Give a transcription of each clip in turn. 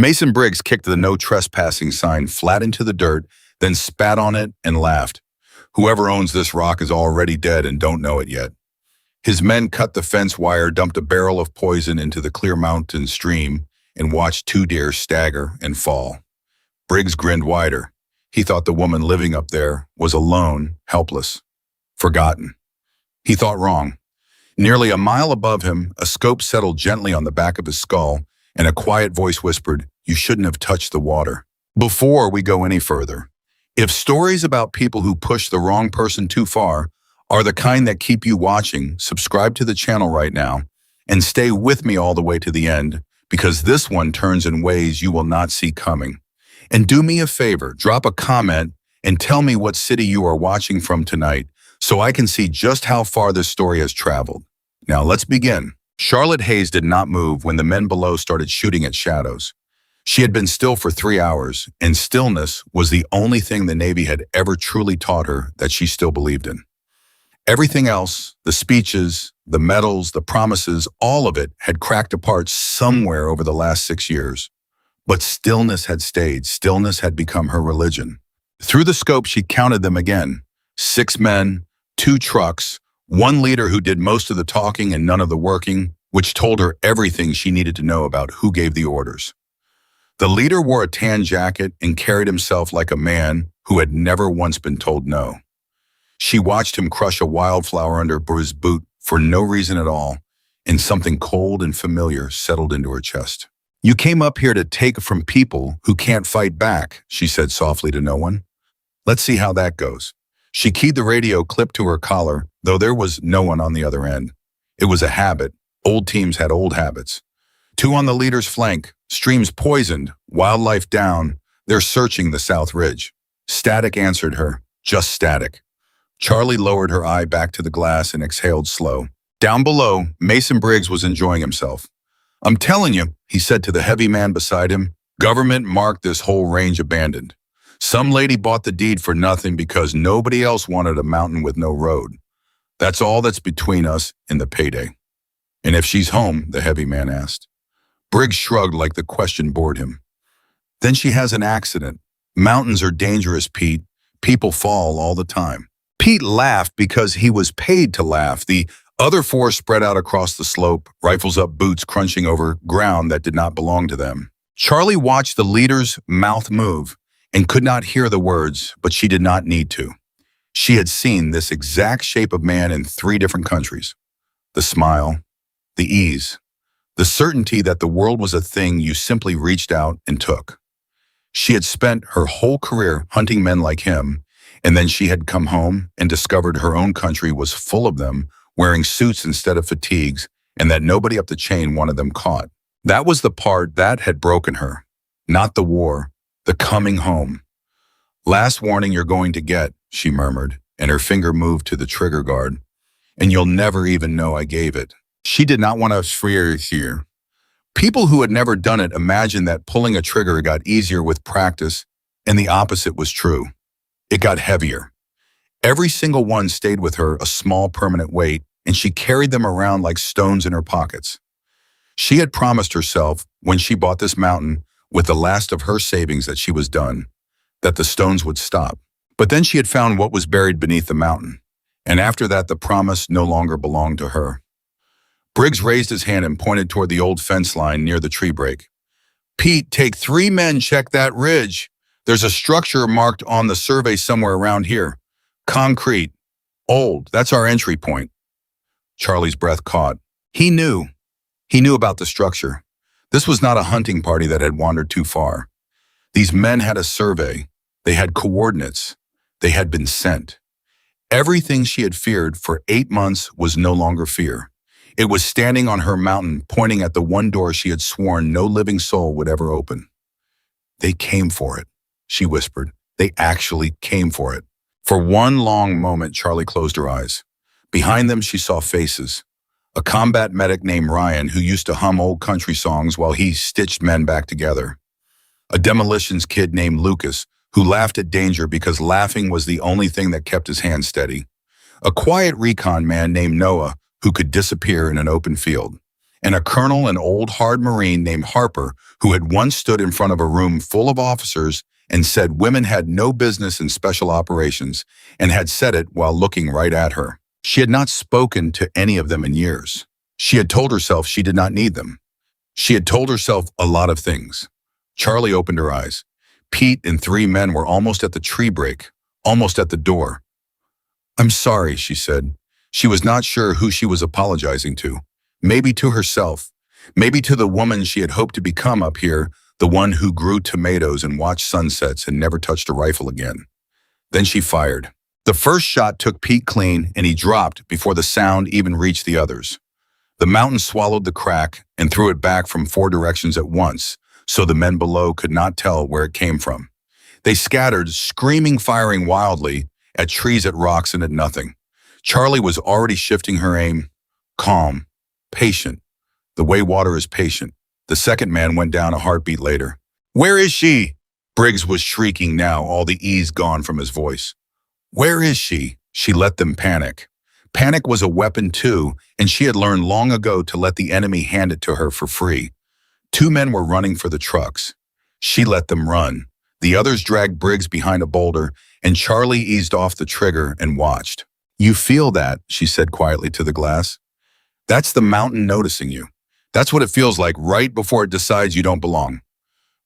Mason Briggs kicked the no trespassing sign flat into the dirt, then spat on it and laughed. Whoever owns this rock is already dead and don't know it yet. His men cut the fence wire, dumped a barrel of poison into the clear mountain stream, and watched 2 deer stagger and fall. Briggs grinned wider. He thought the woman living up there was alone, helpless, forgotten. He thought wrong. Nearly a mile above him, a scope settled gently on the back of his skull, and a quiet voice whispered, "You shouldn't have touched the water." Before we go any further, if stories about people who push the wrong person too far are the kind that keep you watching, subscribe to the channel right now and stay with me all the way to the end, because this one turns in ways you will not see coming. And do me a favor, drop a comment and tell me what city you are watching from tonight so I can see just how far this story has traveled. Now let's begin. Charlotte Hayes did not move when the men below started shooting at shadows. She had been still for 3 hours, and stillness was the only thing the Navy had ever truly taught her that she still believed in. Everything else, the speeches, the medals, the promises, all of it had cracked apart somewhere over the last 6 years. But stillness had stayed. Stillness had become her religion. Through the scope, she counted them again. 6 men, 2 trucks, 1 leader who did most of the talking and none of the working, which told her everything she needed to know about who gave the orders. The leader wore a tan jacket and carried himself like a man who had never once been told no. She watched him crush a wildflower under his boot for no reason at all, and something cold and familiar settled into her chest. "You came up here to take from people who can't fight back," she said softly to no one. "Let's see how that goes." She keyed the radio clipped to her collar, though there was no one on the other end. It was a habit. Old teams had old habits. 2 on the leader's flank, streams poisoned, wildlife down. They're searching the South Ridge. Static answered her, just static. Charlie lowered her eye back to the glass and exhaled slow. Down below, Mason Briggs was enjoying himself. "I'm telling you," he said to the heavy man beside him, "government marked this whole range abandoned. Some lady bought the deed for nothing because nobody else wanted a mountain with no road. That's all that's between us and the payday." "And if she's home?" the heavy man asked. Briggs shrugged like the question bored him. "Then she has an accident. Mountains are dangerous, Pete. People fall all the time." Pete laughed because he was paid to laugh. The other 4 spread out across the slope, rifles up, boots crunching over ground that did not belong to them. Charlie watched the leader's mouth move and could not hear the words, but she did not need to. She had seen this exact shape of man in 3 different countries. The smile, the ease, the certainty that the world was a thing you simply reached out and took. She had spent her whole career hunting men like him, and then she had come home and discovered her own country was full of them, wearing suits instead of fatigues, and that nobody up the chain wanted them caught. That was the part that had broken her. Not the war, the coming home. "Last warning you're going to get," she murmured, and her finger moved to the trigger guard. "And you'll never even know I gave it." She did not want to fear here. People who had never done it imagined that pulling a trigger got easier with practice, and the opposite was true. It got heavier. Every single one stayed with her, a small permanent weight, and she carried them around like stones in her pockets. She had promised herself, when she bought this mountain, with the last of her savings that she was done, that the stones would stop. But then she had found what was buried beneath the mountain, and after that the promise no longer belonged to her. Briggs raised his hand and pointed toward the old fence line near the tree break. "Pete, take 3 men, check that ridge. There's a structure marked on the survey somewhere around here. Concrete. Old. That's our entry point." Charlie's breath caught. He knew. He knew about the structure. This was not a hunting party that had wandered too far. These men had a survey. They had coordinates. They had been sent. Everything she had feared for 8 months was no longer fear. It was standing on her mountain, pointing at the one door she had sworn no living soul would ever open. "They came for it," she whispered. "They actually came for it." For one long moment, Charlie closed her eyes. Behind them, she saw faces. A combat medic named Ryan, who used to hum old country songs while he stitched men back together. A demolitions kid named Lucas, who laughed at danger because laughing was the only thing that kept his hands steady. A quiet recon man named Noah, who could disappear in an open field. and a colonel, an old hard Marine named Harper, who had once stood in front of a room full of officers and said women had no business in special operations, and had said it while looking right at her. She had not spoken to any of them in years. She had told herself she did not need them. She had told herself a lot of things. Charlie opened her eyes. Pete and three men were almost at the tree break, almost at the door. "I'm sorry," she said. She was not sure who she was apologizing to. Maybe to herself. Maybe to the woman she had hoped to become up here, the one who grew tomatoes and watched sunsets and never touched a rifle again. Then she fired. The first shot took Pete clean, and he dropped before the sound even reached the others. The mountain swallowed the crack and threw it back from 4 directions at once, so the men below could not tell where it came from. They scattered, screaming, firing wildly, at trees, at rocks, and at nothing. Charlie was already shifting her aim, calm, patient, the way water is patient. The second man went down a heartbeat later. "Where is she?" Briggs was shrieking now, all the ease gone from his voice. "Where is she?" She let them panic. Panic was a weapon too, and she had learned long ago to let the enemy hand it to her for free. 2 men were running for the trucks. She let them run. The others dragged Briggs behind a boulder, and Charlie eased off the trigger and watched. "You feel that," she said quietly to the glass. "That's the mountain noticing you. That's what it feels like right before it decides you don't belong."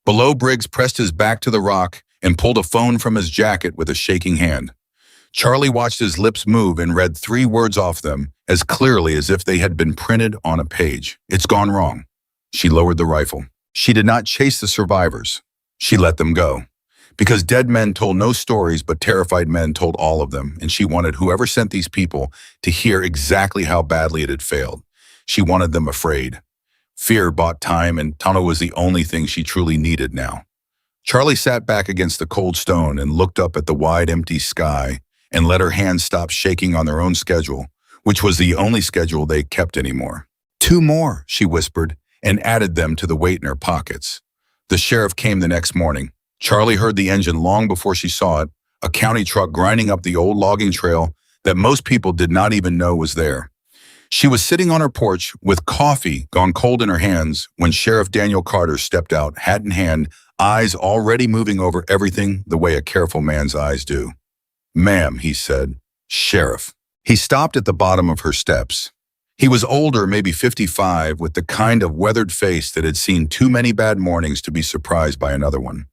Below, Briggs pressed his back to the rock and pulled a phone from his jacket with a shaking hand. Charlie watched his lips move and read 3 words off them as clearly as if they had been printed on a page. "It's gone wrong." She lowered the rifle. She did not chase the survivors. She let them go. Because dead men told no stories, but terrified men told all of them, and she wanted whoever sent these people to hear exactly how badly it had failed. She wanted them afraid. Fear bought time, and Tano was the only thing she truly needed now. Charlie sat back against the cold stone and looked up at the wide, empty sky and let her hands stop shaking on their own schedule, which was the only schedule they kept anymore. 2 more, she whispered, and added them to the weight in her pockets. The sheriff came the next morning. Charlie heard the engine long before she saw it, a county truck grinding up the old logging trail that most people did not even know was there. She was sitting on her porch with coffee gone cold in her hands when Sheriff Daniel Carter stepped out, hat in hand, eyes already moving over everything the way a careful man's eyes do. "Ma'am," he said. "Sheriff." He stopped at the bottom of her steps. He was older, maybe 55, with the kind of weathered face that had seen too many bad mornings to be surprised by another one.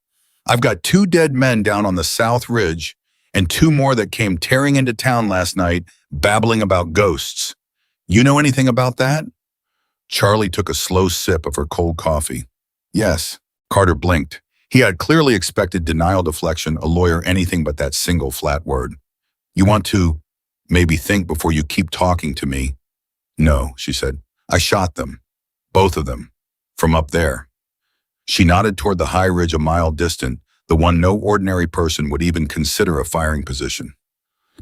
"I've got 2 dead men down on the South Ridge and 2 more that came tearing into town last night, babbling about ghosts. You know anything about that?" Charlie took a slow sip of her cold coffee. "Yes." Carter blinked. He had clearly expected denial deflection, a lawyer anything but that single flat word. "You want to maybe think before you keep talking to me?" "No," she said. "I shot them. Both of them. From up there." She nodded toward the high ridge a mile distant, the one no ordinary person would even consider a firing position.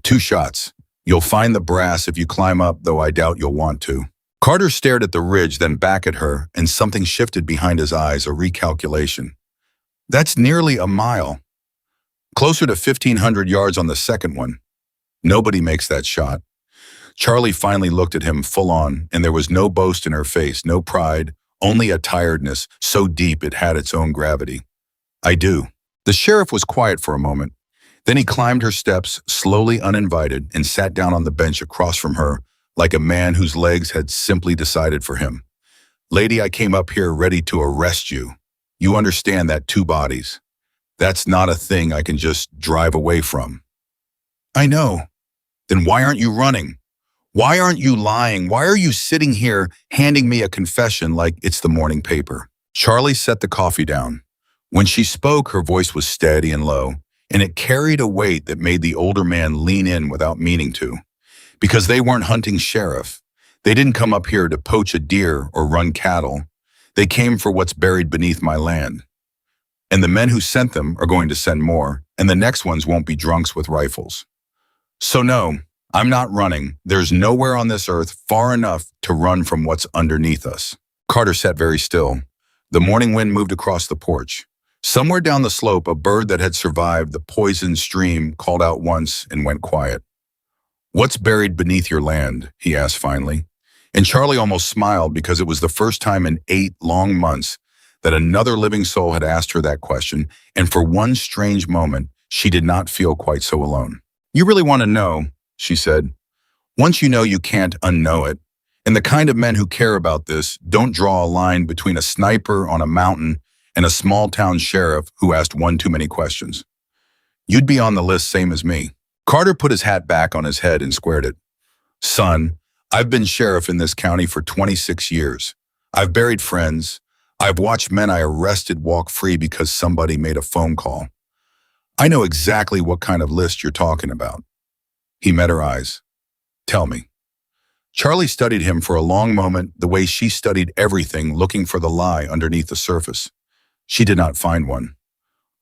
"2 shots. You'll find the brass if you climb up, though I doubt you'll want to." Carter stared at the ridge, then back at her, and something shifted behind his eyes, a recalculation. "That's nearly a mile. Closer to 1,500 yards on the second one. Nobody makes that shot." Charlie finally looked at him full on, and there was no boast in her face, no pride, only a tiredness so deep it had its own gravity. "I do." The sheriff was quiet for a moment. Then he climbed her steps, slowly uninvited, and sat down on the bench across from her, like a man whose legs had simply decided for him. "Lady, I came up here ready to arrest you. You understand that 2 bodies. That's not a thing I can just drive away from." "I know." "Then why aren't you running? Why aren't you lying? Why are you sitting here handing me a confession like it's the morning paper?" Charlie set the coffee down. When she spoke, her voice was steady and low, and it carried a weight that made the older man lean in without meaning to. Because they weren't hunting sheriff. They didn't come up here to poach a deer or run cattle. They came for what's buried beneath my land. And the men who sent them are going to send more, and the next ones won't be drunks with rifles. So no, I'm not running. There's nowhere on this earth far enough to run from what's underneath us. Carter sat very still. The morning wind moved across the porch. Somewhere down the slope, a bird that had survived the poisoned stream called out once and went quiet. "What's buried beneath your land?" he asked finally. And Charlie almost smiled because it was the first time in 8 long months that another living soul had asked her that question, and for one strange moment, she did not feel quite so alone. "You really want to know," she said. "Once you know, you can't unknow it. And the kind of men who care about this don't draw a line between a sniper on a mountain and a small-town sheriff who asked one too many questions. You'd be on the list same as me." Carter put his hat back on his head and squared it. "Son, I've been sheriff in this county for 26 years. I've buried friends. I've watched men I arrested walk free because somebody made a phone call. I know exactly what kind of list you're talking about." He met her eyes. "Tell me." Charlie studied him for a long moment, the way she studied everything, looking for the lie underneath the surface. She did not find one.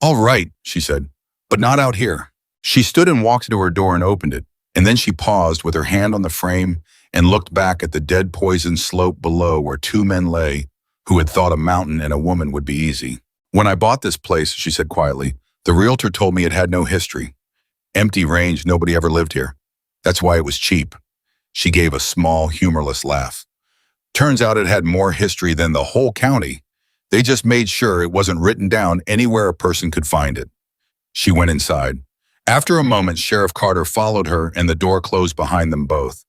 "All right," she said, "but not out here." She stood and walked to her door and opened it, and then she paused with her hand on the frame and looked back at the dead poison slope below where two men lay who had thought a mountain and a woman would be easy. "When I bought this place," she said quietly, "the realtor told me it had no history. Empty range, nobody ever lived here. That's why it was cheap." She gave a small, humorless laugh. "Turns out it had more history than the whole county. They just made sure it wasn't written down anywhere a person could find it." She went inside. After a moment, Sheriff Carter followed her and the door closed behind them both.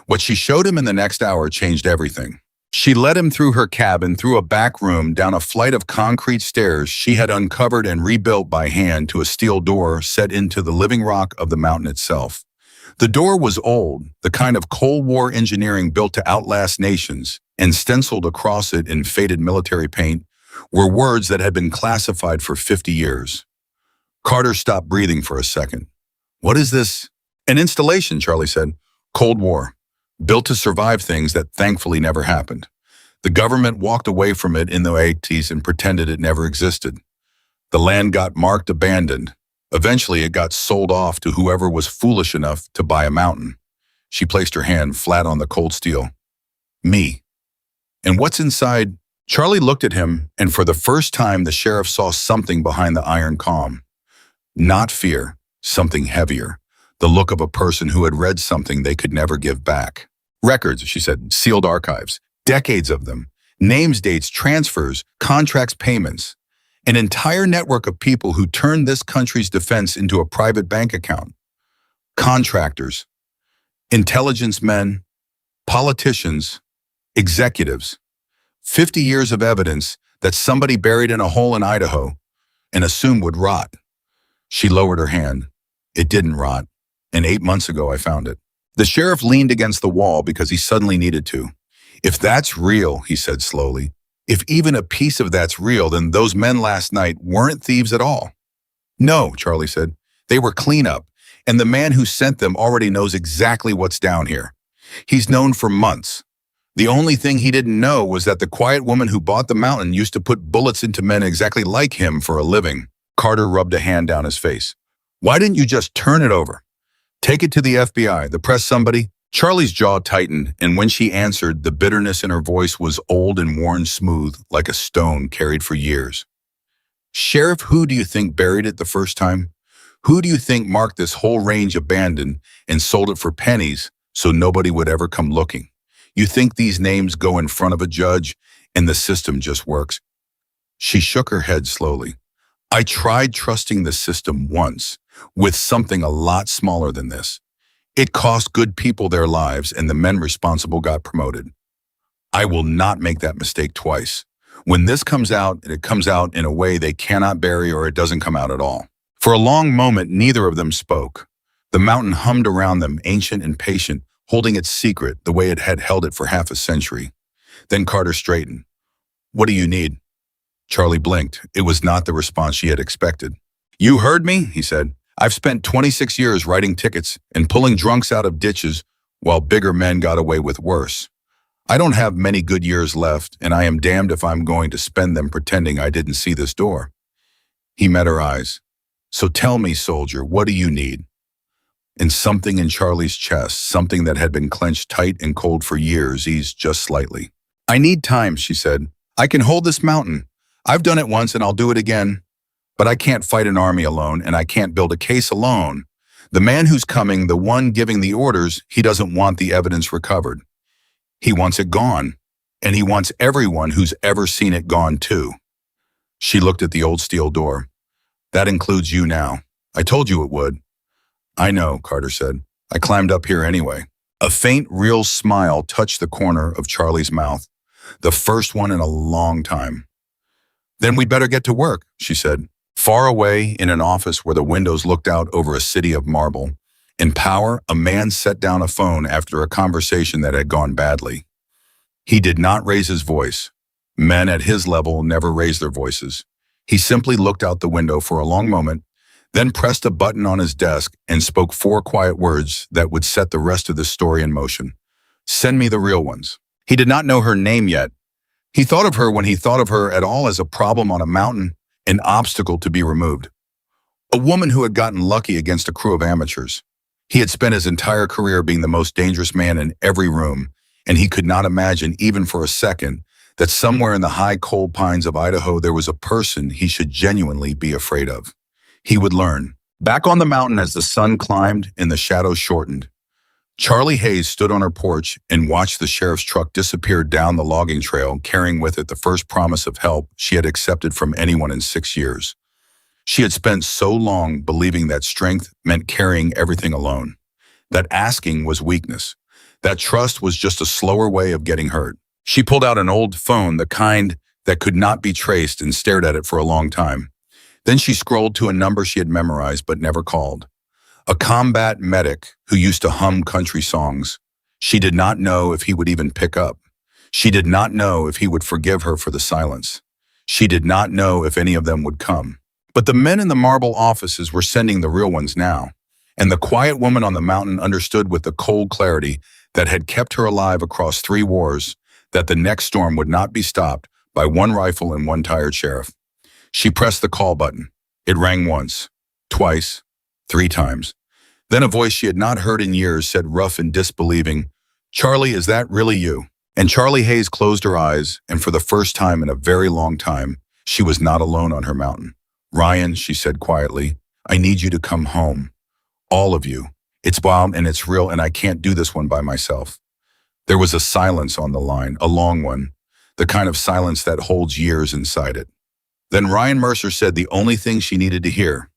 What she showed him in the next hour changed everything. She led him through her cabin, through a back room, down a flight of concrete stairs she had uncovered and rebuilt by hand to a steel door set into the living rock of the mountain itself. The door was old, the kind of Cold War engineering built to outlast nations, and stenciled across it in faded military paint were words that had been classified for 50 years. Carter stopped breathing for a second. "What is this?" "An installation," Charlie said. "Cold War. Built to survive things that thankfully never happened. The government walked away from it in the 80s and pretended it never existed. The land got marked abandoned. Eventually, it got sold off to whoever was foolish enough to buy a mountain." She placed her hand flat on the cold steel. "Me. And what's inside?" Charlie looked at him, and for the first time, the sheriff saw something behind the iron calm. Not fear, something heavier. The look of a person who had read something they could never give back. "Records," she said, "sealed archives. Decades of them. Names, dates, transfers, contracts, payments. An entire network of people who turned this country's defense into a private bank account. Contractors, intelligence men, politicians, executives. 50 years of evidence that somebody buried in a hole in Idaho and assumed would rot." She lowered her hand. "It didn't rot, and 8 months ago I found it." The sheriff leaned against the wall because he suddenly needed to. "If that's real," he said slowly, "if even a piece of that's real, then those men last night weren't thieves at all." "No," Charlie said. "They were cleanup, and the man who sent them already knows exactly what's down here. He's known for months. The only thing he didn't know was that the quiet woman who bought the mountain used to put bullets into men exactly like him for a living." Carter rubbed a hand down his face. "Why didn't you just turn it over? Take it to the FBI, the press, somebody?" Charlie's jaw tightened, and when she answered, the bitterness in her voice was old and worn smooth, like a stone carried for years. "Sheriff, who do you think buried it the first time? Who do you think marked this whole range abandoned and sold it for pennies so nobody would ever come looking? You think these names go in front of a judge and the system just works?" She shook her head slowly. "I tried trusting the system once, with something a lot smaller than this. It cost good people their lives, and the men responsible got promoted. I will not make that mistake twice. When this comes out, it comes out in a way they cannot bury, or it doesn't come out at all." For a long moment, neither of them spoke. The mountain hummed around them, ancient and patient, holding its secret the way it had held it for half a century. Then Carter straightened. "What do you need?" Charlie blinked. It was not the response she had expected. "You heard me," he said. "I've spent 26 years writing tickets and pulling drunks out of ditches while bigger men got away with worse. I don't have many good years left, and I am damned if I'm going to spend them pretending I didn't see this door." He met her eyes. "So tell me, soldier, what do you need?" And something in Charlie's chest, something that had been clenched tight and cold for years, eased just slightly. "I need time," she said. "I can hold this mountain. I've done it once and I'll do it again. But I can't fight an army alone, and I can't build a case alone. The man who's coming, the one giving the orders, he doesn't want the evidence recovered. He wants it gone. And he wants everyone who's ever seen it gone too. She looked at the old steel door. That includes you now. I told you it would. I know, Carter said. I climbed up here anyway. A faint, real smile touched the corner of Charlie's mouth, the first one in a long time. Then we'd better get to work, she said. Far away, in an office where the windows looked out over a city of marble, in power, a man set down a phone after a conversation that had gone badly. He did not raise his voice. Men at his level never raise their voices. He simply looked out the window for a long moment, then pressed a button on his desk and spoke 4 quiet words that would set the rest of the story in motion. Send me the real ones. He did not know her name yet. He thought of her when he thought of her at all as a problem on a mountain, an obstacle to be removed. A woman who had gotten lucky against a crew of amateurs. He had spent his entire career being the most dangerous man in every room, and he could not imagine, even for a second, that somewhere in the high cold pines of Idaho there was a person he should genuinely be afraid of. He would learn. Back on the mountain as the sun climbed and the shadows shortened, Charlie Hayes stood on her porch and watched the sheriff's truck disappear down the logging trail, carrying with it the first promise of help she had accepted from anyone in 6 years. She had spent so long believing that strength meant carrying everything alone, that asking was weakness, that trust was just a slower way of getting hurt. She pulled out an old phone, the kind that could not be traced, and stared at it for a long time. Then she scrolled to a number she had memorized but never called. A combat medic who used to hum country songs. She did not know if he would even pick up. She did not know if he would forgive her for the silence. She did not know if any of them would come. But the men in the marble offices were sending the real ones now, and the quiet woman on the mountain understood with the cold clarity that had kept her alive across 3 wars that the next storm would not be stopped by 1 rifle and 1 tired sheriff. She pressed the call button. It rang once, twice, 3 times. Then a voice she had not heard in years said, rough and disbelieving, "Charlie, is that really you?" And Charlie Hayes closed her eyes, and for the first time in a very long time, she was not alone on her mountain. "Ryan," she said quietly, "I need you to come home. All of you. It's wild and it's real, and I can't do this one by myself." There was a silence on the line, a long one, the kind of silence that holds years inside it. Then Ryan Mercer said the only thing she needed to hear.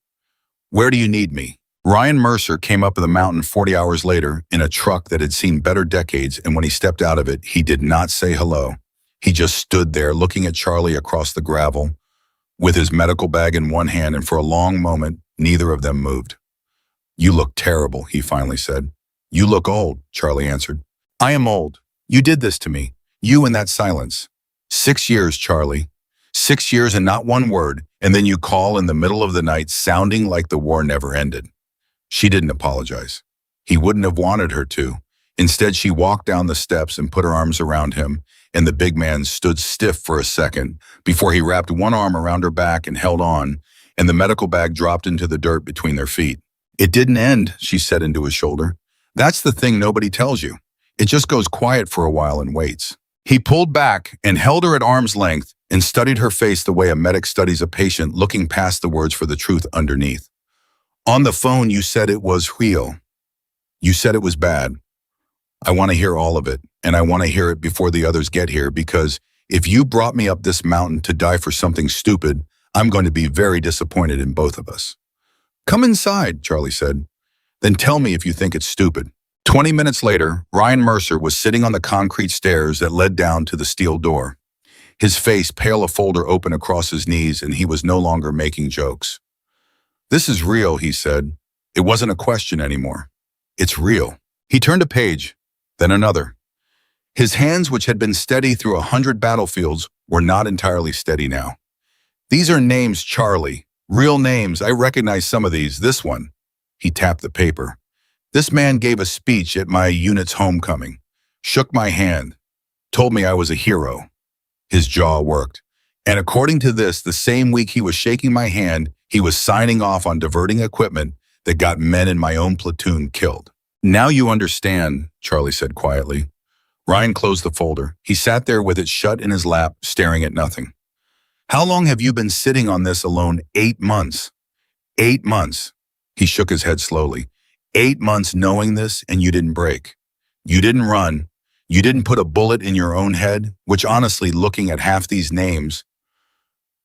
"Where do you need me?" Ryan Mercer came up the mountain 40 hours later in a truck that had seen better decades, and when he stepped out of it, he did not say hello. He just stood there looking at Charlie across the gravel, with his medical bag in one hand, and for a long moment, neither of them moved. "You look terrible," he finally said. "You look old," Charlie answered. "I am old. You did this to me. You and that silence. 6 years, Charlie. 6 years and not 1 word, and then you call in the middle of the night sounding like the war never ended." She didn't apologize. He wouldn't have wanted her to. Instead, she walked down the steps and put her arms around him, and the big man stood stiff for a second before he wrapped 1 arm around her back and held on, and the medical bag dropped into the dirt between their feet. "It didn't end," she said into his shoulder. "That's the thing nobody tells you. It just goes quiet for a while and waits." He pulled back and held her at arm's length and studied her face the way a medic studies a patient, looking past the words for the truth underneath. "On the phone, you said it was real. You said it was bad. I want to hear all of it, and I want to hear it before the others get here, because if you brought me up this mountain to die for something stupid, I'm going to be very disappointed in both of us." "Come inside," Charlie said. "Then tell me if you think it's stupid." 20 minutes later, Ryan Mercer was sitting on the concrete stairs that led down to the steel door. His face pale, a folder open across his knees, and he was no longer making jokes. "This is real," he said. It wasn't a question anymore. "It's real." He turned a page, then another. His hands, which had been steady through 100 battlefields, were not entirely steady now. "These are names, Charlie. Real names. I recognize some of these. This one." He tapped the paper. "This man gave a speech at my unit's homecoming, shook my hand, told me I was a hero." His jaw worked. "And according to this, the same week he was shaking my hand, he was signing off on diverting equipment that got men in my own platoon killed." "Now you understand," Charlie said quietly. Ryan closed the folder. He sat there with it shut in his lap, staring at nothing. "How long have you been sitting on this alone?" 8 months. 8 months. He shook his head slowly. 8 months knowing this, and you didn't break. You didn't run. You didn't put a bullet in your own head, which honestly, looking at half these names,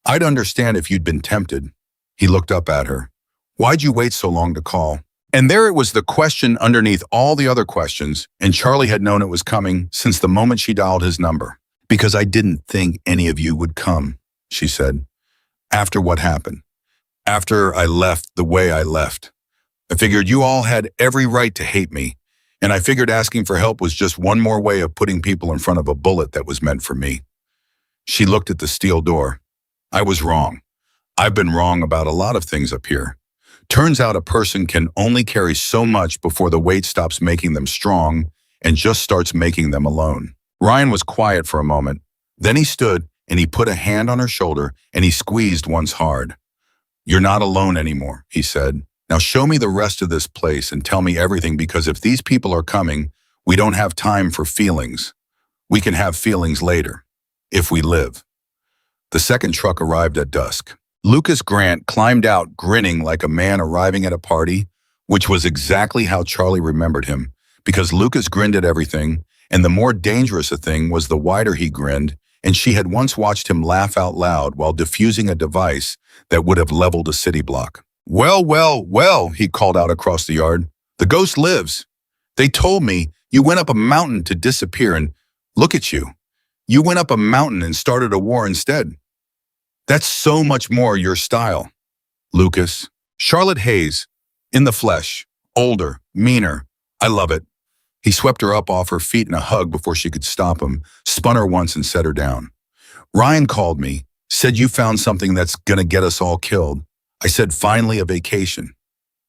I'd understand if you'd been tempted. He looked up at her. Why'd you wait so long to call? And there it was, the question underneath all the other questions, and Charlie had known it was coming since the moment she dialed his number. Because I didn't think any of you would come, she said. After what happened. After I left the way I left. I figured you all had every right to hate me, and I figured asking for help was just one more way of putting people in front of a bullet that was meant for me. She looked at the steel door. I was wrong. I've been wrong about a lot of things up here. Turns out a person can only carry so much before the weight stops making them strong and just starts making them alone. Ryan was quiet for a moment. Then he stood and he put a hand on her shoulder and he squeezed once hard. You're not alone anymore, he said. Now show me the rest of this place and tell me everything, because if these people are coming, we don't have time for feelings. We can have feelings later, if we live. The second truck arrived at dusk. Lucas Grant climbed out grinning like a man arriving at a party, which was exactly how Charlie remembered him, because Lucas grinned at everything, and the more dangerous a thing was the wider he grinned, and she had once watched him laugh out loud while defusing a device that would have leveled a city block. Well, well, well, he called out across the yard. The ghost lives. They told me you went up a mountain to disappear, and look at you. You went up a mountain and started a war instead. That's so much more your style. Lucas. Charlotte Hayes. In the flesh. Older. Meaner. I love it. He swept her up off her feet in a hug before she could stop him, spun her once and set her down. Ryan called me, said you found something that's gonna get us all killed. I said, finally a vacation.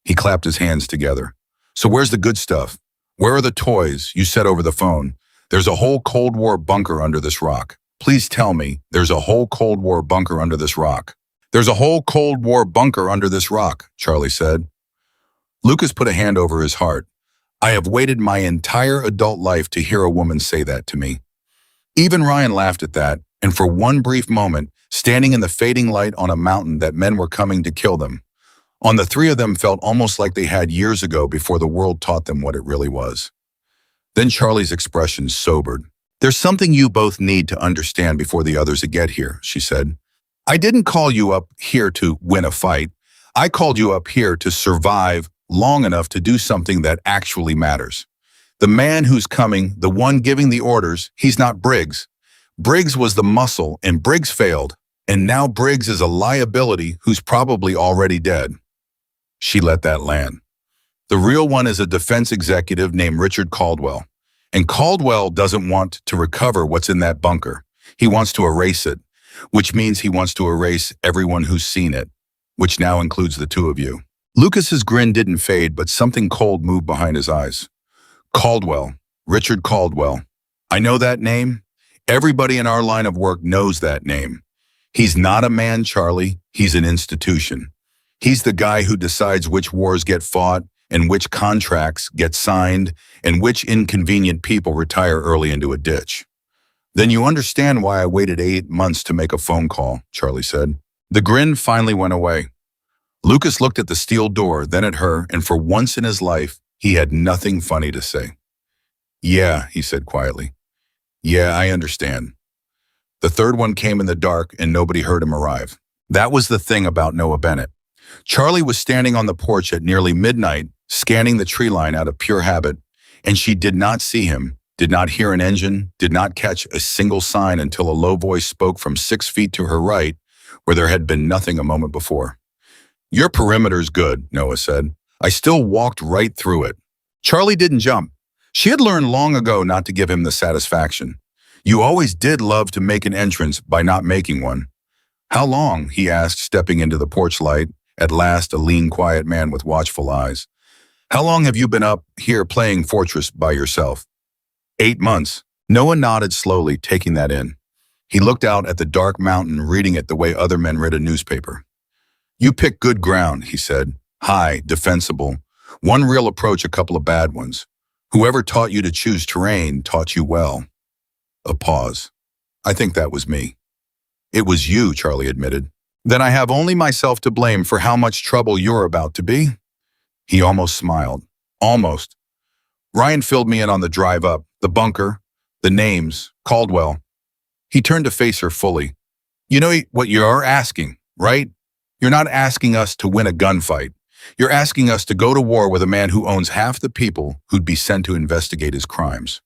He clapped his hands together. So where's the good stuff? Where are the toys? You said over the phone. There's a whole Cold War bunker under this rock. Please tell me there's a whole Cold War bunker under this rock. There's a whole Cold War bunker under this rock, Charlie said. Lucas put a hand over his heart. I have waited my entire adult life to hear a woman say that to me. Even Ryan laughed at that, and for one brief moment, standing in the fading light on a mountain that men were coming to kill them, on the three of them felt almost like they had years ago before the world taught them what it really was. Then Charlie's expression sobered. There's something you both need to understand before the others get here, she said. I didn't call you up here to win a fight. I called you up here to survive long enough to do something that actually matters. The man who's coming, the one giving the orders, he's not Briggs. Briggs was the muscle, and Briggs failed. And now Briggs is a liability who's probably already dead. She let that land. The real one is a defense executive named Richard Caldwell. And Caldwell doesn't want to recover what's in that bunker. He wants to erase it, which means he wants to erase everyone who's seen it, which now includes the two of you. Lucas's grin didn't fade, but something cold moved behind his eyes. Caldwell, Richard Caldwell. I know that name. Everybody in our line of work knows that name. He's not a man, Charlie. He's an institution. He's the guy who decides which wars get fought and which contracts get signed and which inconvenient people retire early into a ditch. Then you understand why I waited 8 months to make a phone call, Charlie said. The grin finally went away. Lucas looked at the steel door, then at her, and for once in his life, he had nothing funny to say. Yeah, he said quietly. Yeah, I understand. The third one came in the dark and nobody heard him arrive. That was the thing about Noah Bennett. Charlie was standing on the porch at nearly midnight, scanning the tree line out of pure habit, and she did not see him, did not hear an engine, did not catch a single sign until a low voice spoke from 6 feet to her right, where there had been nothing a moment before. Your perimeter's good, Noah said. I still walked right through it. Charlie didn't jump. She had learned long ago not to give him the satisfaction. You always did love to make an entrance by not making one. How long? He asked, stepping into the porch light, at last a lean, quiet man with watchful eyes. How long have you been up here playing Fortress by yourself? 8 months. Noah nodded slowly, taking that in. He looked out at the dark mountain, reading it the way other men read a newspaper. You picked good ground, he said. High, defensible. One real approach, a couple of bad ones. Whoever taught you to choose terrain taught you well. A pause. I think that was me. It was you, Charlie admitted. Then I have only myself to blame for how much trouble you're about to be. He almost smiled. Almost. Ryan filled me in on the drive up, the bunker, The names, Caldwell. He turned to face her fully. You know what you're asking, right? You're not asking us to win a gunfight. You're asking us to go to war with a man who owns half the people who'd be sent to investigate his crimes.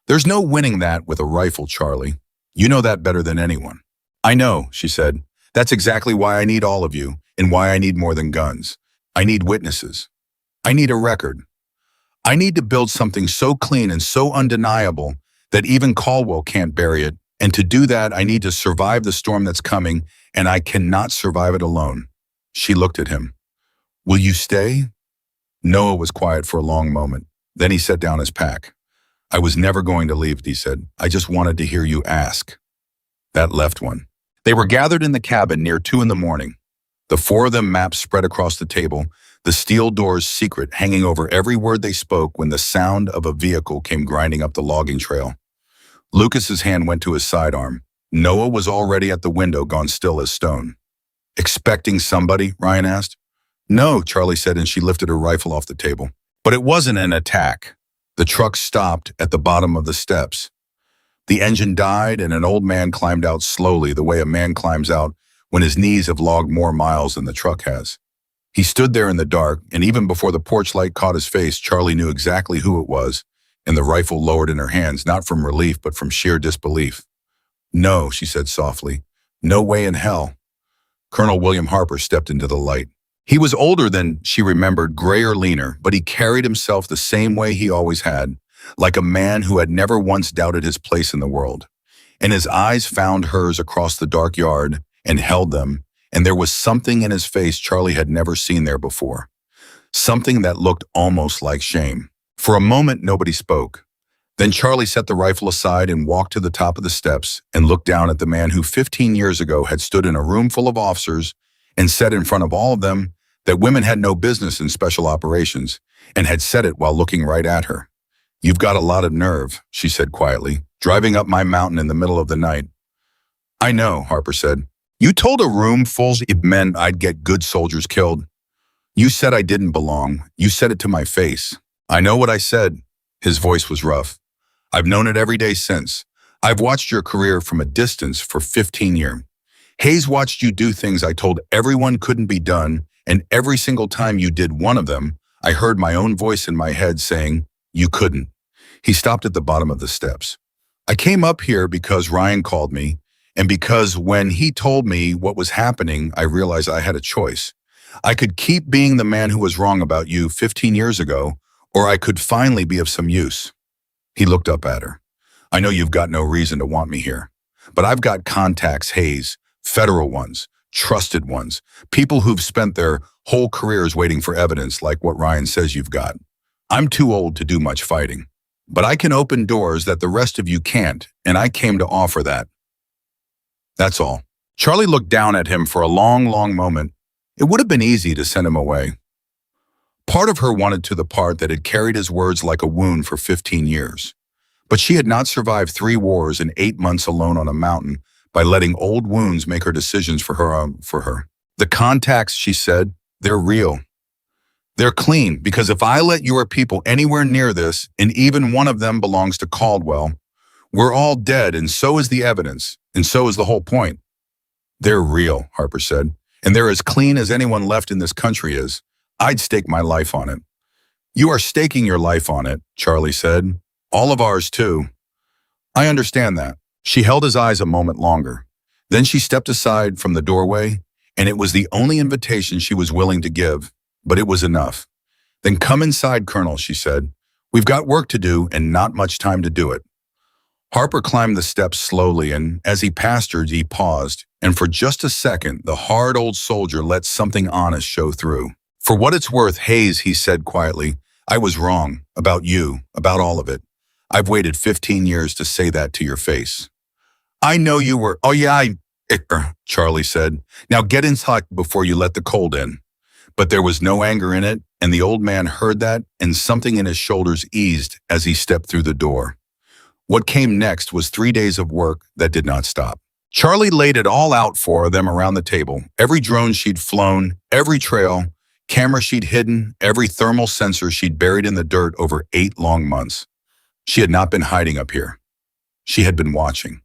There's no winning that with a rifle, Charlie. You know that better than anyone. I know, she said. That's exactly why I need all of you, and why I need more than guns. I need witnesses. I need a record. I need to build something so clean and so undeniable that even Caldwell can't bury it. And to do that, I need to survive the storm that's coming, and I cannot survive it alone. She looked at him. Will you stay? Noah was quiet for a long moment. Then he set down his pack. I was never going to leave, he said. I just wanted to hear you ask. That left one. They were gathered in the cabin near 2 a.m. The four of them, maps spread across the table, the steel doors secret, hanging over every word they spoke when the sound of a vehicle came grinding up the logging trail. Lucas's hand went to his sidearm. Noah was already at the window, gone still as stone. Expecting somebody? Ryan asked. No, Charlie said, and she lifted her rifle off the table. But it wasn't an attack. The truck stopped at the bottom of the steps. The engine died, and an old man climbed out slowly, the way a man climbs out when his knees have logged more miles than the truck has. He stood there in the dark, and even before the porch light caught his face, Charlie knew exactly who it was, and the rifle lowered in her hands, not from relief, but from sheer disbelief. No, she said softly. No way in hell. Colonel William Harper stepped into the light. He was older than she remembered, grayer, leaner, but he carried himself the same way he always had, like a man who had never once doubted his place in the world. And his eyes found hers across the dark yard and held them, and there was something in his face Charlie had never seen there before. Something that looked almost like shame. For a moment, nobody spoke. Then Charlie set the rifle aside and walked to the top of the steps and looked down at the man who 15 years ago had stood in a room full of officers and said in front of all of them that women had no business in special operations, and had said it while looking right at her. You've got a lot of nerve, she said quietly, driving up my mountain in the middle of the night. I know, Harper said. You told a room full of men I'd get good soldiers killed. You said I didn't belong. You said it to my face. I know what I said. His voice was rough. I've known it every day since. I've watched your career from a distance for 15 years. Hayes watched you do things I told everyone couldn't be done, and every single time you did one of them, I heard my own voice in my head saying, you couldn't. He stopped at the bottom of the steps. I came up here because Ryan called me, and because when he told me what was happening, I realized I had a choice. I could keep being the man who was wrong about you 15 years ago, or I could finally be of some use. He looked up at her. I know you've got no reason to want me here, but I've got contacts, Hayes, federal ones, trusted ones, people who've spent their whole careers waiting for evidence like what Ryan says you've got. I'm too old to do much fighting, but I can open doors that the rest of you can't, and I came to offer that. That's all. Charlie looked down at him for a long, long moment. It would have been easy to send him away. Part of her wanted to the part that had carried his words like a wound for 15 years. But she had not survived 3 wars and 8 months alone on a mountain by letting old wounds make her decisions for her. The contacts, she said, they're real. They're clean, because if I let your people anywhere near this, and even one of them belongs to Caldwell, we're all dead, and so is the evidence, and so is the whole point. They're real, Harper said, and they're as clean as anyone left in this country is. I'd stake my life on it. You are staking your life on it, Charlie said. All of ours, too. I understand that. She held his eyes a moment longer. Then she stepped aside from the doorway, and it was the only invitation she was willing to give, but it was enough. Then come inside, Colonel, she said. We've got work to do and not much time to do it. Harper climbed the steps slowly, and as he passed her, he paused, and for just a second, the hard old soldier let something honest show through. For what it's worth, Hayes, he said quietly, I was wrong about you, about all of it. I've waited 15 years to say that to your face. I know you were. Oh yeah, Charlie said. Now get inside before you let the cold in. But there was no anger in it, and the old man heard that, and something in his shoulders eased as he stepped through the door. What came next was 3 days of work that did not stop. Charlie laid it all out for them around the table. Every drone she'd flown, every trail, camera she'd hidden, every thermal sensor she'd buried in the dirt over 8 long months. She had not been hiding up here. She had been watching.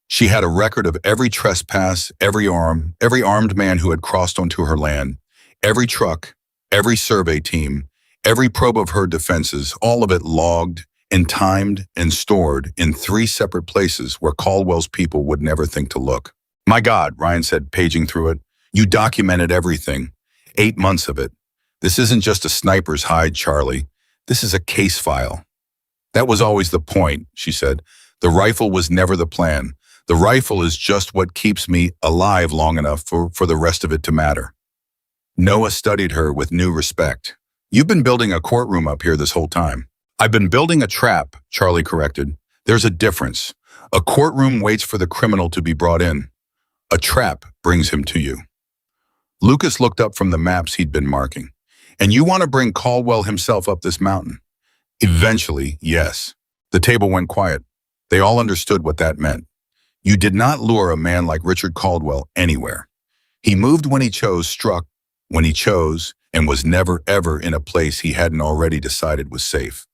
She had a record of every trespass, every armed man who had crossed onto her land, every truck, every survey team, every probe of her defenses, all of it logged and timed and stored in three separate places where Caldwell's people would never think to look. My God, Ryan said, paging through it. You documented everything. 8 months of it. This isn't just a sniper's hide, Charlie. This is a case file. That was always the point, she said. The rifle was never the plan. The rifle is just what keeps me alive long enough for the rest of it to matter. Noah studied her with new respect. You've been building a courtroom up here this whole time. I've been building a trap, Charlie corrected. There's a difference. A courtroom waits for the criminal to be brought in. A trap brings him to you. Lucas looked up from the maps he'd been marking. And you want to bring Caldwell himself up this mountain? Eventually, yes. The table went quiet. They all understood what that meant. You did not lure a man like Richard Caldwell anywhere. He moved when he chose, struck when he chose, and was never ever in a place he hadn't already decided was safe.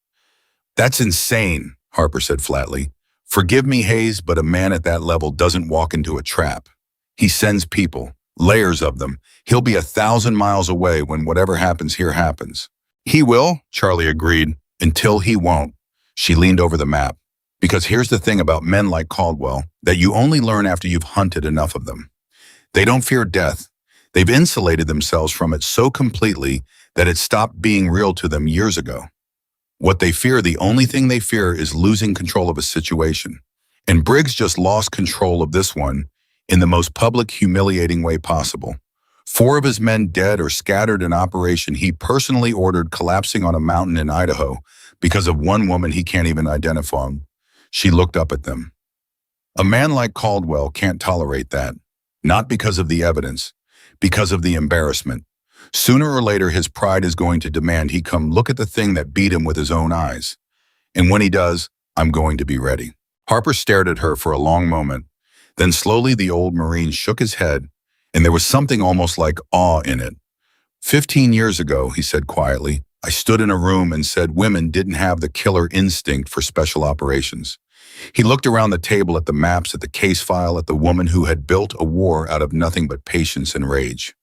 That's insane, Harper said flatly. Forgive me, Hayes, but a man at that level doesn't walk into a trap. He sends people, layers of them. He'll be 1,000 miles away when whatever happens here happens. He will, Charlie agreed, until he won't. She leaned over the map. Because here's the thing about men like Caldwell, that you only learn after you've hunted enough of them. They don't fear death. They've insulated themselves from it so completely that it stopped being real to them years ago. What they fear, the only thing they fear, is losing control of a situation. And Briggs just lost control of this one in the most public, humiliating way possible. 4 of his men dead or scattered in operation he personally ordered collapsing on a mountain in Idaho because of one woman he can't even identify. She looked up at them. A man like Caldwell can't tolerate that. Not because of the evidence, because of the embarrassment. Sooner or later, his pride is going to demand he come look at the thing that beat him with his own eyes. And when he does, I'm going to be ready. Harper stared at her for a long moment. Then slowly the old Marine shook his head, and there was something almost like awe in it. 15 years ago, he said quietly, I stood in a room and said women didn't have the killer instinct for special operations. He looked around the table at the maps, at the case file, at the woman who had built a war out of nothing but patience and rage.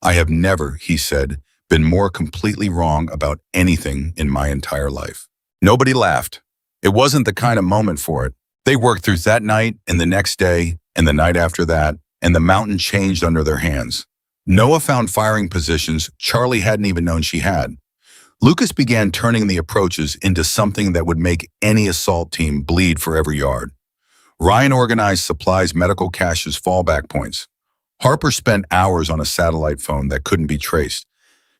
I have never, he said, been more completely wrong about anything in my entire life. Nobody laughed. It wasn't the kind of moment for it. They worked through that night and the next day and the night after that, and the mountain changed under their hands. Noah found firing positions Charlie hadn't even known she had. Lucas began turning the approaches into something that would make any assault team bleed for every yard. Ryan organized supplies, medical caches, fallback points. Harper spent hours on a satellite phone that couldn't be traced,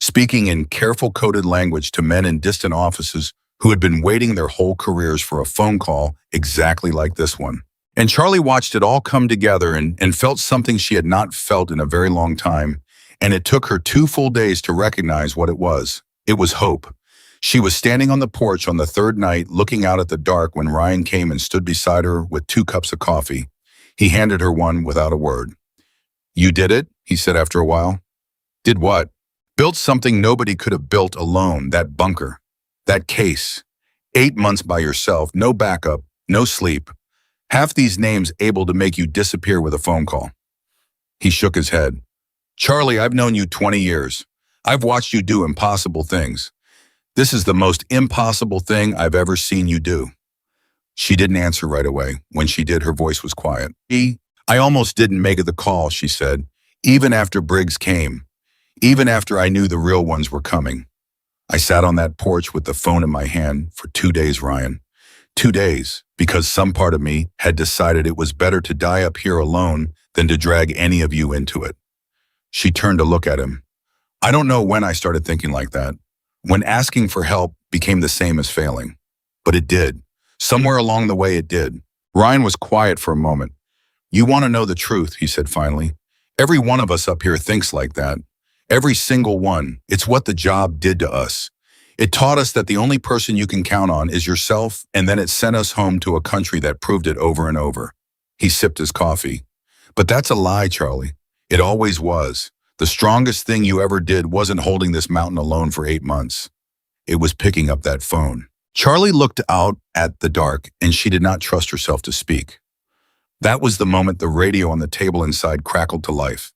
speaking in careful coded language to men in distant offices who had been waiting their whole careers for a phone call exactly like this one. And Charlie watched it all come together and felt something she had not felt in a very long time, and it took her 2 full days to recognize what it was. It was hope. She was standing on the porch on the 3rd night, looking out at the dark when Ryan came and stood beside her with 2 cups of coffee. He handed her one without a word. You did it, he said after a while. Did what? Built something nobody could have built alone, that bunker, that case. 8 months by yourself, no backup, no sleep. Half these names able to make you disappear with a phone call. He shook his head. Charlie, I've known you 20 years. I've watched you do impossible things. This is the most impossible thing I've ever seen you do. She didn't answer right away. When she did, her voice was quiet. I almost didn't make it the call, she said, even after Briggs came, even after I knew the real ones were coming. I sat on that porch with the phone in my hand for 2 days, Ryan. 2 days, because some part of me had decided it was better to die up here alone than to drag any of you into it. She turned to look at him. I don't know when I started thinking like that, when asking for help became the same as failing. But it did. Somewhere along the way it did. Ryan was quiet for a moment. You want to know the truth, he said finally. Every one of us up here thinks like that. Every single one. It's what the job did to us. It taught us that the only person you can count on is yourself, and then it sent us home to a country that proved it over and over. He sipped his coffee. But that's a lie, Charlie. It always was. The strongest thing you ever did wasn't holding this mountain alone for 8 months. It was picking up that phone. Charlie looked out at the dark, and she did not trust herself to speak. That was the moment the radio on the table inside crackled to life.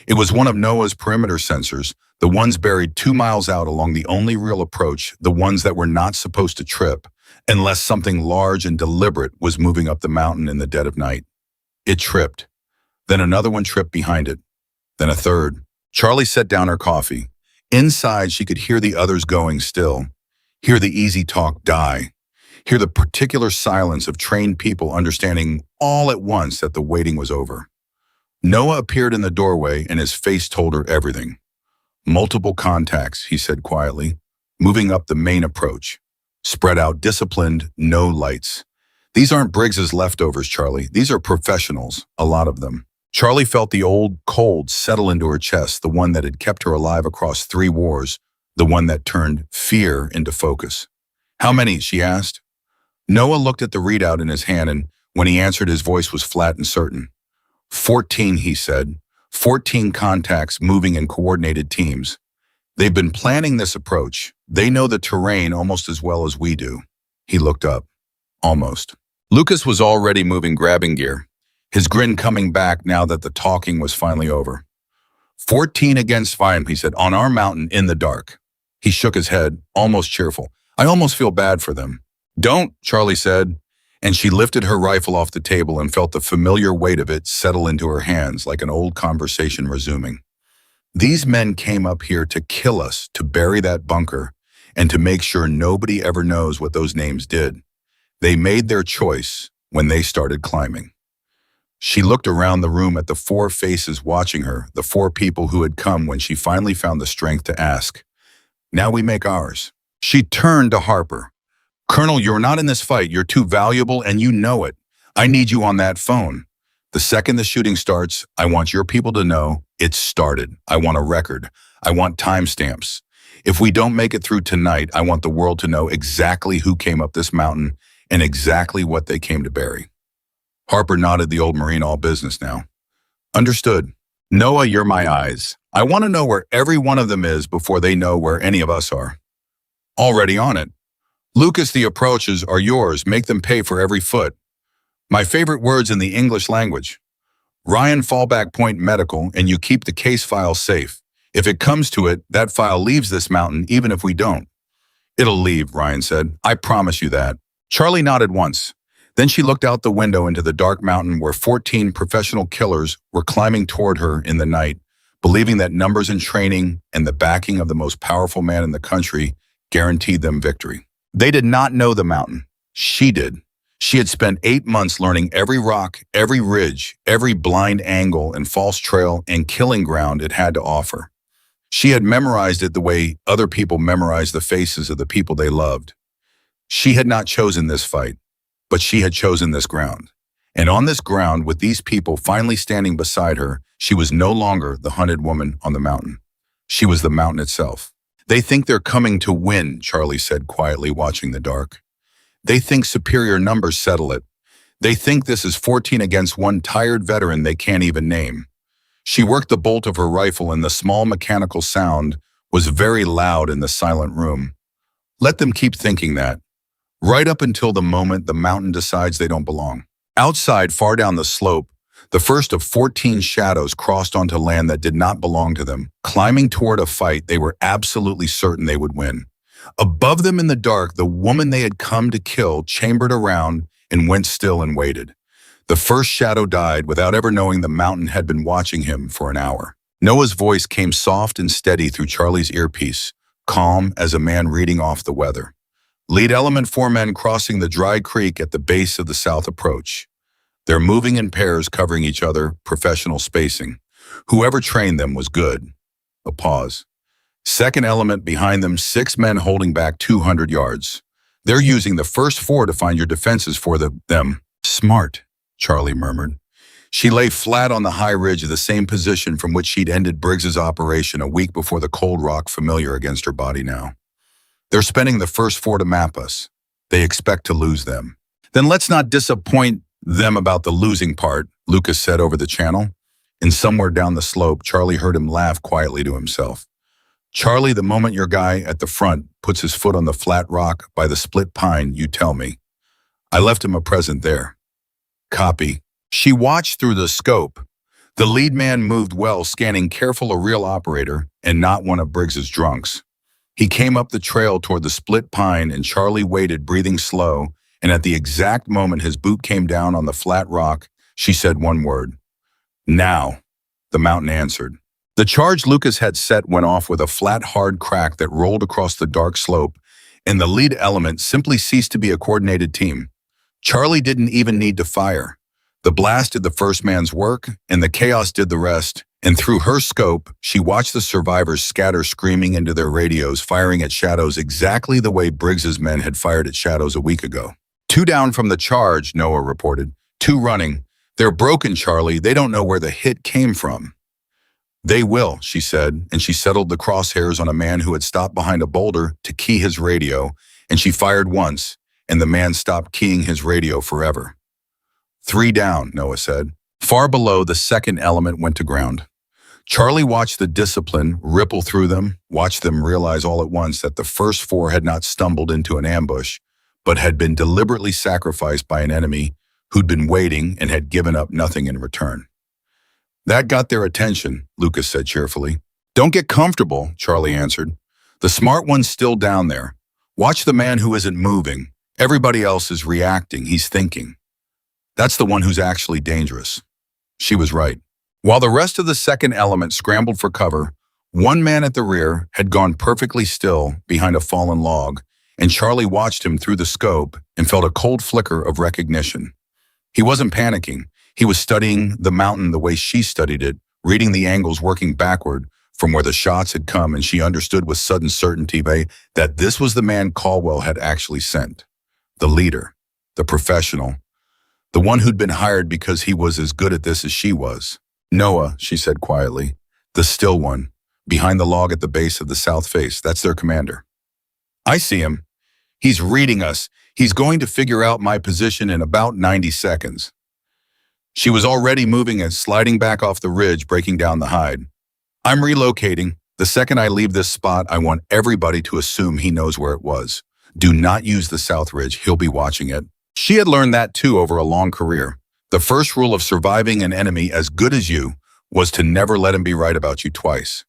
It was one of Noah's perimeter sensors, the ones buried 2 miles out along the only real approach, the ones that were not supposed to trip, unless something large and deliberate was moving up the mountain in the dead of night. It tripped. Then another one tripped behind it. Then a third. Charlie set down her coffee. Inside, she could hear the others going still, hear the easy talk die, hear the particular silence of trained people understanding all at once that the waiting was over. Noah appeared in the doorway, and his face told her everything. Multiple contacts, he said quietly, moving up the main approach. Spread out, disciplined, no lights. These aren't Briggs's leftovers, Charlie. These are professionals, a lot of them. Charlie felt the old cold settle into her chest, the one that had kept her alive across 3 wars, the one that turned fear into focus. How many? She asked. Noah looked at the readout in his hand, and when he answered, his voice was flat and certain. 14, he said. 14 contacts moving in coordinated teams. They've been planning this approach. They know the terrain almost as well as we do. He looked up. Almost. Lucas was already moving grabbing gear, his grin coming back now that the talking was finally over. 14 against 5, he said, on our mountain in the dark. He shook his head, almost cheerful. I almost feel bad for them. Don't, Charlie said, and she lifted her rifle off the table and felt the familiar weight of it settle into her hands like an old conversation resuming. These men came up here to kill us, to bury that bunker, and to make sure nobody ever knows what those names did. They made their choice when they started climbing. She looked around the room at the 4 faces watching her, the 4 people who had come when she finally found the strength to ask. Now we make ours. She turned to Harper. Colonel, you're not in this fight. You're too valuable, and you know it. I need you on that phone. The second the shooting starts, I want your people to know it started. I want a record. I want timestamps. If we don't make it through tonight, I want the world to know exactly who came up this mountain and exactly what they came to bury. Harper nodded, the old Marine, all business now. Understood. Noah, you're my eyes. I want to know where every one of them is before they know where any of us are. Already on it. Lucas, the approaches are yours. Make them pay for every foot. My favorite words in the English language. Ryan, fallback point medical, and you keep the case file safe. If it comes to it, that file leaves this mountain even if we don't. It'll leave, Ryan said. I promise you that. Charlie nodded once. Then she looked out the window into the dark mountain where 14 professional killers were climbing toward her in the night, believing that numbers and training and the backing of the most powerful man in the country guaranteed them victory. They did not know the mountain. She did. She had spent 8 months learning every rock, every ridge, every blind angle and false trail and killing ground it had to offer. She had memorized it the way other people memorize the faces of the people they loved. She had not chosen this fight, but she had chosen this ground. And on this ground, with these people finally standing beside her, she was no longer the hunted woman on the mountain. She was the mountain itself. They think they're coming to win, Charlie said quietly, watching the dark. They think superior numbers settle it. They think this is 14 against 1 tired veteran they can't even name. She worked the bolt of her rifle, and the small mechanical sound was very loud in the silent room. Let them keep thinking that, right up until the moment the mountain decides they don't belong. Outside, far down the slope, the first of 14 shadows crossed onto land that did not belong to them, climbing toward a fight they were absolutely certain they would win. Above them in the dark, the woman they had come to kill chambered around and went still and waited. The first shadow died without ever knowing the mountain had been watching him for an hour. Noah's voice came soft and steady through Charlie's earpiece, calm as a man reading off the weather. Lead element 4 men crossing the dry creek at the base of the south approach. They're moving in pairs covering each other, professional spacing. Whoever trained them was good. A pause. Second element behind them, 6 men holding back 200 yards. They're using the first 4 to find your defenses for them. Smart, Charlie murmured. She lay flat on the high ridge of the same position from which she'd ended Briggs's operation a week before, the cold rock familiar against her body now. They're spending the first 4 to map us. They expect to lose them. Then let's not disappoint them about the losing part, Lucas said over the channel. And somewhere down the slope, Charlie heard him laugh quietly to himself. Charlie, the moment your guy at the front puts his foot on the flat rock by the split pine, you tell me. I left him a present there. Copy. She watched through the scope. The lead man moved well, scanning careful a real operator and not one of Briggs's drunks. He came up the trail toward the split pine and Charlie waited, breathing slow, and at the exact moment his boot came down on the flat rock, she said one word. Now, the mountain answered. The charge Lucas had set went off with a flat, hard crack that rolled across the dark slope, and the lead element simply ceased to be a coordinated team. Charlie didn't even need to fire. The blast did the first man's work, and the chaos did the rest, and through her scope, she watched the survivors scatter screaming into their radios, firing at shadows exactly the way Briggs's men had fired at shadows a week ago. 2 down from the charge, Noah reported. 2 running. They're broken, Charlie. They don't know where the hit came from. They will, she said, and she settled the crosshairs on a man who had stopped behind a boulder to key his radio, and she fired once, and the man stopped keying his radio forever. 3 down, Noah said. Far below, the second element went to ground. Charlie watched the discipline ripple through them, watched them realize all at once that the first 4 had not stumbled into an ambush, but had been deliberately sacrificed by an enemy who'd been waiting and had given up nothing in return. That got their attention, Lucas said cheerfully. Don't get comfortable, Charlie answered. The smart one's still down there. Watch the man who isn't moving. Everybody else is reacting, he's thinking. That's the one who's actually dangerous. She was right. While the rest of the second element scrambled for cover, one man at the rear had gone perfectly still behind a fallen log, and Charlie watched him through the scope and felt a cold flicker of recognition. He wasn't panicking. He was studying the mountain the way she studied it, reading the angles working backward from where the shots had come, and she understood with sudden certainty that this was the man Caldwell had actually sent. The leader, the professional, the one who'd been hired because he was as good at this as she was. Noah, she said quietly, the still one, behind the log at the base of the south face, that's their commander. I see him. He's reading us. He's going to figure out my position in about 90 seconds. She was already moving and sliding back off the ridge, breaking down the hide. I'm relocating. The second I leave this spot, I want everybody to assume he knows where it was. Do not use the south ridge. He'll be watching it. She had learned that too over a long career. The first rule of surviving an enemy as good as you was to never let him be right about you twice.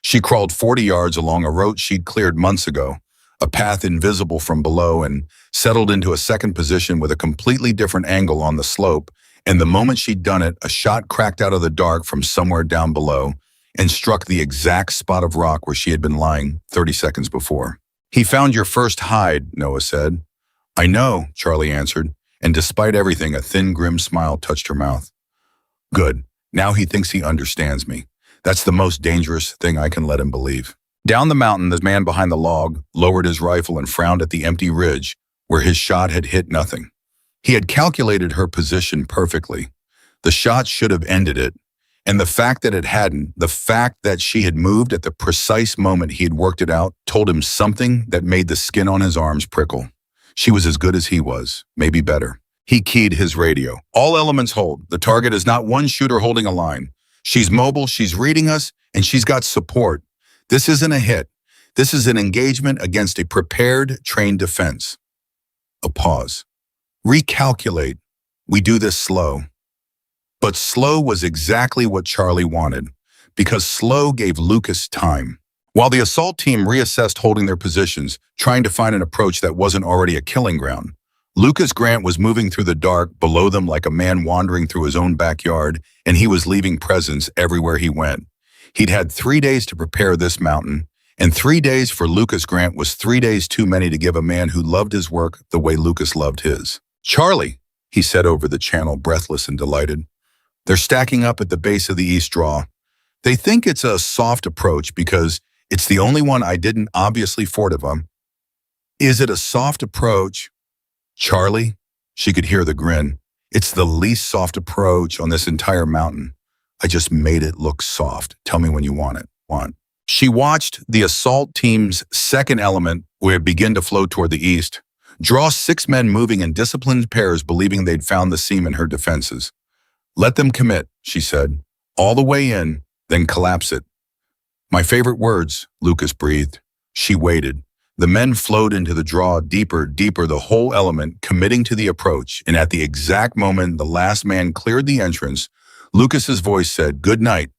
She crawled 40 yards along a route she'd cleared months ago, a path invisible from below, and settled into a second position with a completely different angle on the slope. And the moment she'd done it, a shot cracked out of the dark from somewhere down below and struck the exact spot of rock where she had been lying 30 seconds before. He found your first hide, Noah said. I know, Charlie answered, and despite everything, a thin, grim smile touched her mouth. Good. Now he thinks he understands me. That's the most dangerous thing I can let him believe. Down the mountain, the man behind the log lowered his rifle and frowned at the empty ridge where his shot had hit nothing. He had calculated her position perfectly. The shot should have ended it, and the fact that it hadn't, the fact that she had moved at the precise moment he had worked it out, told him something that made the skin on his arms prickle. She was as good as he was, maybe better. He keyed his radio. All elements hold. The target is not one shooter holding a line. She's mobile, she's reading us, and she's got support. This isn't a hit. This is an engagement against a prepared, trained defense. A pause. Recalculate. We do this slow. But slow was exactly what Charlie wanted, because slow gave Lucas time. While the assault team reassessed holding their positions, trying to find an approach that wasn't already a killing ground, Lucas Grant was moving through the dark below them like a man wandering through his own backyard, and he was leaving presence everywhere he went. He'd had 3 days to prepare this mountain, and 3 days for Lucas Grant was 3 days too many to give a man who loved his work the way Lucas loved his. Charlie, he said over the channel, breathless and delighted. They're stacking up at the base of the east draw. They think it's a soft approach because it's the only one I didn't obviously fortify. Is it a soft approach? Charlie, she could hear the grin. It's the least soft approach on this entire mountain. I just made it look soft. Tell me when you want it. She watched the assault team's second element, where it began to flow toward the east, draw 6 men moving in disciplined pairs, believing they'd found the seam in her defenses. Let them commit, she said. All the way in, then collapse it. My favorite words, Lucas breathed. She waited. The men flowed into the draw deeper, deeper, the whole element committing to the approach, and at the exact moment the last man cleared the entrance, Lucas's voice said, "Good night,"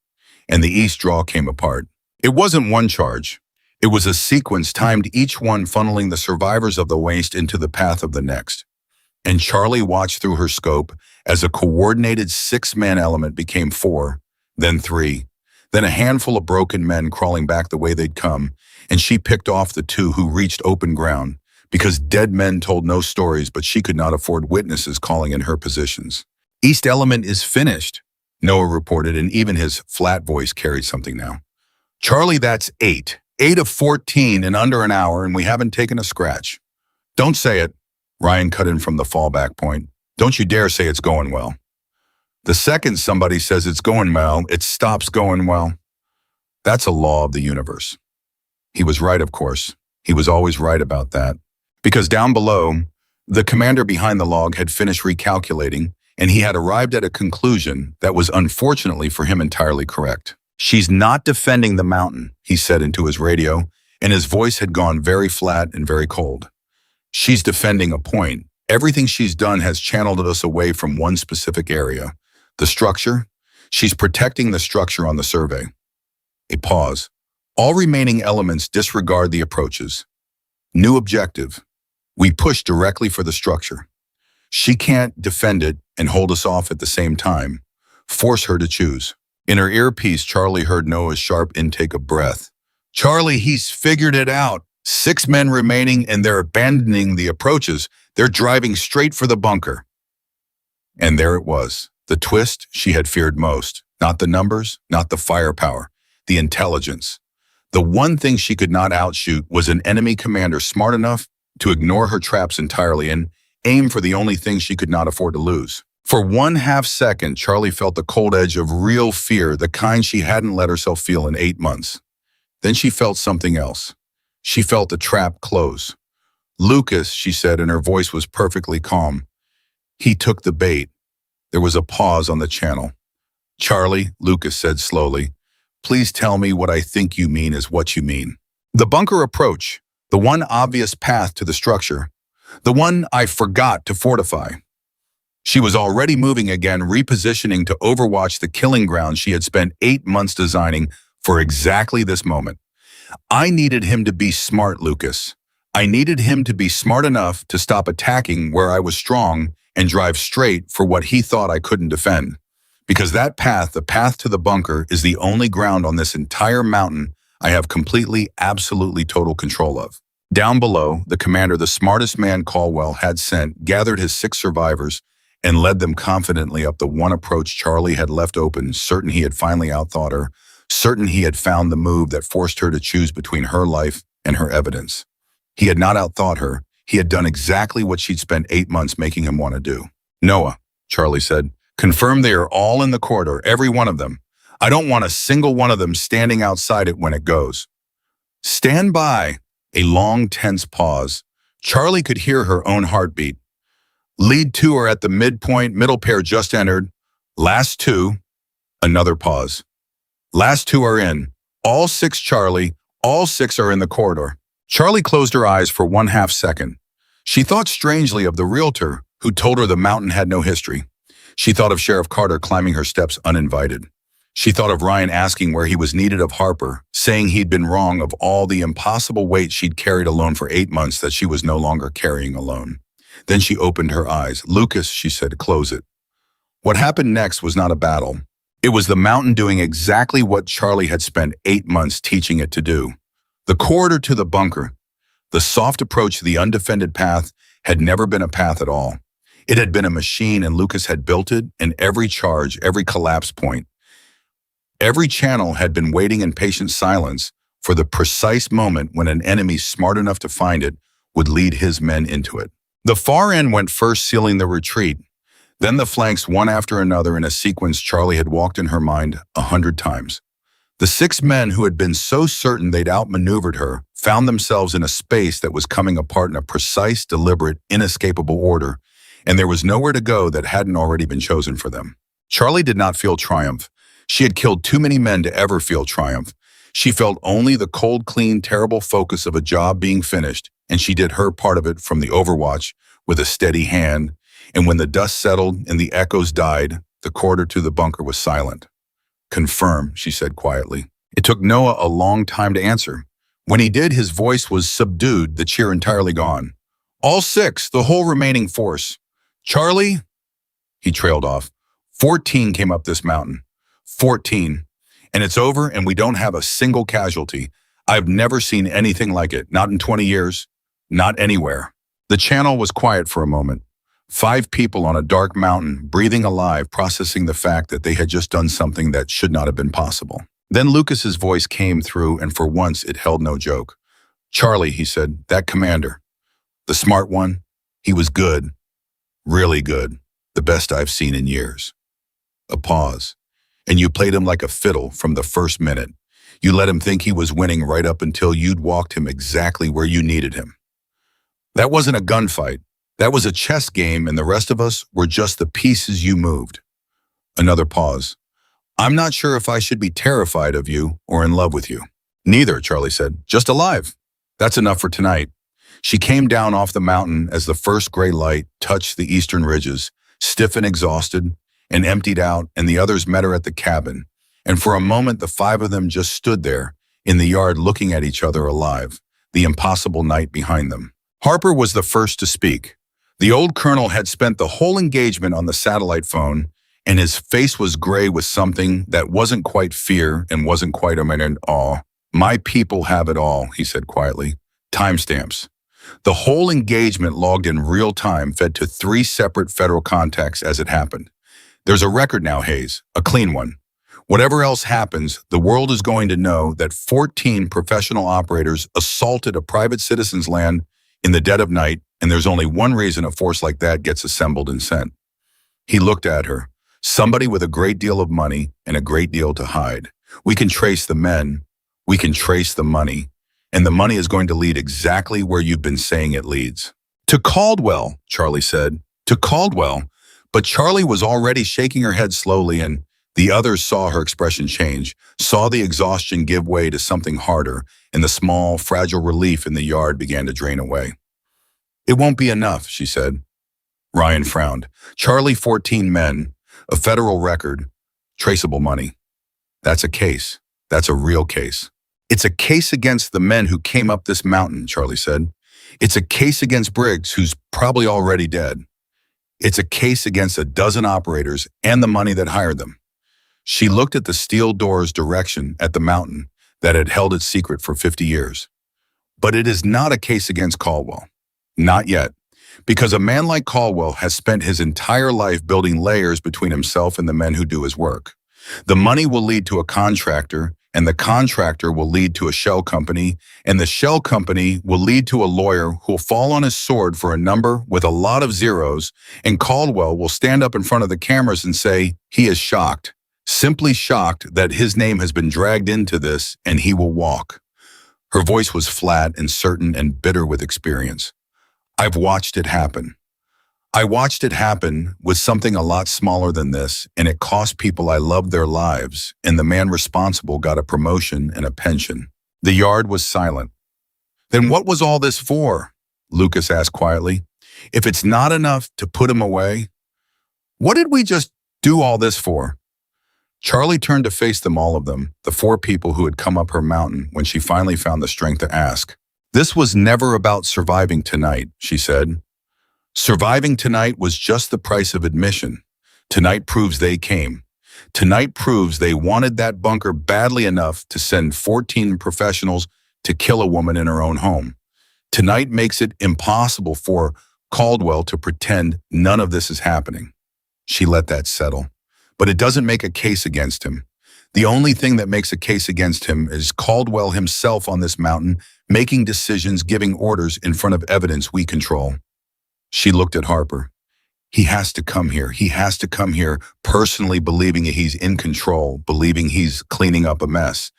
and the east draw came apart. It wasn't one charge. It was a sequence timed, each one funneling the survivors of the waste into the path of the next. And Charlie watched through her scope as a coordinated six-man element became four, then three, then a handful of broken men crawling back the way they'd come, and she picked off the two who reached open ground, because dead men told no stories, but she could not afford witnesses calling in her positions. "East element is finished," Noah reported, and even his flat voice carried something now. "Charlie, that's 8. 8 of 14 in under an hour, and we haven't taken a scratch." "Don't say it," Ryan cut in from the fallback point. "Don't you dare say it's going well. The second somebody says it's going well, it stops going well. That's a law of the universe." He was right, of course. He was always right about that. Because down below, the commander behind the log had finished recalculating, and he had arrived at a conclusion that was unfortunately for him entirely correct. "She's not defending the mountain," he said into his radio, and his voice had gone very flat and very cold. "She's defending a point. Everything she's done has channeled us away from one specific area. The structure? She's protecting the structure on the survey." A pause. "All remaining elements disregard the approaches. New objective. We push directly for the structure. She can't defend it and hold us off at the same time. Force her to choose." In her earpiece, Charlie heard Noah's sharp intake of breath. "Charlie, he's figured it out. 6 men remaining, and they're abandoning the approaches. They're driving straight for the bunker." And there it was, the twist she had feared most. Not the numbers, not the firepower, the intelligence. The one thing she could not outshoot was an enemy commander smart enough to ignore her traps entirely and aim for the only thing she could not afford to lose. For 1/2 second, Charlie felt the cold edge of real fear, the kind she hadn't let herself feel in 8 months. Then she felt something else. She felt the trap close. "Lucas," she said, and her voice was perfectly calm. "He took the bait." There was a pause on the channel. "Charlie," Lucas said slowly, "please tell me what I think you mean is what you mean. The bunker approach, the one obvious path to the structure, the one I forgot to fortify." She was already moving again, repositioning to overwatch the killing ground she had spent 8 months designing for exactly this moment. "I needed him to be smart, Lucas. I needed him to be smart enough to stop attacking where I was strong and drive straight for what he thought I couldn't defend. Because that path, the path to the bunker, is the only ground on this entire mountain I have completely, absolutely total control of." Down below, the commander, the smartest man Caldwell had sent, gathered his 6 survivors and led them confidently up the one approach Charlie had left open, certain he had finally outthought her, certain he had found the move that forced her to choose between her life and her evidence. He had not outthought her. He had done exactly what she'd spent 8 months making him want to do. "Noah," Charlie said, "confirm they are all in the corridor, every one of them. I don't want a single one of them standing outside it when it goes." "Stand by." A long, tense pause. Charlie could hear her own heartbeat. "Lead 2 are at the midpoint, middle pair just entered. Last 2. Another pause. "Last 2 are in. All 6, Charlie. All 6 are in the corridor." Charlie closed her eyes for 1/2 second. She thought strangely of the realtor who told her the mountain had no history. She thought of Sheriff Carter climbing her steps uninvited. She thought of Ryan asking where he was needed of Harper, saying he'd been wrong, of all the impossible weight she'd carried alone for 8 months that she was no longer carrying alone. Then she opened her eyes. "Lucas," she said, "close it." What happened next was not a battle. It was the mountain doing exactly what Charlie had spent 8 months teaching it to do. The corridor to the bunker, the soft approach to the undefended path, had never been a path at all. It had been a machine, and Lucas had built it, and every charge, every collapse point, every channel had been waiting in patient silence for the precise moment when an enemy smart enough to find it would lead his men into it. The far end went first, sealing the retreat, then the flanks one after another in a sequence Charlie had walked in her mind 100 times. The 6 men who had been so certain they'd outmaneuvered her found themselves in a space that was coming apart in a precise, deliberate, inescapable order, and there was nowhere to go that hadn't already been chosen for them. Charlie did not feel triumph. She had killed too many men to ever feel triumph. She felt only the cold, clean, terrible focus of a job being finished, and she did her part of it from the overwatch with a steady hand, and when the dust settled and the echoes died, the corridor to the bunker was silent. Confirm, she said quietly. It took Noah a long time to answer. When he did, his voice was subdued, the cheer entirely gone. All six, the whole remaining force. Charlie, he trailed off. 14 came up this mountain. 14. And it's over and we don't have a single casualty. I've never seen anything like it, not in 20 years, not anywhere. The channel was quiet for a moment. 5 people on a dark mountain, breathing alive, processing the fact that they had just done something that should not have been possible. Then Lucas's voice came through, and for once it held no joke. Charlie, he said, that commander, the smart one, he was good, really good, the best I've seen in years. A pause. And you played him like a fiddle from the first minute. You let him think he was winning right up until you'd walked him exactly where you needed him. That wasn't a gunfight. That was a chess game, and the rest of us were just the pieces you moved. Another pause. I'm not sure if I should be terrified of you or in love with you. Neither, Charlie said. Just alive. That's enough for tonight. She came down off the mountain as the first gray light touched the eastern ridges, stiff and exhausted, and emptied out, and the others met her at the cabin. And for a moment, the 5 of them just stood there, in the yard looking at each other alive, the impossible night behind them. Harper was the first to speak. The old colonel had spent the whole engagement on the satellite phone, and his face was gray with something that wasn't quite fear and wasn't quite awe. My people have it all, he said quietly. Timestamps. The whole engagement logged in real time fed to 3 separate federal contacts as it happened. There's a record now, Hayes, a clean one. Whatever else happens, the world is going to know that 14 professional operators assaulted a private citizen's land in the dead of night, and there's only one reason a force like that gets assembled and sent. He looked at her. Somebody with a great deal of money and a great deal to hide. We can trace the men. We can trace the money. And the money is going to lead exactly where you've been saying it leads. To Caldwell, Charlie said. To Caldwell. But Charlie was already shaking her head slowly, and the others saw her expression change, saw the exhaustion give way to something harder, and the small, fragile relief in the yard began to drain away. It won't be enough, she said. Ryan frowned. Charlie, 14 men, a federal record, traceable money. That's a case. That's a real case. It's a case against the men who came up this mountain, Charlie said. It's a case against Briggs, who's probably already dead. It's a case against a dozen operators and the money that hired them. She looked at the steel door's direction at the mountain that had held its secret for 50 years. But it is not a case against Caldwell. Not yet. Because a man like Caldwell has spent his entire life building layers between himself and the men who do his work. The money will lead to a contractor, and the contractor will lead to a shell company, and the shell company will lead to a lawyer who will fall on his sword for a number with a lot of zeros, and Caldwell will stand up in front of the cameras and say he is shocked, simply shocked that his name has been dragged into this, and he will walk. Her voice was flat and certain and bitter with experience. I've watched it happen. I watched it happen with something a lot smaller than this, and it cost people I loved their lives, and the man responsible got a promotion and a pension. The yard was silent. Then what was all this for? Lucas asked quietly. If it's not enough to put him away, what did we just do all this for? Charlie turned to face them, all of them, the 4 people who had come up her mountain when she finally found the strength to ask. This was never about surviving tonight, she said. Surviving tonight was just the price of admission. Tonight proves they came. Tonight proves they wanted that bunker badly enough to send 14 professionals to kill a woman in her own home. Tonight makes it impossible for Caldwell to pretend none of this is happening. She let that settle. But it doesn't make a case against him. The only thing that makes a case against him is Caldwell himself on this mountain, making decisions, giving orders in front of evidence we control. She looked at Harper. He has to come here. He has to come here, personally believing he's in control, believing he's cleaning up a mess.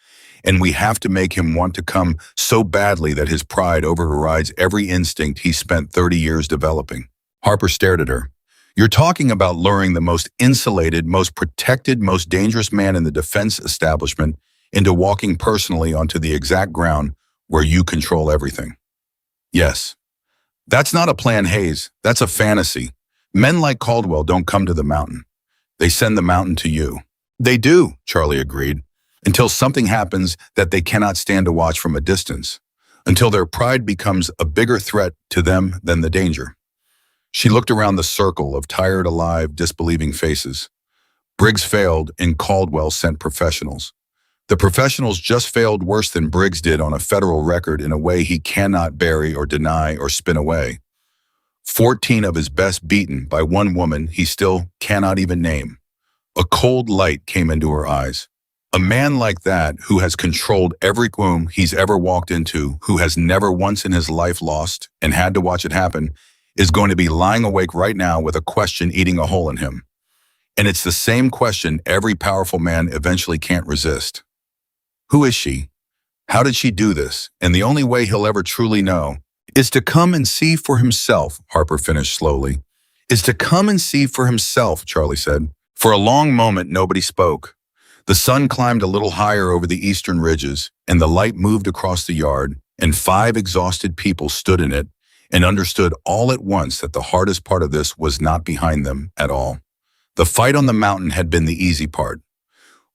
And we have to make him want to come so badly that his pride overrides every instinct he spent 30 years developing. Harper stared at her. You're talking about luring the most insulated, most protected, most dangerous man in the defense establishment into walking personally onto the exact ground where you control everything. Yes, that's not a plan, Hayes. That's a fantasy. Men like Caldwell don't come to the mountain. They send the mountain to you. They do, Charlie agreed, until something happens that they cannot stand to watch from a distance, until their pride becomes a bigger threat to them than the danger. She looked around the circle of tired, alive, disbelieving faces. Briggs failed, and Caldwell sent professionals. The professionals just failed worse than Briggs did on a federal record in a way he cannot bury or deny or spin away. 14 of his best beaten by one woman he still cannot even name. A cold light came into her eyes. A man like that, who has controlled every room he's ever walked into, who has never once in his life lost and had to watch it happen, is going to be lying awake right now with a question eating a hole in him. And it's the same question every powerful man eventually can't resist. Who is she? How did she do this? And the only way he'll ever truly know is to come and see for himself, Harper finished slowly. Is to come and see for himself, Charlie said. For a long moment, nobody spoke. The sun climbed a little higher over the eastern ridges, and the light moved across the yard, and 5 exhausted people stood in it and understood all at once that the hardest part of this was not behind them at all. The fight on the mountain had been the easy part.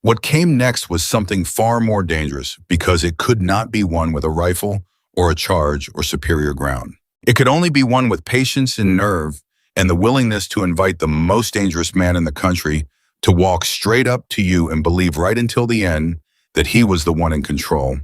What came next was something far more dangerous because it could not be won with a rifle or a charge or superior ground. It could only be won with patience and nerve and the willingness to invite the most dangerous man in the country to walk straight up to you and believe right until the end that he was the one in control.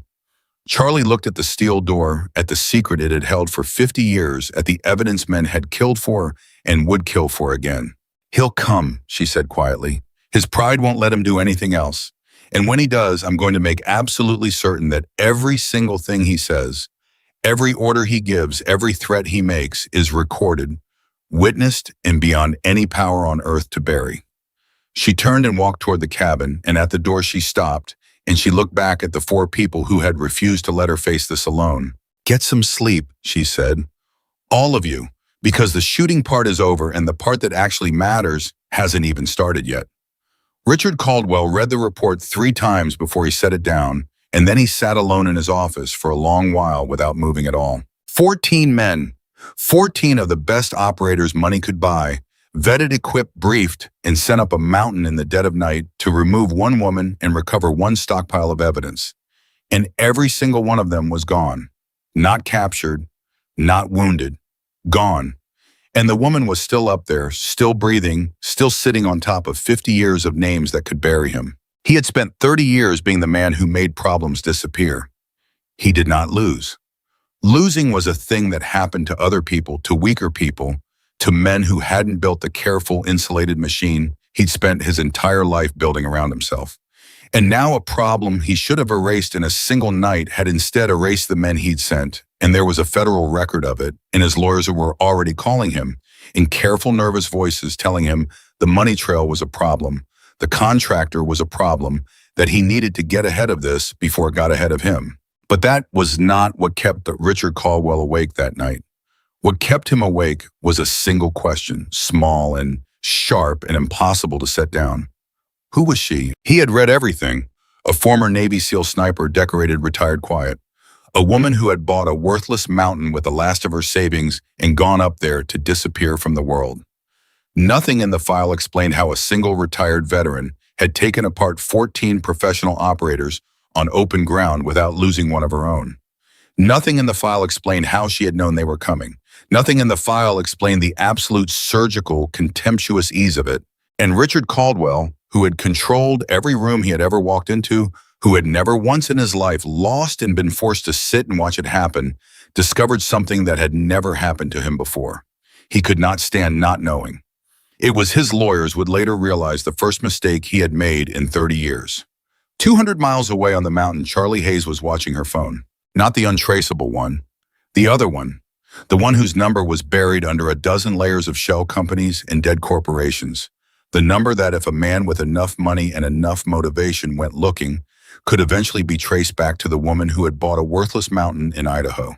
Charlie looked at the steel door, at the secret it had held for 50 years, at the evidence men had killed for and would kill for again. He'll come, she said quietly. His pride won't let him do anything else. And when he does, I'm going to make absolutely certain that every single thing he says, every order he gives, every threat he makes is recorded, witnessed, and beyond any power on earth to bury. She turned and walked toward the cabin, and at the door she stopped, and she looked back at the 4 people who had refused to let her face this alone. Get some sleep, she said. All of you, because the shooting part is over and the part that actually matters hasn't even started yet. Richard Caldwell read the report 3 times before he set it down, and then he sat alone in his office for a long while without moving at all. 14 men, 14 of the best operators money could buy, vetted, equipped, briefed, and sent up a mountain in the dead of night to remove one woman and recover one stockpile of evidence. And every single one of them was gone. Not captured, not wounded, gone. And the woman was still up there, still breathing, still sitting on top of 50 years of names that could bury him. He had spent 30 years being the man who made problems disappear. He did not lose. Losing was a thing that happened to other people, to weaker people, to men who hadn't built the careful, insulated machine he'd spent his entire life building around himself. And now a problem he should have erased in a single night had instead erased the men he'd sent, and there was a federal record of it, and his lawyers were already calling him, in careful, nervous voices telling him the money trail was a problem, the contractor was a problem, that he needed to get ahead of this before it got ahead of him. But that was not what kept Richard Caldwell awake that night. What kept him awake was a single question, small and sharp and impossible to set down. Who was she? He had read everything. A former Navy SEAL sniper, decorated, retired, quiet. A woman who had bought a worthless mountain with the last of her savings and gone up there to disappear from the world. Nothing in the file explained how a single retired veteran had taken apart 14 professional operators on open ground without losing one of her own. Nothing in the file explained how she had known they were coming. Nothing in the file explained the absolute surgical, contemptuous ease of it. And Richard Caldwell, who had controlled every room he had ever walked into, who had never once in his life lost and been forced to sit and watch it happen, discovered something that had never happened to him before. He could not stand not knowing. It was his lawyers would later realize the first mistake he had made in 30 years. 200 miles away on the mountain, Charlie Hayes was watching her phone. Not the untraceable one, the other one. The one whose number was buried under a dozen layers of shell companies and dead corporations. The number that if a man with enough money and enough motivation went looking, could eventually be traced back to the woman who had bought a worthless mountain in Idaho.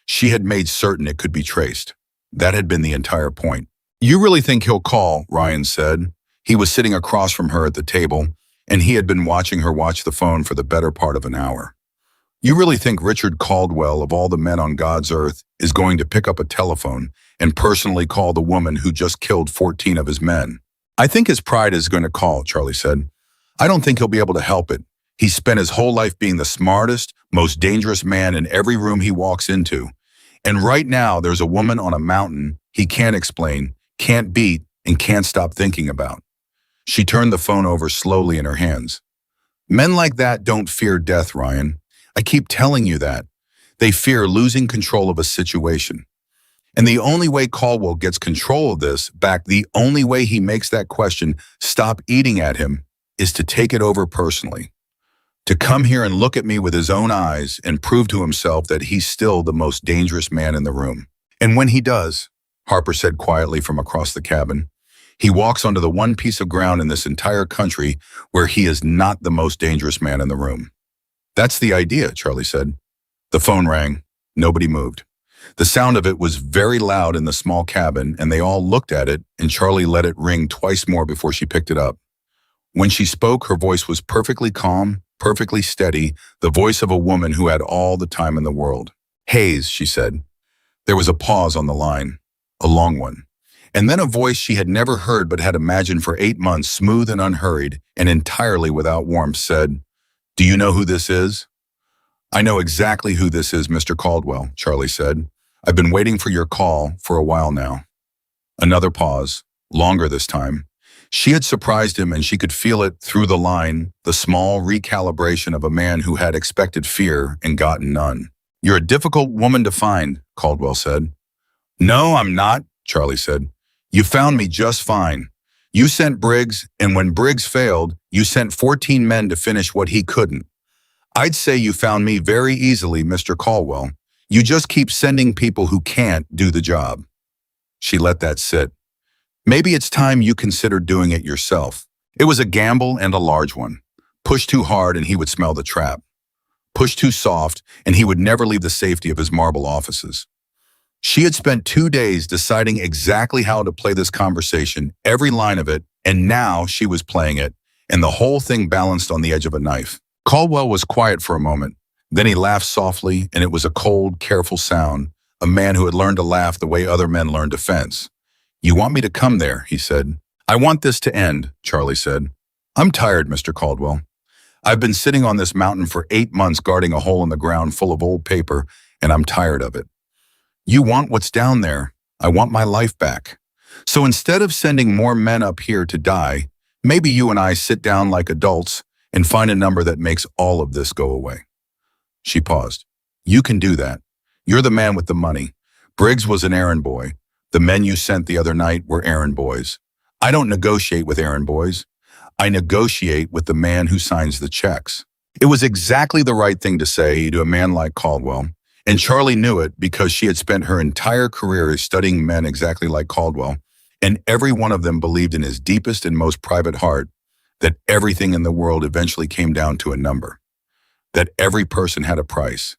She had made certain it could be traced. That had been the entire point. You really think he'll call, Ryan said. He was sitting across from her at the table, and he had been watching her watch the phone for the better part of an hour. You really think Richard Caldwell, of all the men on God's earth, is going to pick up a telephone and personally call the woman who just killed 14 of his men? I think his pride is going to call, Charlie said. I don't think he'll be able to help it. He's spent his whole life being the smartest, most dangerous man in every room he walks into. And right now, there's a woman on a mountain he can't explain, can't beat, and can't stop thinking about. She turned the phone over slowly in her hands. Men like that don't fear death, Ryan. I keep telling you that. They fear losing control of a situation. And the only way Caldwell gets control of this back, the only way he makes that question stop eating at him, is to take it over personally. To come here and look at me with his own eyes and prove to himself that he's still the most dangerous man in the room. And when he does, Harper said quietly from across the cabin, he walks onto the one piece of ground in this entire country where he is not the most dangerous man in the room. That's the idea, Charlie said. The phone rang. Nobody moved. The sound of it was very loud in the small cabin, and they all looked at it, and Charlie let it ring twice more before she picked it up. When she spoke, her voice was perfectly calm, perfectly steady, the voice of a woman who had all the time in the world. Hayes, she said. There was a pause on the line, a long one. And then a voice she had never heard but had imagined for 8 months, smooth and unhurried, and entirely without warmth, said, "Do you know who this is?" "I know exactly who this is, Mr. Caldwell," Charlie said. "I've been waiting for your call for a while now." Another pause, longer this time. She had surprised him, and she could feel it through the line, the small recalibration of a man who had expected fear and gotten none. "You're a difficult woman to find," Caldwell said. "No, I'm not," Charlie said. "You found me just fine. You sent Briggs, and when Briggs failed, you sent 14 men to finish what he couldn't. I'd say you found me very easily, Mr. Caldwell. You just keep sending people who can't do the job." She let that sit. "Maybe it's time you considered doing it yourself." It was a gamble and a large one. Push too hard and he would smell the trap. Push too soft and he would never leave the safety of his marble offices. She had spent 2 days deciding exactly how to play this conversation, every line of it, and now she was playing it, and the whole thing balanced on the edge of a knife. Caldwell was quiet for a moment. Then he laughed softly, and it was a cold, careful sound, a man who had learned to laugh the way other men learned to fence. "You want me to come there," he said. "I want this to end," Charlie said. "I'm tired, Mr. Caldwell. I've been sitting on this mountain for 8 months guarding a hole in the ground full of old paper, and I'm tired of it. You want what's down there. I want my life back. So instead of sending more men up here to die, maybe you and I sit down like adults and find a number that makes all of this go away." She paused. "You can do that. You're the man with the money. Briggs was an errand boy. The men you sent the other night were errand boys. I don't negotiate with errand boys. I negotiate with the man who signs the checks." It was exactly the right thing to say to a man like Caldwell, and Charlie knew it because she had spent her entire career studying men exactly like Caldwell, and every one of them believed in his deepest and most private heart that everything in the world eventually came down to a number, that every person had a price,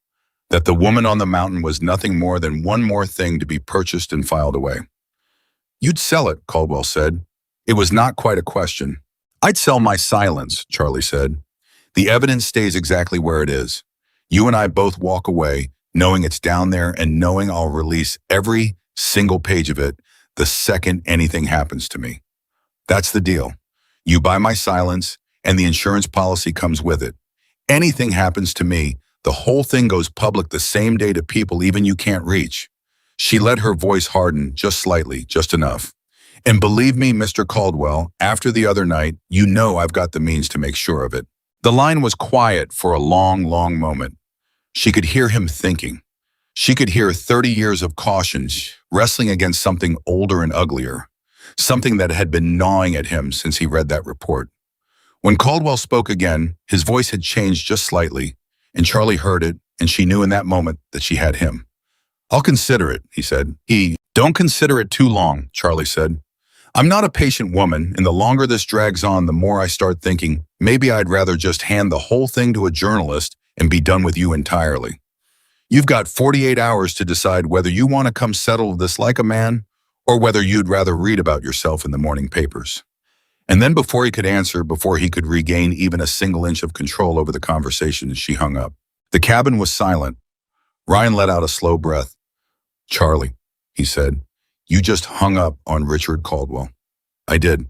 that the woman on the mountain was nothing more than one more thing to be purchased and filed away. "You'd sell it," Caldwell said. It was not quite a question. "I'd sell my silence," Charlie said. "The evidence stays exactly where it is. You and I both walk away knowing it's down there and knowing I'll release every single page of it the second anything happens to me. That's the deal. You buy my silence, and the insurance policy comes with it. Anything happens to me, the whole thing goes public the same day to people even you can't reach." She let her voice harden just slightly, just enough. "And believe me, Mr. Caldwell, after the other night, you know I've got the means to make sure of it." The line was quiet for a long, long moment. She could hear him thinking. She could hear 30 years of caution wrestling against something older and uglier, something that had been gnawing at him since he read that report. When Caldwell spoke again, his voice had changed just slightly, and Charlie heard it, and she knew in that moment that she had him. "I'll consider it," he said. "Don't consider it too long," Charlie said. "I'm not a patient woman, and the longer this drags on, the more I start thinking maybe I'd rather just hand the whole thing to a journalist and be done with you entirely. You've got 48 hours to decide whether you want to come settle this like a man or whether you'd rather read about yourself in the morning papers." And then before he could answer, before he could regain even a single inch of control over the conversation, she hung up. The cabin was silent. Ryan let out a slow breath. "Charlie," he said, "you just hung up on Richard Caldwell." "I did.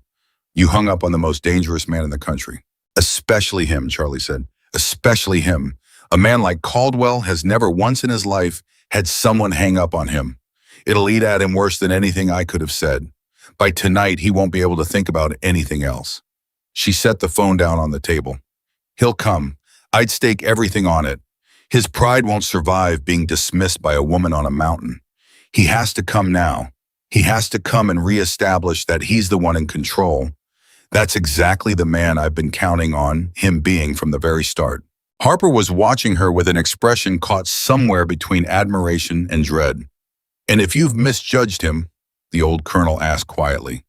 You hung up on the most dangerous man in the country." "Especially him," Charlie said. "Especially him. A man like Caldwell has never once in his life had someone hang up on him. It'll eat at him worse than anything I could have said. By tonight, he won't be able to think about anything else." She set the phone down on the table. "He'll come. I'd stake everything on it. His pride won't survive being dismissed by a woman on a mountain. He has to come now. He has to come and reestablish that he's the one in control. That's exactly the man I've been counting on him being from the very start." Harper was watching her with an expression caught somewhere between admiration and dread. "And if you've misjudged him," the old colonel asked quietly,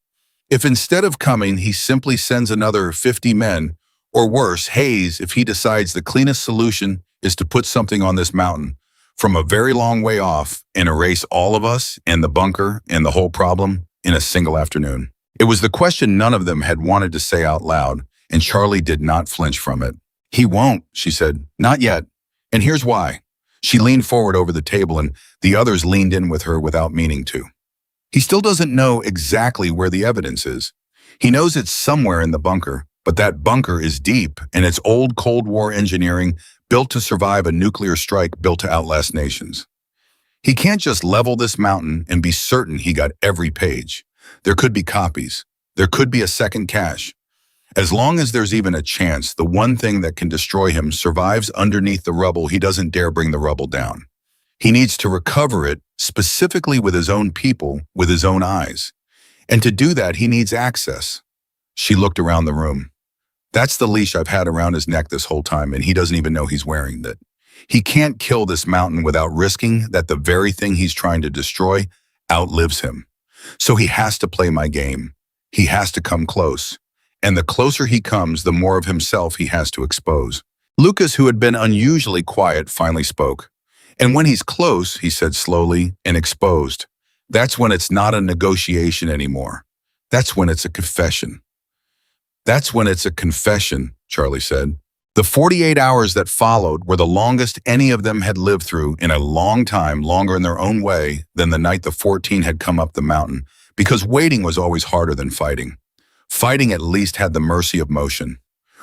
"if instead of coming he simply sends another 50 men, or worse, Hayes, if he decides the cleanest solution is to put something on this mountain from a very long way off and erase all of us and the bunker and the whole problem in a single afternoon." It was the question none of them had wanted to say out loud, and Charlie did not flinch from it. "He won't," she said. "Not yet. And here's why." She leaned forward over the table, and the others leaned in with her without meaning to. "He still doesn't know exactly where the evidence is. He knows it's somewhere in the bunker, but that bunker is deep, and it's old Cold War engineering built to survive a nuclear strike built to outlast nations. He can't just level this mountain and be certain he got every page. There could be copies. There could be a second cache. As long as there's even a chance, the one thing that can destroy him survives underneath the rubble, he doesn't dare bring the rubble down. He needs to recover it, specifically with his own people, with his own eyes. And to do that, he needs access." She looked around the room. "That's the leash I've had around his neck this whole time, and he doesn't even know he's wearing it. He can't kill this mountain without risking that the very thing he's trying to destroy outlives him. So he has to play my game. He has to come close. And the closer he comes, the more of himself he has to expose." Lucas, who had been unusually quiet, finally spoke. "And when he's close," he said slowly, "and exposed, that's when it's not a negotiation anymore. That's when it's a confession." "That's when it's a confession," Charlie said. The 48 hours that followed were the longest any of them had lived through in a long time, longer in their own way than the night the 14 had come up the mountain, because waiting was always harder than fighting. Fighting at least had the mercy of motion.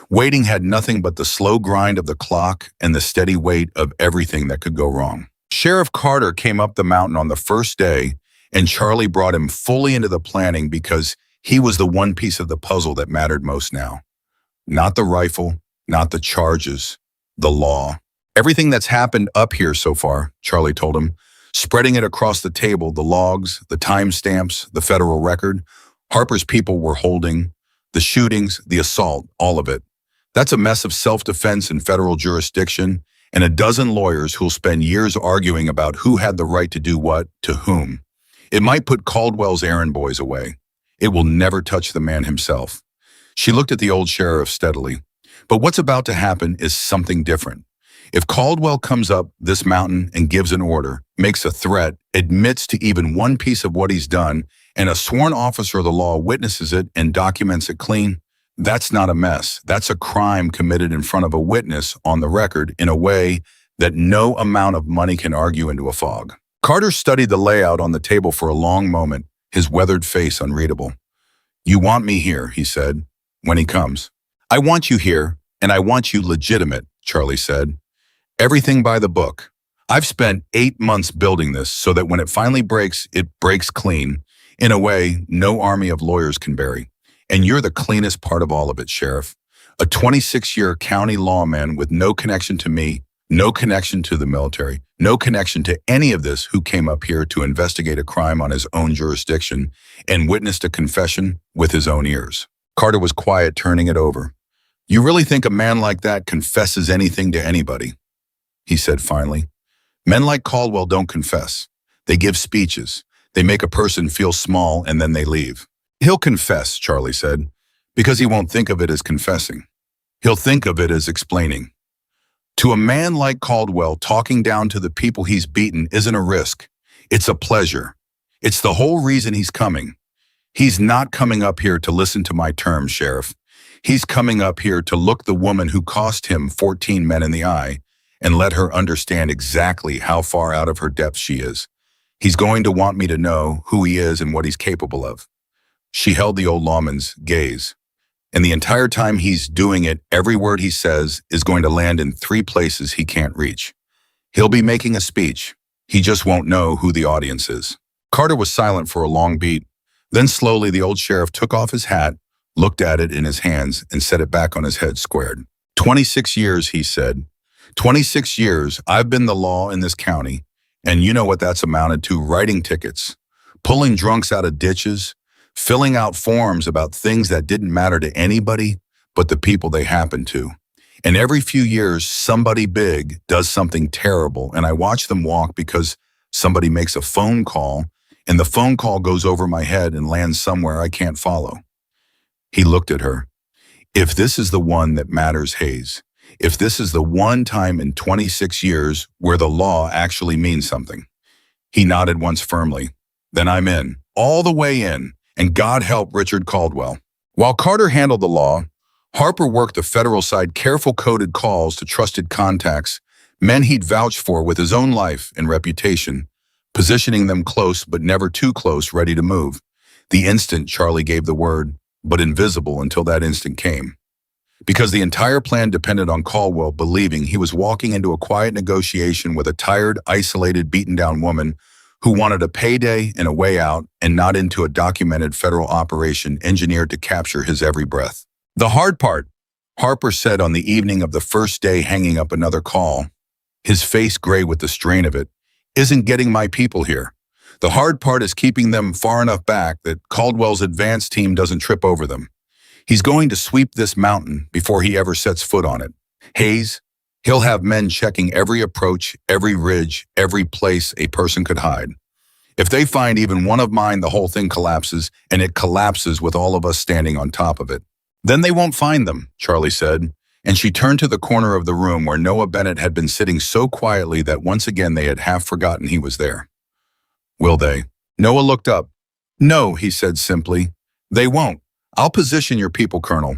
Waiting had nothing but the slow grind of the clock and the steady weight of everything that could go wrong. Sheriff Carter came up the mountain on the first day, and Charlie brought him fully into the planning because he was the one piece of the puzzle that mattered most now. Not the rifle, not the charges, the law. "Everything that's happened up here so far," Charlie told him, spreading it across the table, the logs, the timestamps, the federal record, Harper's people were holding, the shootings, the assault, all of it. That's a mess of self-defense in federal jurisdiction and a dozen lawyers who'll spend years arguing about who had the right to do what to whom. It might put Caldwell's errand boys away. It will never touch the man himself. She looked at the old sheriff steadily. But what's about to happen is something different. If Caldwell comes up this mountain and gives an order, makes a threat, admits to even one piece of what he's done, and a sworn officer of the law witnesses it and documents it clean, that's not a mess. That's a crime committed in front of a witness on the record in a way that no amount of money can argue into a fog. Carter studied the layout on the table for a long moment, his weathered face unreadable. "You want me here," he said, "when he comes." "I want you here, and I want you legitimate," Charlie said. "Everything by the book. I've spent 8 months building this so that when it finally breaks, it breaks clean, in a way no army of lawyers can bury. And you're the cleanest part of all of it, Sheriff. A 26-year county lawman with no connection to me, no connection to the military, no connection to any of this, who came up here to investigate a crime on his own jurisdiction and witnessed a confession with his own ears." Carter was quiet, turning it over. "You really think a man like that confesses anything to anybody?" he said finally. "Men like Caldwell don't confess. They give speeches. They make a person feel small and then they leave." "He'll confess," Charlie said, "because he won't think of it as confessing. He'll think of it as explaining. To a man like Caldwell, talking down to the people he's beaten isn't a risk. It's a pleasure. It's the whole reason he's coming. He's not coming up here to listen to my terms, Sheriff. He's coming up here to look the woman who cost him 14 men in the eye and let her understand exactly how far out of her depth she is. He's going to want me to know who he is and what he's capable of." She held the old lawman's gaze. "And the entire time he's doing it, every word he says is going to land in 3 places he can't reach. He'll be making a speech. He just won't know who the audience is." Carter was silent for a long beat. Then slowly the old sheriff took off his hat, looked at it in his hands, and set it back on his head squared. 26 years, he said. 26 years I've been the law in this county, and you know what that's amounted to: writing tickets, pulling drunks out of ditches, filling out forms about things that didn't matter to anybody but the people they happened to. And every few years, somebody big does something terrible, and I watch them walk because somebody makes a phone call, and the phone call goes over my head and lands somewhere I can't follow." He looked at her. "If this is the one that matters, Hayes, if this is the one time in 26 years where the law actually means something." He nodded once firmly. "Then I'm in, all the way in, and God help Richard Caldwell." While Carter handled the law, Harper worked the federal side, careful coded calls to trusted contacts, men he'd vouched for with his own life and reputation, positioning them close but never too close, ready to move. The instant Charlie gave the word, but invisible until that instant came. Because the entire plan depended on Caldwell believing he was walking into a quiet negotiation with a tired, isolated, beaten-down woman who wanted a payday and a way out, and not into a documented federal operation engineered to capture his every breath. "The hard part," Harper said on the evening of the first day, hanging up another call, his face gray with the strain of it, "isn't getting my people here. The hard part is keeping them far enough back that Caldwell's advance team doesn't trip over them. He's going to sweep this mountain before he ever sets foot on it. Hayes, he'll have men checking every approach, every ridge, every place a person could hide. If they find even one of mine, the whole thing collapses, and it collapses with all of us standing on top of it." "Then they won't find them," Charlie said, and she turned to the corner of the room where Noah Bennett had been sitting so quietly that once again they had half forgotten he was there. "Will they?" Noah looked up. "No," he said simply. "They won't. I'll position your people, Colonel.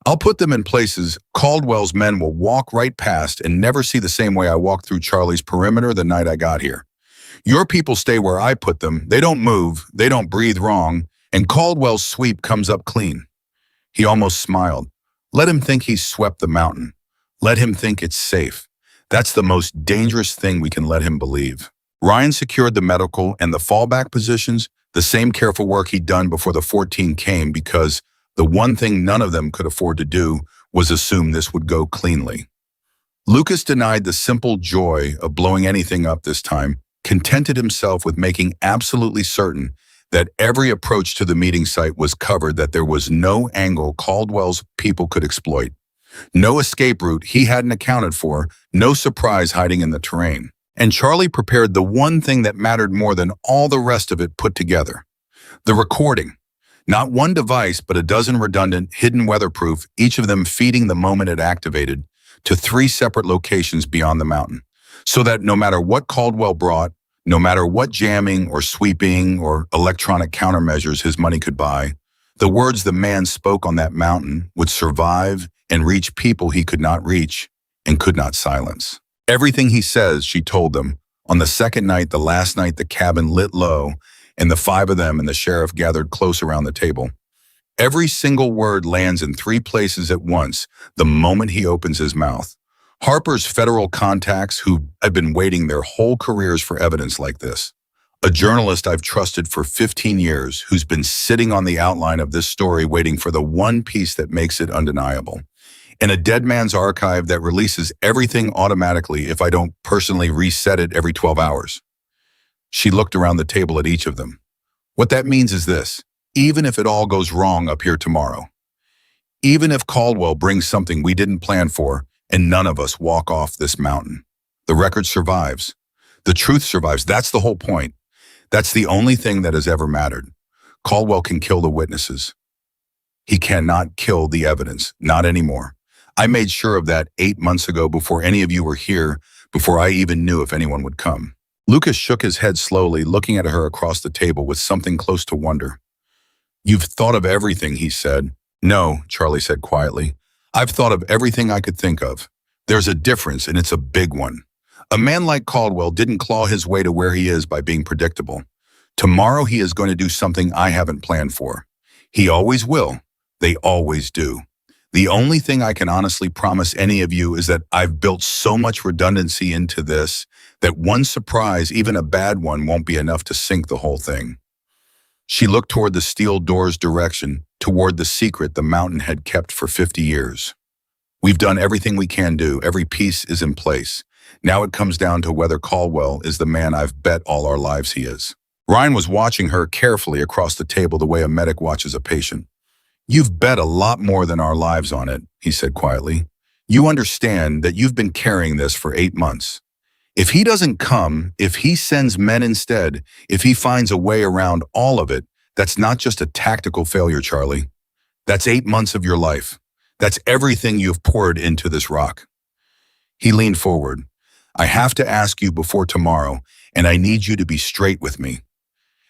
I'll put them in places Caldwell's men will walk right past and never see the same way I walked through Charlie's perimeter the night I got here. Your people stay where I put them. They don't move, they don't breathe wrong, and Caldwell's sweep comes up clean." He almost smiled. "Let him think he's swept the mountain. Let him think it's safe. That's the most dangerous thing we can let him believe." Ryan secured the medical and the fallback positions, the same careful work he'd done before the 14 came, because the one thing none of them could afford to do was assume this would go cleanly. Lucas denied the simple joy of blowing anything up this time, contented himself with making absolutely certain that every approach to the meeting site was covered, that there was no angle Caldwell's people could exploit, no escape route he hadn't accounted for, no surprise hiding in the terrain. And Charlie prepared the one thing that mattered more than all the rest of it put together: the recording. Not one device, but a dozen redundant, hidden weatherproof, each of them feeding the moment it activated to 3 separate locations beyond the mountain, so that no matter what Caldwell brought, no matter what jamming or sweeping or electronic countermeasures his money could buy, the words the man spoke on that mountain would survive and reach people he could not reach and could not silence. Everything he says, she told them, on the second night, the last night the cabin lit low, and the 5 of them and the sheriff gathered close around the table. Every single word lands in 3 places at once the moment he opens his mouth. Harper's federal contacts, who had been waiting their whole careers for evidence like this. A journalist I've trusted for 15 years who's been sitting on the outline of this story waiting for the one piece that makes it undeniable. And a dead man's archive that releases everything automatically if I don't personally reset it every 12 hours. She looked around the table at each of them. "What that means is this: even if it all goes wrong up here tomorrow, even if Caldwell brings something we didn't plan for, and none of us walk off this mountain, the record survives. The truth survives. That's the whole point. That's the only thing that has ever mattered. Caldwell can kill the witnesses. He cannot kill the evidence. Not anymore. I made sure of that 8 months ago before any of you were here, before I even knew if anyone would come." Lucas shook his head slowly, looking at her across the table with something close to wonder. You've thought of everything, he said. No, Charlie said quietly. I've thought of everything I could think of. There's a difference, and it's a big one. A man like Caldwell didn't claw his way to where he is by being predictable. Tomorrow he is going to do something I haven't planned for. He always will. They always do. The only thing I can honestly promise any of you is that I've built so much redundancy into this that one surprise, even a bad one, won't be enough to sink the whole thing. She looked toward the steel door's direction, toward the secret the mountain had kept for 50 years. We've done everything we can do. Every piece is in place. Now it comes down to whether Caldwell is the man I've bet all our lives he is. Ryan was watching her carefully across the table the way a medic watches a patient. You've bet a lot more than our lives on it, he said quietly. You understand that you've been carrying this for 8 months. If he doesn't come, if he sends men instead, if he finds a way around all of it, that's not just a tactical failure, Charlie. That's 8 months of your life. That's everything you've poured into this rock. He leaned forward. I have to ask you before tomorrow, and I need you to be straight with me.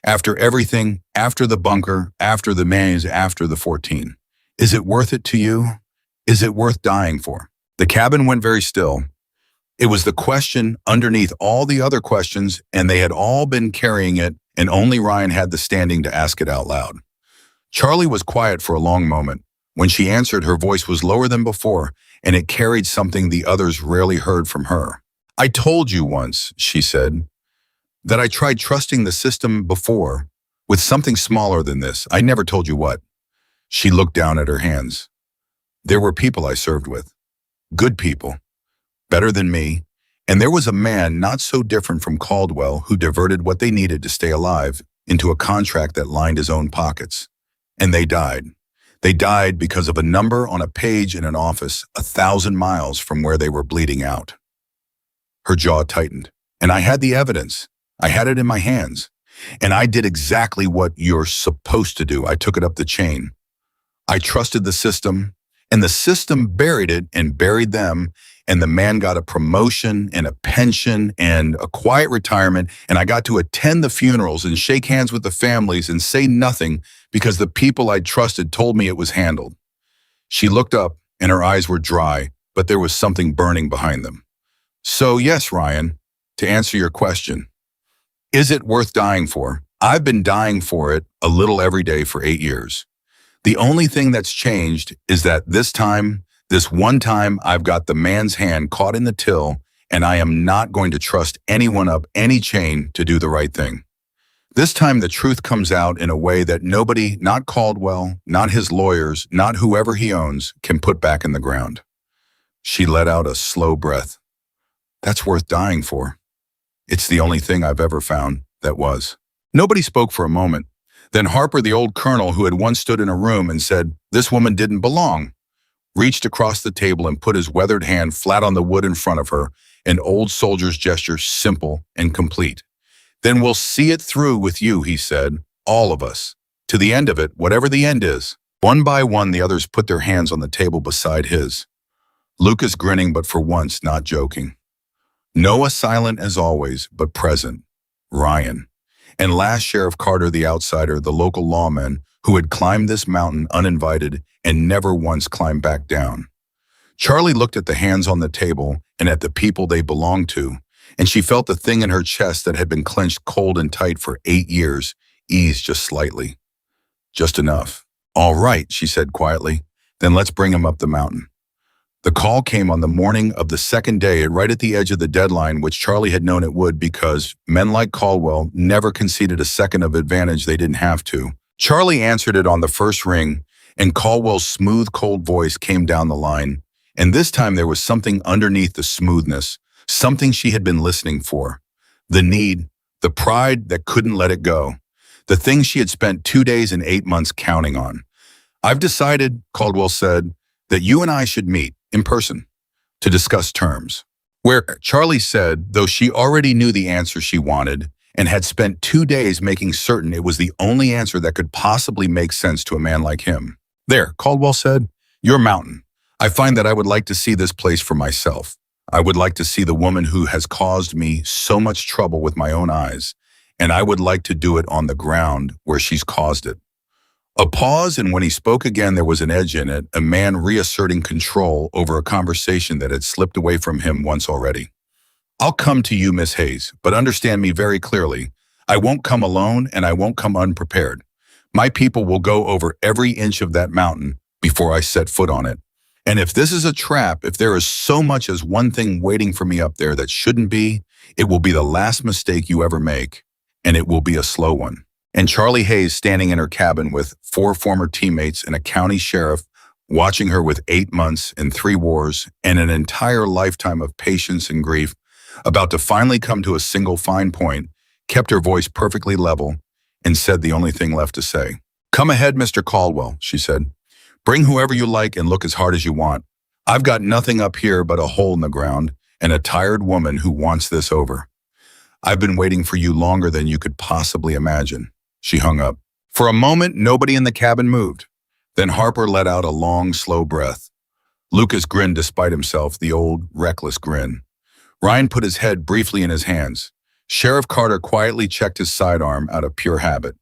After everything, after the bunker, after the maze, after the 14, is it worth it to you? Is it worth dying for? The cabin went very still. It was the question underneath all the other questions, and they had all been carrying it, and only Ryan had the standing to ask it out loud. Charlie was quiet for a long moment. When she answered, her voice was lower than before, and it carried something the others rarely heard from her. I told you once, she said, that I tried trusting the system before, with something smaller than this. I never told you what. She looked down at her hands. There were people I served with. Good people. Better than me. And there was a man not so different from Caldwell who diverted what they needed to stay alive into a contract that lined his own pockets. And they died. They died because of a number on a page in an office 1,000 miles from where they were bleeding out. Her jaw tightened. And I had the evidence. I had it in my hands. And I did exactly what you're supposed to do. I took it up the chain. I trusted the system, and the system buried it and buried them, and the man got a promotion and a pension and a quiet retirement, and I got to attend the funerals and shake hands with the families and say nothing because the people I trusted told me it was handled. She looked up, and her eyes were dry, but there was something burning behind them. So yes, Ryan, to answer your question, is it worth dying for? I've been dying for it a little every day for 8 years. The only thing that's changed is that this one time, I've got the man's hand caught in the till, and I am not going to trust anyone up any chain to do the right thing. This time, the truth comes out in a way that nobody, not Caldwell, not his lawyers, not whoever he owns, can put back in the ground. She let out a slow breath. That's worth dying for. It's the only thing I've ever found that was. Nobody spoke for a moment. Then Harper, the old colonel who had once stood in a room and said, "This woman didn't belong," reached across the table and put his weathered hand flat on the wood in front of her, an old soldier's gesture, simple and complete. "Then we'll see it through with you," he said, "all of us, to the end of it, whatever the end is." One by one, the others put their hands on the table beside his. Lucas grinning, but for once not joking. Noah silent as always, but present. Ryan. And last Sheriff Carter, the outsider, the local lawman, who had climbed this mountain uninvited and never once climbed back down. Charlie looked at the hands on the table and at the people they belonged to, and she felt the thing in her chest that had been clenched cold and tight for 8 years ease just slightly. Just enough. "All right," she said quietly. "Then let's bring him up the mountain." The call came on the morning of the second day, right at the edge of the deadline, which Charlie had known it would because men like Caldwell never conceded a second of advantage they didn't have to. Charlie answered it on the first ring, and Caldwell's smooth, cold voice came down the line. And this time there was something underneath the smoothness, something she had been listening for. The need, the pride that couldn't let it go. The thing she had spent 2 days and 8 months counting on. "I've decided," Caldwell said, "that you and I should meet in person to discuss terms." Where Charlie said, though she already knew the answer she wanted and had spent 2 days making certain it was the only answer that could possibly make sense to a man like him. "There," Caldwell said, "your mountain. I find that I would like to see this place for myself. I would like to see the woman who has caused me so much trouble with my own eyes, and I would like to do it on the ground where she's caused it." A pause, and when he spoke again, there was an edge in it, a man reasserting control over a conversation that had slipped away from him once already. I'll come to you, Miss Hayes, but understand me very clearly. I won't come alone, and I won't come unprepared. My people will go over every inch of that mountain before I set foot on it. And if this is a trap, if there is so much as one thing waiting for me up there that shouldn't be, it will be the last mistake you ever make, and it will be a slow one. And Charlie Hayes, standing in her cabin with 4 former teammates and a county sheriff, watching her with 8 months and 3 wars and an entire lifetime of patience and grief, about to finally come to a single fine point, kept her voice perfectly level and said the only thing left to say. Come ahead, Mr. Caldwell, she said. Bring whoever you like and look as hard as you want. I've got nothing up here but a hole in the ground and a tired woman who wants this over. I've been waiting for you longer than you could possibly imagine. She hung up. For a moment, nobody in the cabin moved. Then Harper let out a long, slow breath. Lucas grinned despite himself, the old, reckless grin. Ryan put his head briefly in his hands. Sheriff Carter quietly checked his sidearm out of pure habit.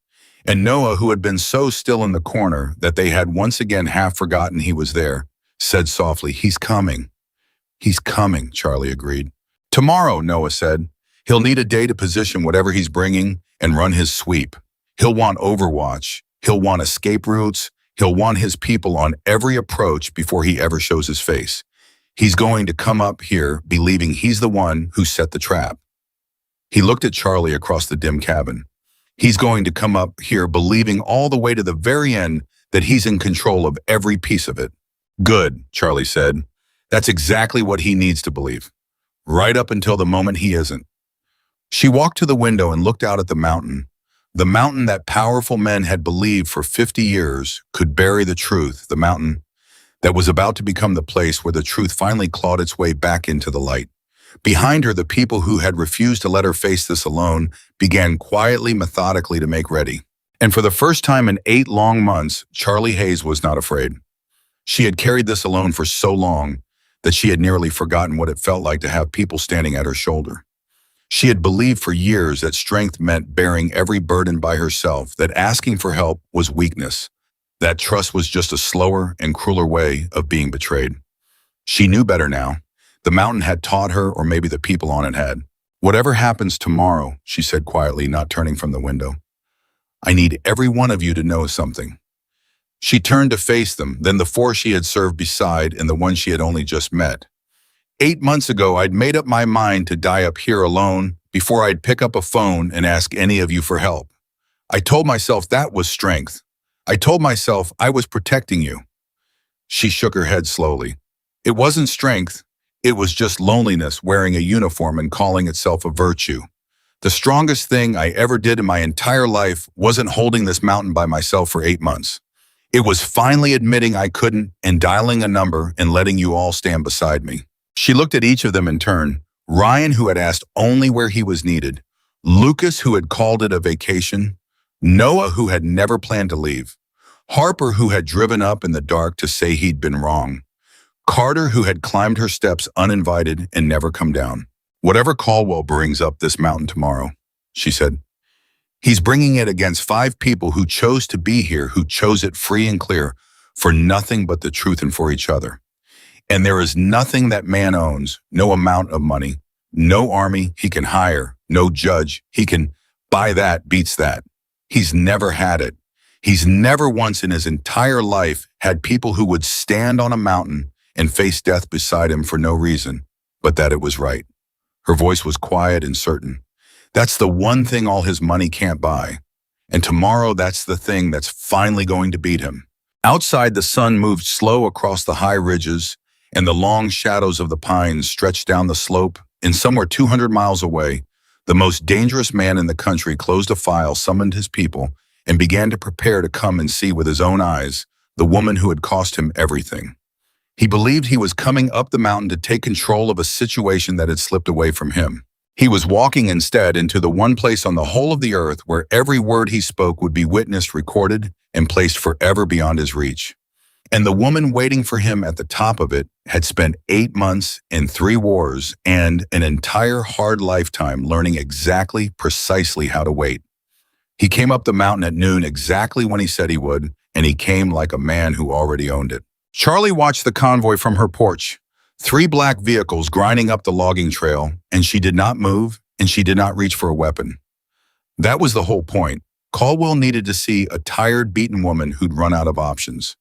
And Noah, who had been so still in the corner that they had once again half forgotten he was there, said softly, He's coming. He's coming, Charlie agreed. Tomorrow, Noah said. He'll need a day to position whatever he's bringing and run his sweep. He'll want overwatch. He'll want escape routes. He'll want his people on every approach before he ever shows his face. He's going to come up here believing he's the one who set the trap. He looked at Charlie across the dim cabin. He's going to come up here believing all the way to the very end that he's in control of every piece of it. Good, Charlie said. That's exactly what he needs to believe. Right up until the moment he isn't. She walked to the window and looked out at the mountain that powerful men had believed for 50 years could bury the truth, the mountain that was about to become the place where the truth finally clawed its way back into the light. Behind her, the people who had refused to let her face this alone began quietly, methodically to make ready. And for the first time in 8 long months, Charlie Hayes was not afraid. She had carried this alone for so long that she had nearly forgotten what it felt like to have people standing at her shoulder. She had believed for years that strength meant bearing every burden by herself, that asking for help was weakness, that trust was just a slower and crueler way of being betrayed. She knew better now. The mountain had taught her, or maybe the people on it had. Whatever happens tomorrow, she said quietly, not turning from the window, I need every one of you to know something. She turned to face them, then the 4 she had served beside and the one she had only just met. 8 months ago, I'd made up my mind to die up here alone before I'd pick up a phone and ask any of you for help. I told myself that was strength. I told myself I was protecting you. She shook her head slowly. It wasn't strength. It was just loneliness wearing a uniform and calling itself a virtue. The strongest thing I ever did in my entire life wasn't holding this mountain by myself for 8 months. It was finally admitting I couldn't and dialing a number and letting you all stand beside me. She looked at each of them in turn. Ryan, who had asked only where he was needed. Lucas, who had called it a vacation. Noah, who had never planned to leave. Harper, who had driven up in the dark to say he'd been wrong. Carter, who had climbed her steps uninvited and never come down. Whatever Caldwell brings up this mountain tomorrow, she said, he's bringing it against 5 people who chose to be here, who chose it free and clear, for nothing but the truth and for each other. And there is nothing that man owns, no amount of money, no army he can hire, no judge he can buy that beats that. He's never had it. He's never once in his entire life had people who would stand on a mountain and face death beside him for no reason, but that it was right. Her voice was quiet and certain. That's the one thing all his money can't buy. And tomorrow, that's the thing that's finally going to beat him. Outside, the sun moved slow across the high ridges, and the long shadows of the pines stretched down the slope. And somewhere 200 miles away, the most dangerous man in the country closed a file, summoned his people, and began to prepare to come and see with his own eyes the woman who had cost him everything. He believed he was coming up the mountain to take control of a situation that had slipped away from him. He was walking instead into the one place on the whole of the earth where every word he spoke would be witnessed, recorded, and placed forever beyond his reach. And the woman waiting for him at the top of it had spent 8 months and 3 wars and an entire hard lifetime learning exactly, precisely how to wait. He came up the mountain at noon exactly when he said he would, and he came like a man who already owned it. Charlie watched the convoy from her porch. 3 black vehicles grinding up the logging trail, and she did not move, and she did not reach for a weapon. That was the whole point. Caldwell needed to see a tired, beaten woman who'd run out of options.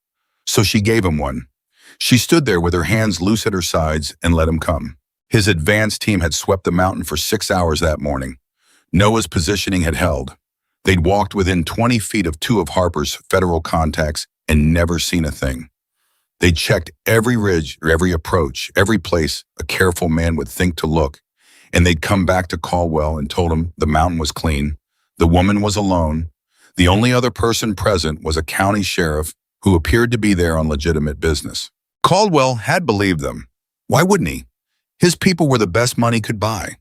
So she gave him one. She stood there with her hands loose at her sides and let him come. His advance team had swept the mountain for 6 hours that morning. Noah's positioning had held. They'd walked within 20 feet of 2 of Harper's federal contacts and never seen a thing. They'd checked every ridge, every approach, every place a careful man would think to look, and they'd come back to Caldwell and told him the mountain was clean, the woman was alone, the only other person present was a county sheriff who appeared to be there on legitimate business. Caldwell had believed them. Why wouldn't he? His people were the best money could buy.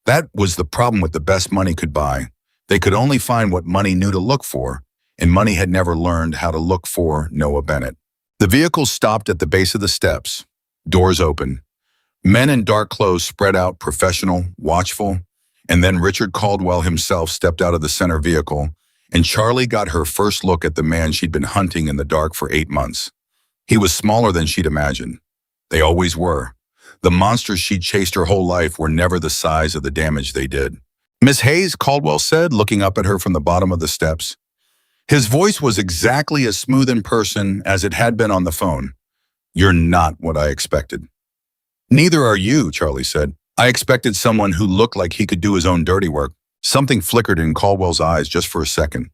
That was the problem with the best money could buy. They could only find what money knew to look for, and money had never learned how to look for Noah Bennett. The vehicle stopped at the base of the steps. Doors open. Men in dark clothes spread out, professional, watchful, and then Richard Caldwell himself stepped out of the center vehicle, and Charlie got her first look at the man she'd been hunting in the dark for 8 months. He was smaller than she'd imagined. They always were. The monsters she'd chased her whole life were never the size of the damage they did. "Miss Hayes," Caldwell said, looking up at her from the bottom of the steps. His voice was exactly as smooth in person as it had been on the phone. "You're not what I expected." "Neither are you," Charlie said. "I expected someone who looked like he could do his own dirty work." Something flickered in Caldwell's eyes just for a second.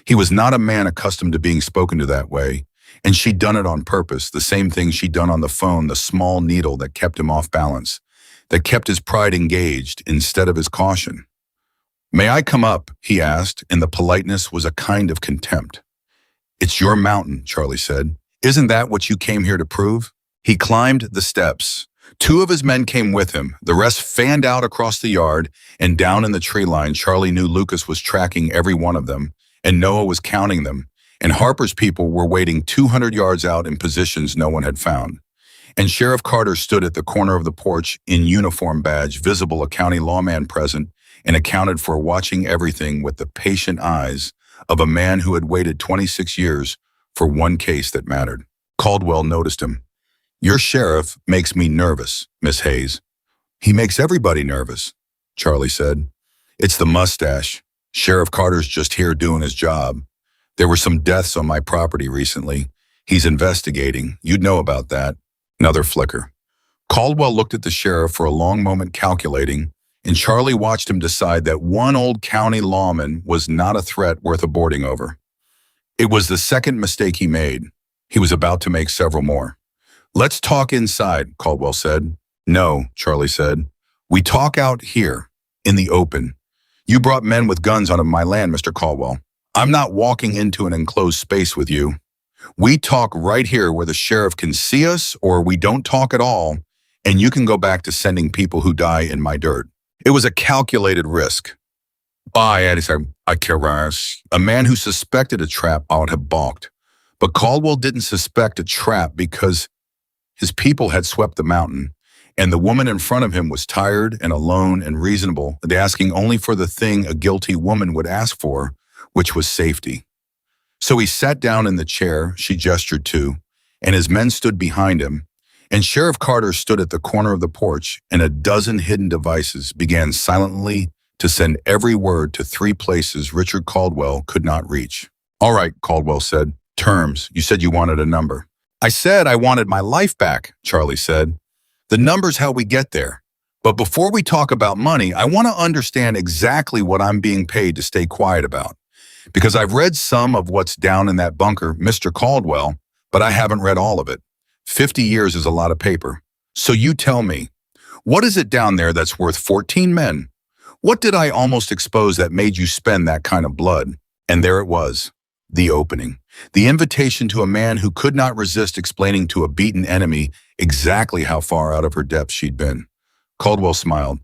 He was not a man accustomed to being spoken to that way, and she'd done it on purpose, the same thing she'd done on the phone, the small needle that kept him off balance, that kept his pride engaged instead of his caution. "May I come up?" he asked, and the politeness was a kind of contempt. "It's your mountain," Charlie said. "Isn't that what you came here to prove?" He climbed the steps. 2 of his men came with him. The rest fanned out across the yard, and down in the tree line, Charlie knew Lucas was tracking every one of them, and Noah was counting them, and Harper's people were waiting 200 yards out in positions no one had found. And Sheriff Carter stood at the corner of the porch in uniform badge, visible a county lawman present, and accounted for watching everything with the patient eyes of a man who had waited 26 years for one case that mattered. Caldwell noticed him. "Your sheriff makes me nervous, Miss Hayes." "He makes everybody nervous," Charlie said. "It's the mustache. Sheriff Carter's just here doing his job. There were some deaths on my property recently. He's investigating. You'd know about that." Another flicker. Caldwell looked at the sheriff for a long moment, calculating, and Charlie watched him decide that one old county lawman was not a threat worth aborting over. It was the second mistake he made. He was about to make several more. "Let's talk inside," Caldwell said. "No," Charlie said. "We talk out here, in the open. You brought men with guns onto my land, Mr. Caldwell. I'm not walking into an enclosed space with you. We talk right here where the sheriff can see us, or we don't talk at all, and you can go back to sending people who die in my dirt." It was a calculated risk. A man who suspected a trap would have balked. But Caldwell didn't suspect a trap because his people had swept the mountain, and the woman in front of him was tired and alone and reasonable, and asking only for the thing a guilty woman would ask for, which was safety. So he sat down in the chair she gestured to, and his men stood behind him, and Sheriff Carter stood at the corner of the porch, and a dozen hidden devices began silently to send every word to 3 places Richard Caldwell could not reach. "All right," Caldwell said. "Terms. You said you wanted a number." "I said I wanted my life back," Charlie said. "The number's how we get there. But before we talk about money, I want to understand exactly what I'm being paid to stay quiet about. Because I've read some of what's down in that bunker, Mr. Caldwell, but I haven't read all of it. 50 years is a lot of paper. So you tell me, what is it down there that's worth 14 men? What did I almost expose that made you spend that kind of blood?" And there it was, the opening. The invitation to a man who could not resist explaining to a beaten enemy exactly how far out of her depth she'd been. Caldwell smiled.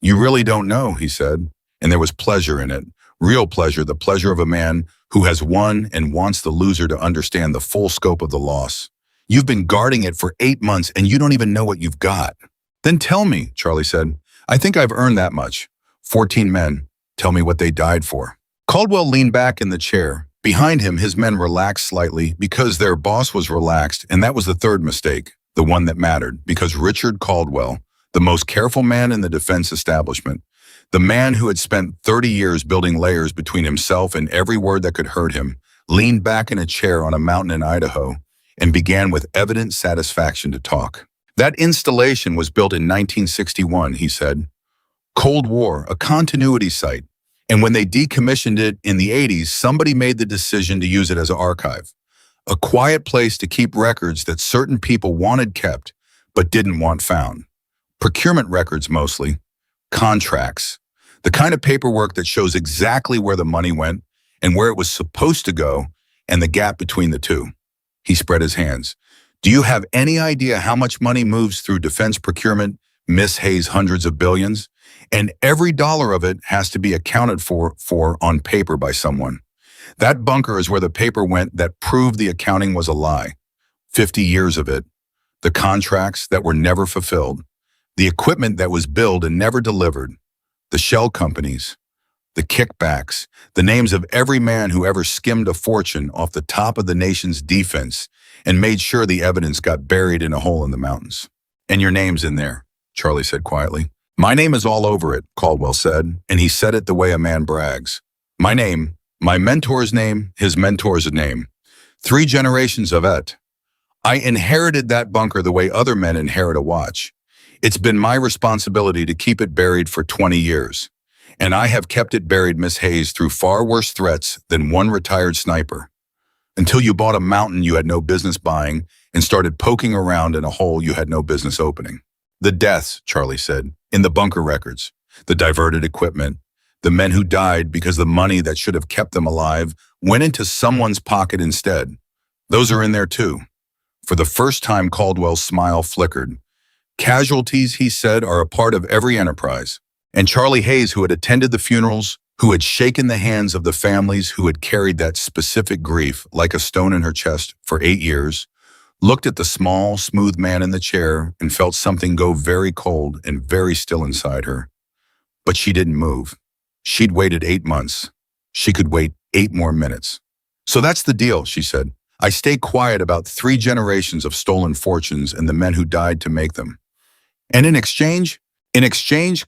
"You really don't know," he said, and there was pleasure in it. Real pleasure, the pleasure of a man who has won and wants the loser to understand the full scope of the loss. "You've been guarding it for 8 months and you don't even know what you've got." "Then tell me," Charlie said. "I think I've earned that much. 14 men. Tell me what they died for." Caldwell leaned back in the chair. Behind him, his men relaxed slightly because their boss was relaxed, and that was the third mistake, the one that mattered, because Richard Caldwell, the most careful man in the defense establishment, the man who had spent 30 years building layers between himself and every word that could hurt him, leaned back in a chair on a mountain in Idaho and began with evident satisfaction to talk. That installation was built in 1961, he said. Cold War, a continuity site. And when they decommissioned it in the 80s, somebody made the decision to use it as an archive. A quiet place to keep records that certain people wanted kept, but didn't want found. Procurement records mostly. Contracts. The kind of paperwork that shows exactly where the money went and where it was supposed to go and the gap between the two. He spread his hands. Do you have any idea how much money moves through defense procurement, Miss Hayes, hundreds of billions? And every dollar of it has to be accounted for on paper by someone. That bunker is where the paper went that proved the accounting was a lie. 50 years of it. The contracts that were never fulfilled. The equipment that was billed and never delivered. The shell companies. The kickbacks. The names of every man who ever skimmed a fortune off the top of the nation's defense and made sure the evidence got buried in a hole in the mountains. And your name's in there, Charlie said quietly. My name is all over it, Caldwell said, and he said it the way a man brags. My name, my mentor's name, his mentor's name. 3 generations of it. I inherited that bunker the way other men inherit a watch. It's been my responsibility to keep it buried for 20 years. And I have kept it buried, Miss Hayes, through far worse threats than one retired sniper. Until you bought a mountain you had no business buying and started poking around in a hole you had no business opening. The deaths, Charlie said, in the bunker records, the diverted equipment, the men who died because the money that should have kept them alive went into someone's pocket instead. Those are in there too. For the first time, Caldwell's smile flickered. Casualties, he said, are a part of every enterprise. And Charlie Hayes, who had attended the funerals, who had shaken the hands of the families who had carried that specific grief like a stone in her chest for 8 years, looked at the small, smooth man in the chair and felt something go very cold and very still inside her. But she didn't move. She'd waited 8 months. She could wait 8 more minutes. So that's the deal, she said. I stay quiet about 3 generations of stolen fortunes and the men who died to make them. And in exchange,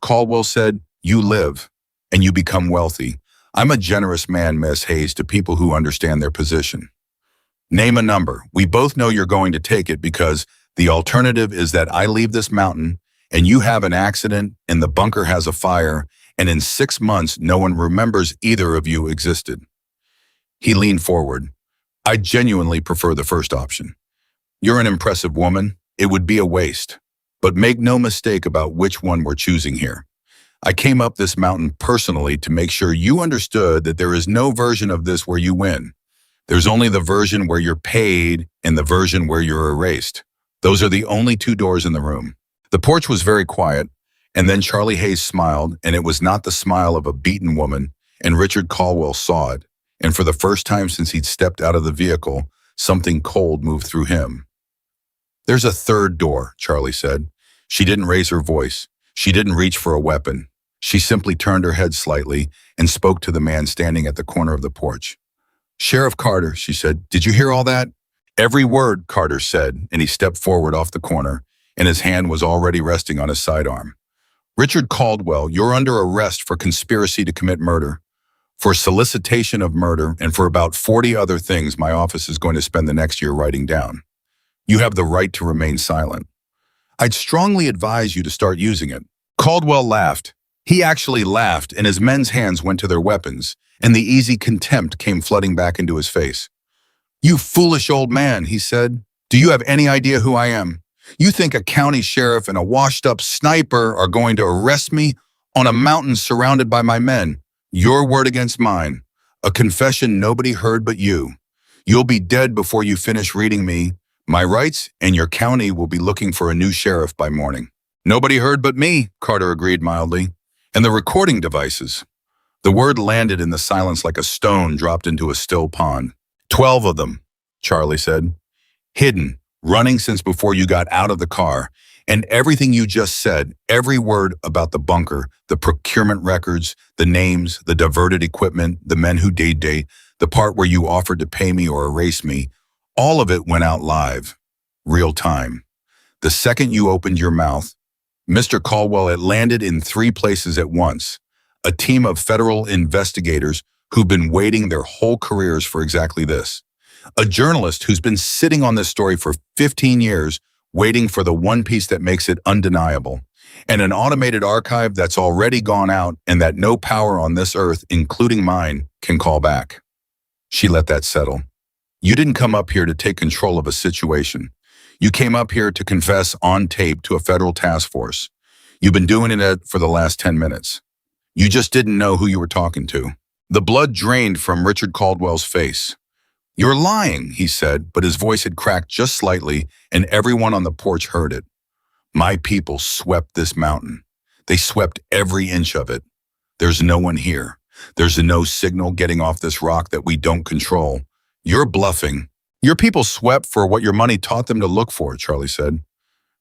Caldwell said, you live and you become wealthy. I'm a generous man, Miss Hayes, to people who understand their position. Name a number. We both know you're going to take it because the alternative is that I leave this mountain and you have an accident and the bunker has a fire and in 6 months no one remembers either of you existed. He leaned forward. I genuinely prefer the first option. You're an impressive woman. It would be a waste. But make no mistake about which one we're choosing here. I came up this mountain personally to make sure you understood that there is no version of this where you win. There's only the version where you're paid and the version where you're erased. Those are the only 2 doors in the room. The porch was very quiet, and then Charlie Hayes smiled, and it was not the smile of a beaten woman, and Richard Caldwell saw it. And for the first time since he'd stepped out of the vehicle, something cold moved through him. There's a 3rd door, Charlie said. She didn't raise her voice. She didn't reach for a weapon. She simply turned her head slightly and spoke to the man standing at the corner of the porch. Sheriff Carter, she said, did you hear all that? Every word, Carter said, and he stepped forward off the corner, and his hand was already resting on his sidearm. Richard Caldwell, you're under arrest for conspiracy to commit murder, for solicitation of murder, and for about 40 other things my office is going to spend the next year writing down. You have the right to remain silent. I'd strongly advise you to start using it. Caldwell laughed. He actually laughed, and his men's hands went to their weapons, and the easy contempt came flooding back into his face. You foolish old man, he said. Do you have any idea who I am? You think a county sheriff and a washed-up sniper are going to arrest me on a mountain surrounded by my men? Your word against mine. A confession nobody heard but you. You'll be dead before you finish reading me. My rights and your county will be looking for a new sheriff by morning. Nobody heard but me, Carter agreed mildly. And the recording devices. The word landed in the silence like a stone dropped into a still pond. 12 of them, Charlie said. Hidden, running since before you got out of the car. And everything you just said, every word about the bunker, the procurement records, the names, the diverted equipment, the men who did, the the part where you offered to pay me or erase me, all of it went out live, real time. The second you opened your mouth, Mr. Caldwell, it landed in three places at once. A team of federal investigators who've been waiting their whole careers for exactly this. A journalist who's been sitting on this story for 15 years, waiting for the one piece that makes it undeniable. And an automated archive that's already gone out and that no power on this earth, including mine, can call back. She let that settle. You didn't come up here to take control of a situation. You came up here to confess on tape to a federal task force. You've been doing it for the last 10 minutes. You just didn't know who you were talking to. The blood drained from Richard Caldwell's face. "You're lying," he said, but his voice had cracked just slightly, and everyone on the porch heard it. "My people swept this mountain. They swept every inch of it. There's no one here. There's no signal getting off this rock that we don't control. You're bluffing." "Your people swept for what your money taught them to look for," Charlie said.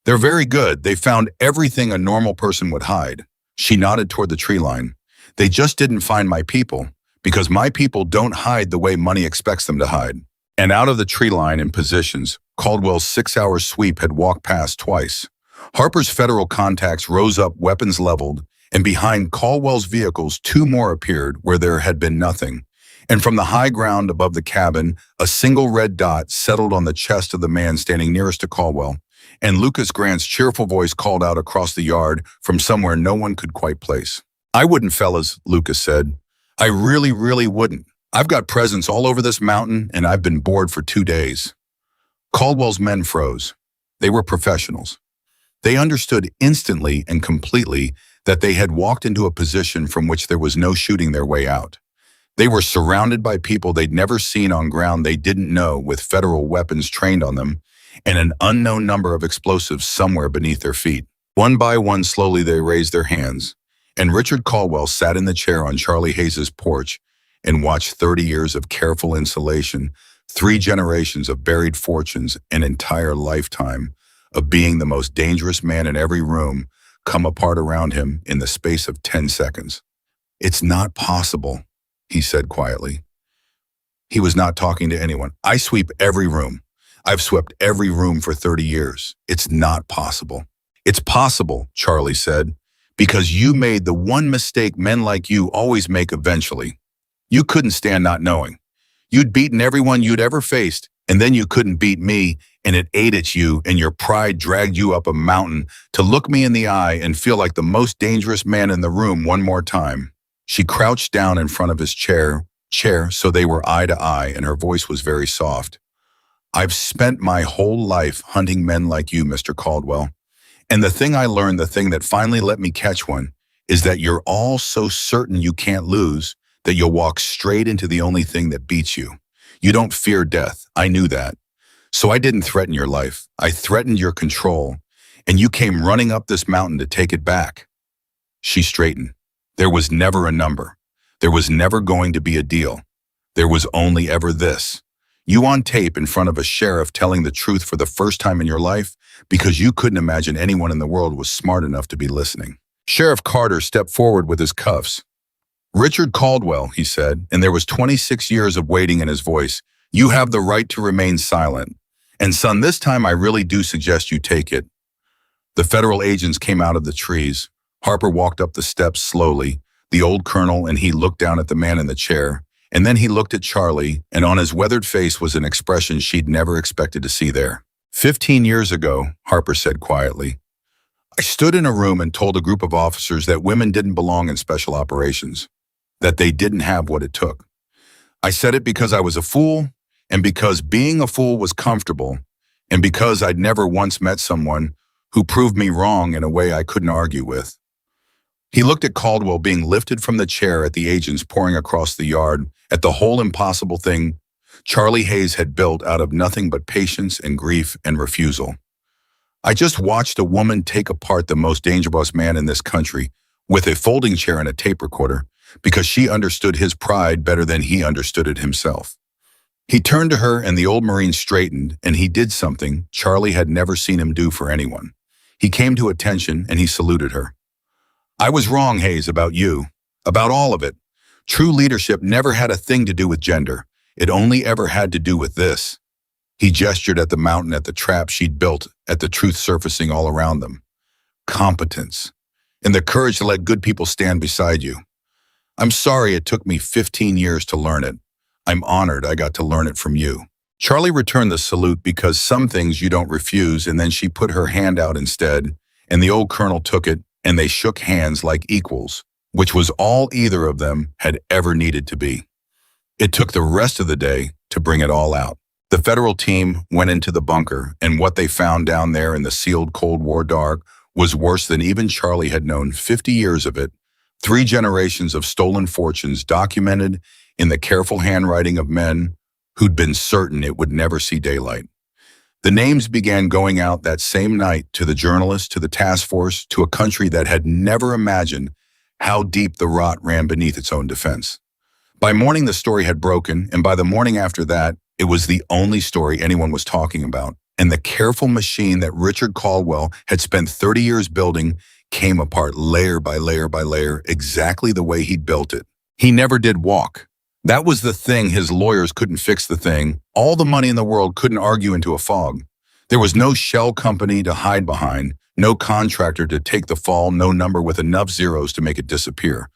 "They're very good. They found everything a normal person would hide." She nodded toward the tree line. "They just didn't find my people, because my people don't hide the way money expects them to hide." And out of the tree line in positions, Caldwell's 6-hour sweep had walked past twice. Harper's federal contacts rose up, weapons leveled, and behind Caldwell's vehicles, two more appeared where there had been nothing. And from the high ground above the cabin, a single red dot settled on the chest of the man standing nearest to Caldwell, and Lucas Grant's cheerful voice called out across the yard from somewhere no one could quite place. "I wouldn't, fellas," Lucas said. "I really, really wouldn't. I've got presents all over this mountain, and I've been bored for 2 days." Caldwell's men froze. They were professionals. They understood instantly and completely that they had walked into a position from which there was no shooting their way out. They were surrounded by people they'd never seen on ground they didn't know, with federal weapons trained on them, and an unknown number of explosives somewhere beneath their feet. One by one, slowly they raised their hands, and Richard Caldwell sat in the chair on Charlie Hayes's porch and watched 30 years of careful insulation, 3 generations of buried fortunes, an entire lifetime of being the most dangerous man in every room come apart around him in the space of 10 seconds. "It's not possible," he said quietly. He was not talking to anyone. "I sweep every room. I've swept every room for 30 years. It's not possible." "It's possible," Charlie said, "because you made the one mistake men like you always make eventually. You couldn't stand not knowing. You'd beaten everyone you'd ever faced, and then you couldn't beat me, and it ate at you, and your pride dragged you up a mountain to look me in the eye and feel like the most dangerous man in the room one more time." She crouched down in front of his chair so they were eye to eye, and her voice was very soft. "I've spent my whole life hunting men like you, Mr. Caldwell. And the thing I learned, the thing that finally let me catch one, is that you're all so certain you can't lose that you'll walk straight into the only thing that beats you. You don't fear death. I knew that. So I didn't threaten your life. I threatened your control. And you came running up this mountain to take it back." She straightened. "There was never a number. There was never going to be a deal. There was only ever this. You on tape in front of a sheriff telling the truth for the first time in your life because you couldn't imagine anyone in the world was smart enough to be listening." Sheriff Carter stepped forward with his cuffs. "Richard Caldwell," he said, and there was 26 years of waiting in his voice, "you have the right to remain silent. And son, this time I really do suggest you take it." The federal agents came out of the trees. Harper walked up the steps slowly, the old colonel, and he looked down at the man in the chair. And then he looked at Charlie, and on his weathered face was an expression she'd never expected to see there. "15 years ago," Harper said quietly, "I stood in a room and told a group of officers that women didn't belong in special operations, that they didn't have what it took. I said it because I was a fool, and because being a fool was comfortable, and because I'd never once met someone who proved me wrong in a way I couldn't argue with." He looked at Caldwell being lifted from the chair, at the agents pouring across the yard, at the whole impossible thing Charlie Hayes had built out of nothing but patience and grief and refusal. "I just watched a woman take apart the most dangerous man in this country with a folding chair and a tape recorder because she understood his pride better than he understood it himself." He turned to her, and the old Marine straightened, and he did something Charlie had never seen him do for anyone. He came to attention, and he saluted her. "I was wrong, Hayes, about you, about all of it. True leadership never had a thing to do with gender. It only ever had to do with this. He gestured at the mountain, at the trap she'd built, at the truth surfacing all around them. Competence. And the courage to let good people stand beside you. I'm sorry it took me 15 years to learn it. I'm honored I got to learn it from you. Charlie returned the salute because some things you don't refuse, and then she put her hand out instead, and the old colonel took it, and they shook hands like equals, which was all either of them had ever needed to be. It took the rest of the day to bring it all out. The federal team went into the bunker, and what they found down there in the sealed Cold War dark was worse than even Charlie had known. 50 years of it, 3 generations of stolen fortunes documented in the careful handwriting of men who'd been certain it would never see daylight. The names began going out that same night to the journalists, to the task force, to a country that had never imagined how deep the rot ran beneath its own defense. By morning, the story had broken, and by the morning after that, it was the only story anyone was talking about. And the careful machine that Richard Caldwell had spent 30 years building came apart layer by layer by layer, exactly the way he'd built it. He never did walk. That was the thing. His lawyers couldn't fix the thing. All the money in the world couldn't argue into a fog. There was no shell company to hide behind, no contractor to take the fall, no number with enough zeros to make it disappear.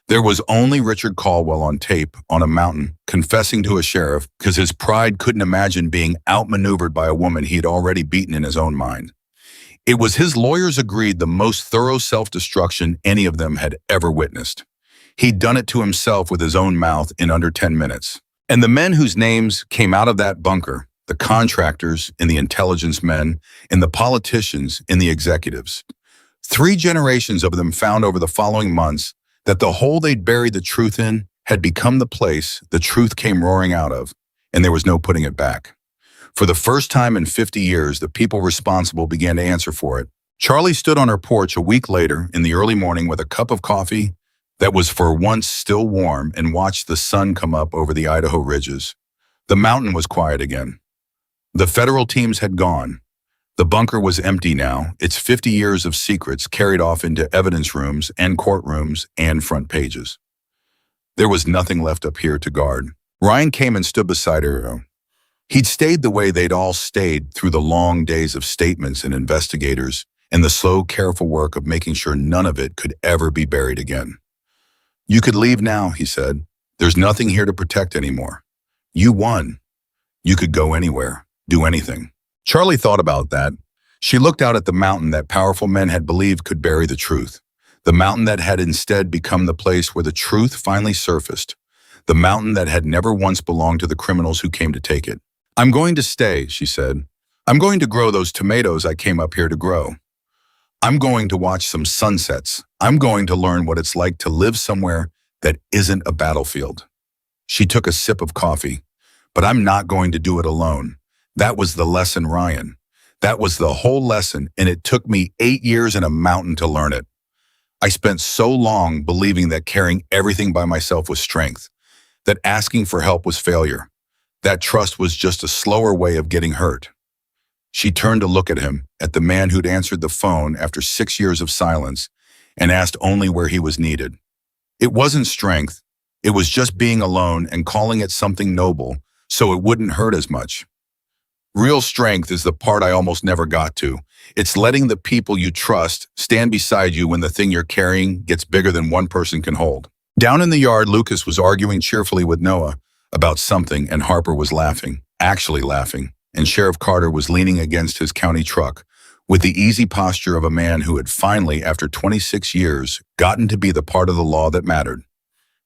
There was only Richard Caldwell on tape on a mountain, confessing to a sheriff because his pride couldn't imagine being outmaneuvered by a woman he had already beaten in his own mind. It was, his lawyers agreed, the most thorough self-destruction any of them had ever witnessed. He'd done it to himself with his own mouth in under 10 minutes. And the men whose names came out of that bunker, the contractors and the intelligence men, and the politicians and the executives, 3 generations of them found over the following months that the hole they'd buried the truth in had become the place the truth came roaring out of, and there was no putting it back. For the first time in 50 years, the people responsible began to answer for it. Charlie stood on her porch a week later in the early morning with a cup of coffee that was for once still warm and watched the sun come up over the Idaho ridges. The mountain was quiet again. The federal teams had gone. The bunker was empty now, its 50 years of secrets carried off into evidence rooms and courtrooms and front pages. There was nothing left up here to guard. Ryan came and stood beside her. He'd stayed the way they'd all stayed through the long days of statements and investigators and the slow, careful work of making sure none of it could ever be buried again. You could leave now, he said. There's nothing here to protect anymore. You won. You could go anywhere, do anything. Charlie thought about that. She looked out at the mountain that powerful men had believed could bury the truth. The mountain that had instead become the place where the truth finally surfaced. The mountain that had never once belonged to the criminals who came to take it. I'm going to stay, she said. I'm going to grow those tomatoes I came up here to grow. I'm going to watch some sunsets. I'm going to learn what it's like to live somewhere that isn't a battlefield. She took a sip of coffee. But I'm not going to do it alone. That was the lesson, Ryan. That was the whole lesson, and it took me 8 years in a mountain to learn it. I spent so long believing that carrying everything by myself was strength, that asking for help was failure, that trust was just a slower way of getting hurt. She turned to look at him, at the man who'd answered the phone after 6 years of silence and asked only where he was needed. It wasn't strength. It was just being alone and calling it something noble so it wouldn't hurt as much. Real strength is the part I almost never got to. It's letting the people you trust stand beside you when the thing you're carrying gets bigger than one person can hold. Down in the yard, Lucas was arguing cheerfully with Noah about something, and Harper was laughing, actually laughing, and Sheriff Carter was leaning against his county truck with the easy posture of a man who had finally, after 26 years, gotten to be the part of the law that mattered.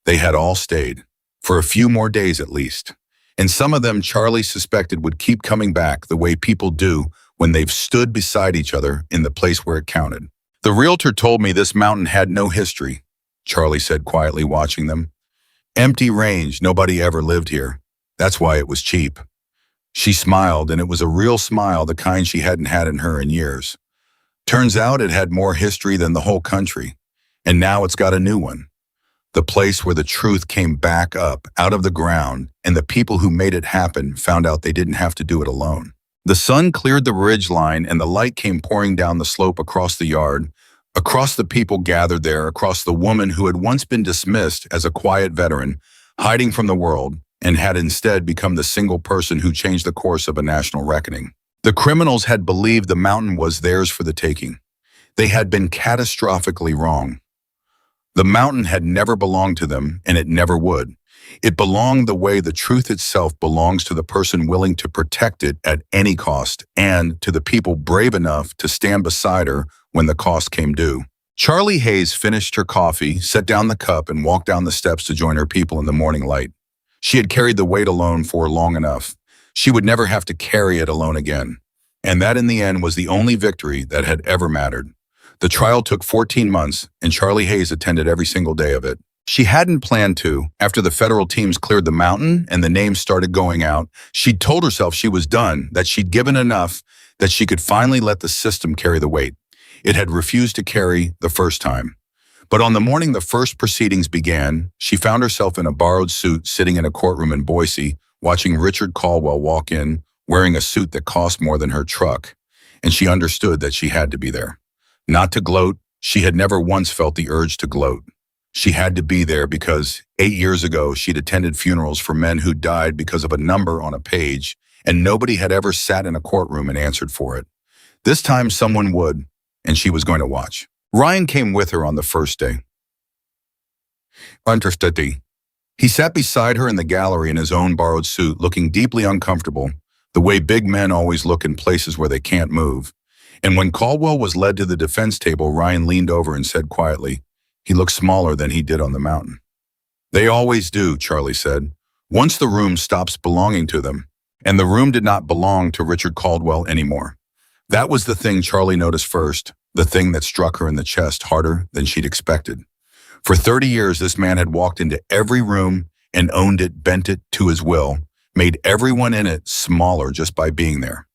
They had all stayed, for a few more days at least. And some of them Charlie suspected would keep coming back the way people do when they've stood beside each other in the place where it counted. The realtor told me this mountain had no history, Charlie said quietly, watching them. Empty range, nobody ever lived here. That's why it was cheap. She smiled, and it was a real smile, the kind she hadn't had in her in years. Turns out it had more history than the whole country, and now it's got a new one. The place where the truth came back up out of the ground, and the people who made it happen found out they didn't have to do it alone. The sun cleared the ridge line, and the light came pouring down the slope across the yard, across the people gathered there, across the woman who had once been dismissed as a quiet veteran, hiding from the world, and had instead become the single person who changed the course of a national reckoning. The criminals had believed the mountain was theirs for the taking. They had been catastrophically wrong. The mountain had never belonged to them, and it never would. It belonged the way the truth itself belongs to the person willing to protect it at any cost, and to the people brave enough to stand beside her when the cost came due. Charlie Hayes finished her coffee, set down the cup, and walked down the steps to join her people in the morning light. She had carried the weight alone for long enough. She would never have to carry it alone again. And that in the end was the only victory that had ever mattered. The trial took 14 months, and Charlie Hayes attended every single day of it. She hadn't planned to. After the federal teams cleared the mountain and the names started going out, she'd told herself she was done, that she'd given enough, that she could finally let the system carry the weight. It had refused to carry the first time. But on the morning the first proceedings began, she found herself in a borrowed suit sitting in a courtroom in Boise, watching Richard Caldwell walk in, wearing a suit that cost more than her truck. And she understood that she had to be there. Not to gloat, she had never once felt the urge to gloat. She had to be there because 8 years ago she'd attended funerals for men who died because of a number on a page, and nobody had ever sat in a courtroom and answered for it. This time someone would, and she was going to watch. Ryan came with her on the first day. Understudy. He sat beside her in the gallery in his own borrowed suit, looking deeply uncomfortable, the way big men always look in places where they can't move. And when Caldwell was led to the defense table, Ryan leaned over and said quietly, "He looks smaller than he did on the mountain." "They always do," Charlie said, "once the room stops belonging to them." And the room did not belong to Richard Caldwell anymore. That was the thing Charlie noticed first, the thing that struck her in the chest harder than she'd expected. For 30 years, this man had walked into every room and owned it, bent it to his will, made everyone in it smaller just by being there.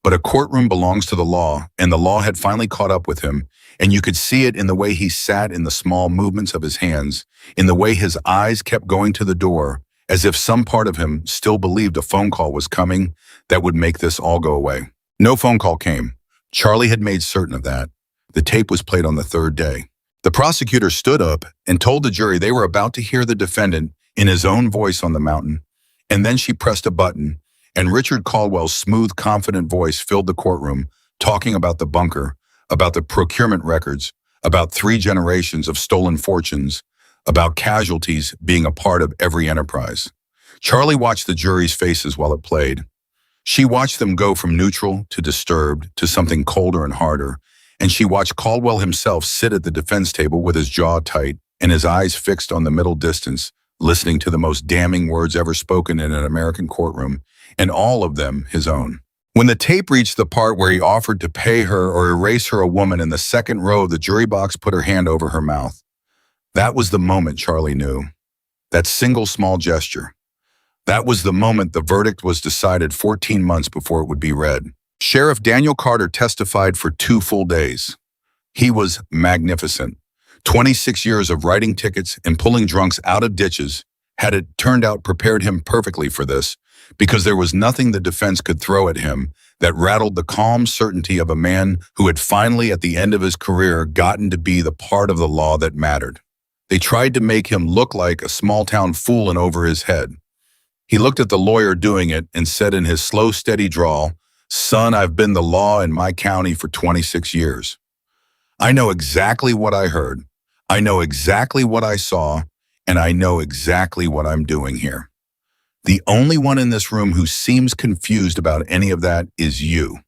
But a courtroom belongs to the law, and the law had finally caught up with him, and you could see it in the way he sat, in the small movements of his hands, in the way his eyes kept going to the door, as if some part of him still believed a phone call was coming that would make this all go away. No phone call came. Charlie had made certain of that. The tape was played on the third day. The prosecutor stood up and told the jury they were about to hear the defendant in his own voice on the mountain, and then she pressed a button, and Richard Caldwell's smooth, confident voice filled the courtroom, talking about the bunker, about the procurement records, about 3 generations of stolen fortunes, about casualties being a part of every enterprise. Charlie watched the jury's faces while it played. She watched them go from neutral to disturbed to something colder and harder, and she watched Caldwell himself sit at the defense table with his jaw tight and his eyes fixed on the middle distance, listening to the most damning words ever spoken in an American courtroom, and all of them his own. When the tape reached the part where he offered to pay her or erase her, a woman in the second row of the jury box put her hand over her mouth. That was the moment Charlie knew. That single small gesture. That was the moment the verdict was decided 14 months before it would be read. Sheriff Daniel Carter testified for 2 full days. He was magnificent. 26 years of writing tickets and pulling drunks out of ditches, had it turned out, prepared him perfectly for this, because there was nothing the defense could throw at him that rattled the calm certainty of a man who had finally, at the end of his career, gotten to be the part of the law that mattered. They tried to make him look like a small-town fool and over his head. He looked at the lawyer doing it and said in his slow, steady drawl, "Son, I've been the law in my county for 26 years. I know exactly what I heard. I know exactly what I saw, and I know exactly what I'm doing here. The only one in this room who seems confused about any of that is you."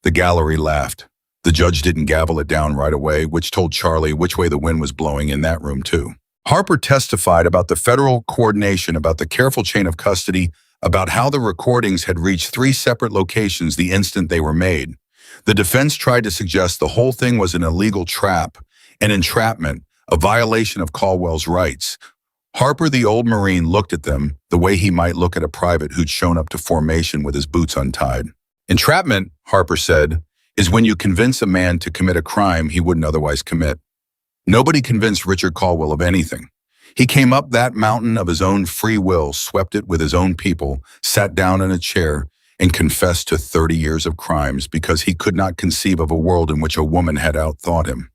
The gallery laughed. The judge didn't gavel it down right away, which told Charlie which way the wind was blowing in that room too. Harper testified about the federal coordination, about the careful chain of custody, about how the recordings had reached 3 separate locations the instant they were made. The defense tried to suggest the whole thing was an illegal trap, an entrapment, a violation of Caldwell's rights. Harper, the old Marine, looked at them the way he might look at a private who'd shown up to formation with his boots untied. "Entrapment," Harper said, "is when you convince a man to commit a crime he wouldn't otherwise commit." Nobody convinced Richard Caldwell of anything. He came up that mountain of his own free will, swept it with his own people, sat down in a chair, and confessed to 30 years of crimes because he could not conceive of a world in which a woman had outthought him.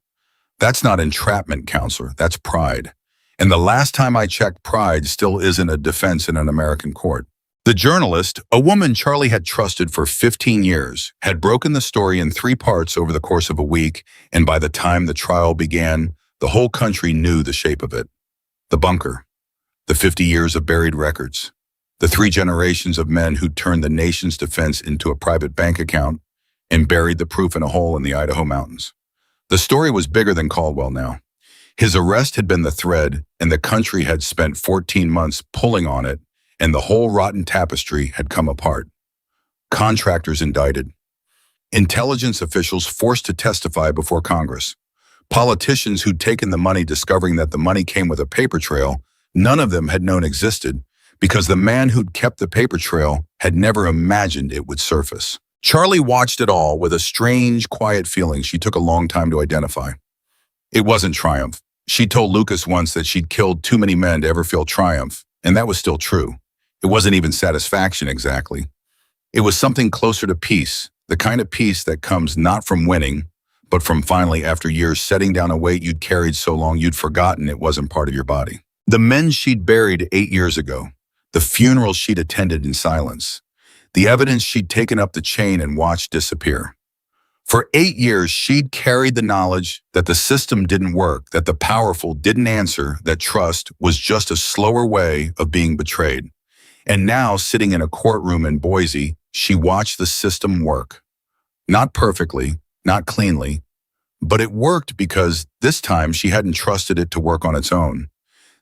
That's not entrapment, counselor. That's pride. And the last time I checked, pride still isn't a defense in an American court. The journalist, a woman Charlie had trusted for 15 years, had broken the story in 3 parts over the course of a week, and by the time the trial began, the whole country knew the shape of it. The bunker, the 50 years of buried records, the 3 generations of men who turned the nation's defense into a private bank account and buried the proof in a hole in the Idaho mountains. The story was bigger than Caldwell now. His arrest had been the thread, and the country had spent 14 months pulling on it, and the whole rotten tapestry had come apart. Contractors indicted. Intelligence officials forced to testify before Congress. Politicians who'd taken the money discovering that the money came with a paper trail none of them had known existed because the man who'd kept the paper trail had never imagined it would surface. Charlie watched it all with a strange, quiet feeling she took a long time to identify. It wasn't triumph. She told Lucas once that she'd killed too many men to ever feel triumph, and that was still true. It wasn't even satisfaction exactly. It was something closer to peace, the kind of peace that comes not from winning, but from finally, after years, setting down a weight you'd carried so long you'd forgotten it wasn't part of your body. The men she'd buried 8 years ago, the funerals she'd attended in silence, the evidence she'd taken up the chain and watched disappear. For 8 years, she'd carried the knowledge that the system didn't work, that the powerful didn't answer, that trust was just a slower way of being betrayed. And now, sitting in a courtroom in Boise, she watched the system work. Not perfectly, not cleanly, but it worked because this time she hadn't trusted it to work on its own.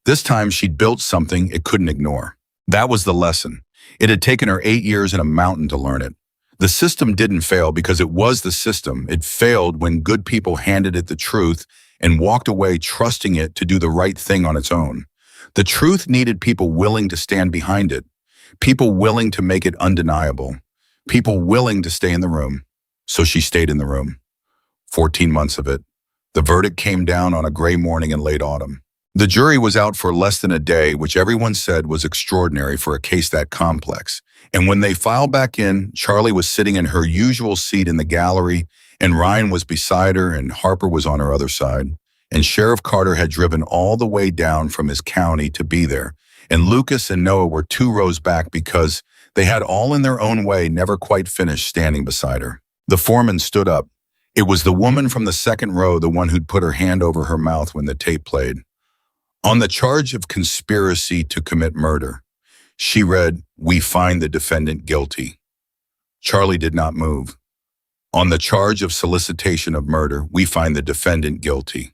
This time she'd built something it couldn't ignore. That was the lesson. It had taken her 8 years in a mountain to learn it. The system didn't fail because it was the system. It failed when good people handed it the truth and walked away trusting it to do the right thing on its own. The truth needed people willing to stand behind it, people willing to make it undeniable, people willing to stay in the room. So she stayed in the room. 14 months of it. The verdict came down on a gray morning in late autumn. The jury was out for less than a day, which everyone said was extraordinary for a case that complex. And when they filed back in, Charlie was sitting in her usual seat in the gallery, and Ryan was beside her, and Harper was on her other side. And Sheriff Carter had driven all the way down from his county to be there. And Lucas and Noah were 2 rows back because they had all in their own way never quite finished standing beside her. The foreman stood up. It was the woman from the second row, the one who'd put her hand over her mouth when the tape played. On the charge of conspiracy to commit murder, she read, "We find the defendant guilty." Charlie did not move. On the charge of solicitation of murder, we find the defendant guilty.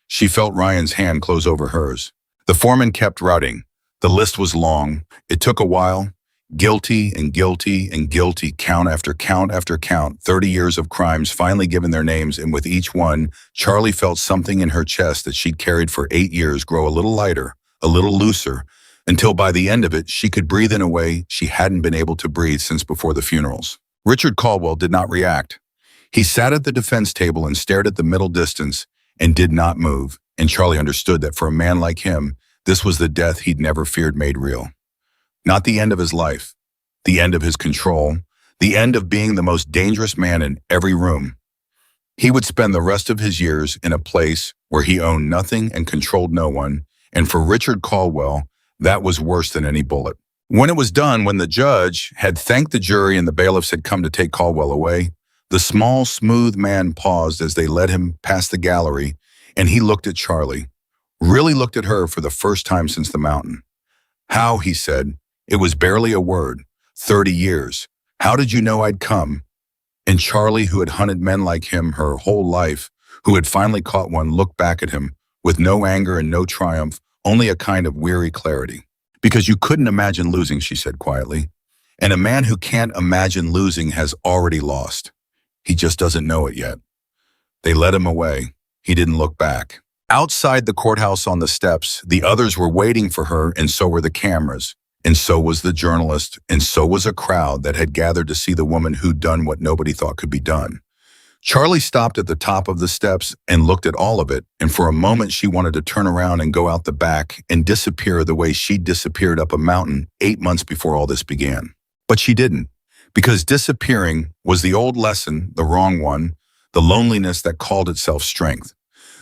She felt Ryan's hand close over hers. The foreman kept writing. The list was long. It took a while. Guilty and guilty and guilty, count after count after count, 30 years of crimes finally given their names, and with each one, Charlie felt something in her chest that she'd carried for 8 years grow a little lighter, a little looser, until by the end of it, she could breathe in a way she hadn't been able to breathe since before the funerals. Richard Caldwell did not react. He sat at the defense table and stared at the middle distance and did not move, and Charlie understood that for a man like him, this was the death he'd never feared made real. Not the end of his life, the end of his control, the end of being the most dangerous man in every room. He would spend the rest of his years in a place where he owned nothing and controlled no one, and for Richard Caldwell, that was worse than any bullet. When it was done, when the judge had thanked the jury and the bailiffs had come to take Caldwell away, the small, smooth man paused as they led him past the gallery, and he looked at Charlie, really looked at her for the first time since the mountain. "How," he said, "it was barely a word. 30 years. How did you know I'd come?" And Charlie, who had hunted men like him her whole life, who had finally caught one, looked back at him with no anger and no triumph, only a kind of weary clarity. "Because you couldn't imagine losing," she said quietly. "And a man who can't imagine losing has already lost. He just doesn't know it yet." They led him away. He didn't look back. Outside the courthouse on the steps, the others were waiting for her, and so were the cameras. And so was the journalist, and so was a crowd that had gathered to see the woman who'd done what nobody thought could be done. Charlie stopped at the top of the steps and looked at all of it, and for a moment she wanted to turn around and go out the back and disappear the way she'd disappeared up a mountain 8 months before all this began. But she didn't, because disappearing was the old lesson, the wrong one, the loneliness that called itself strength.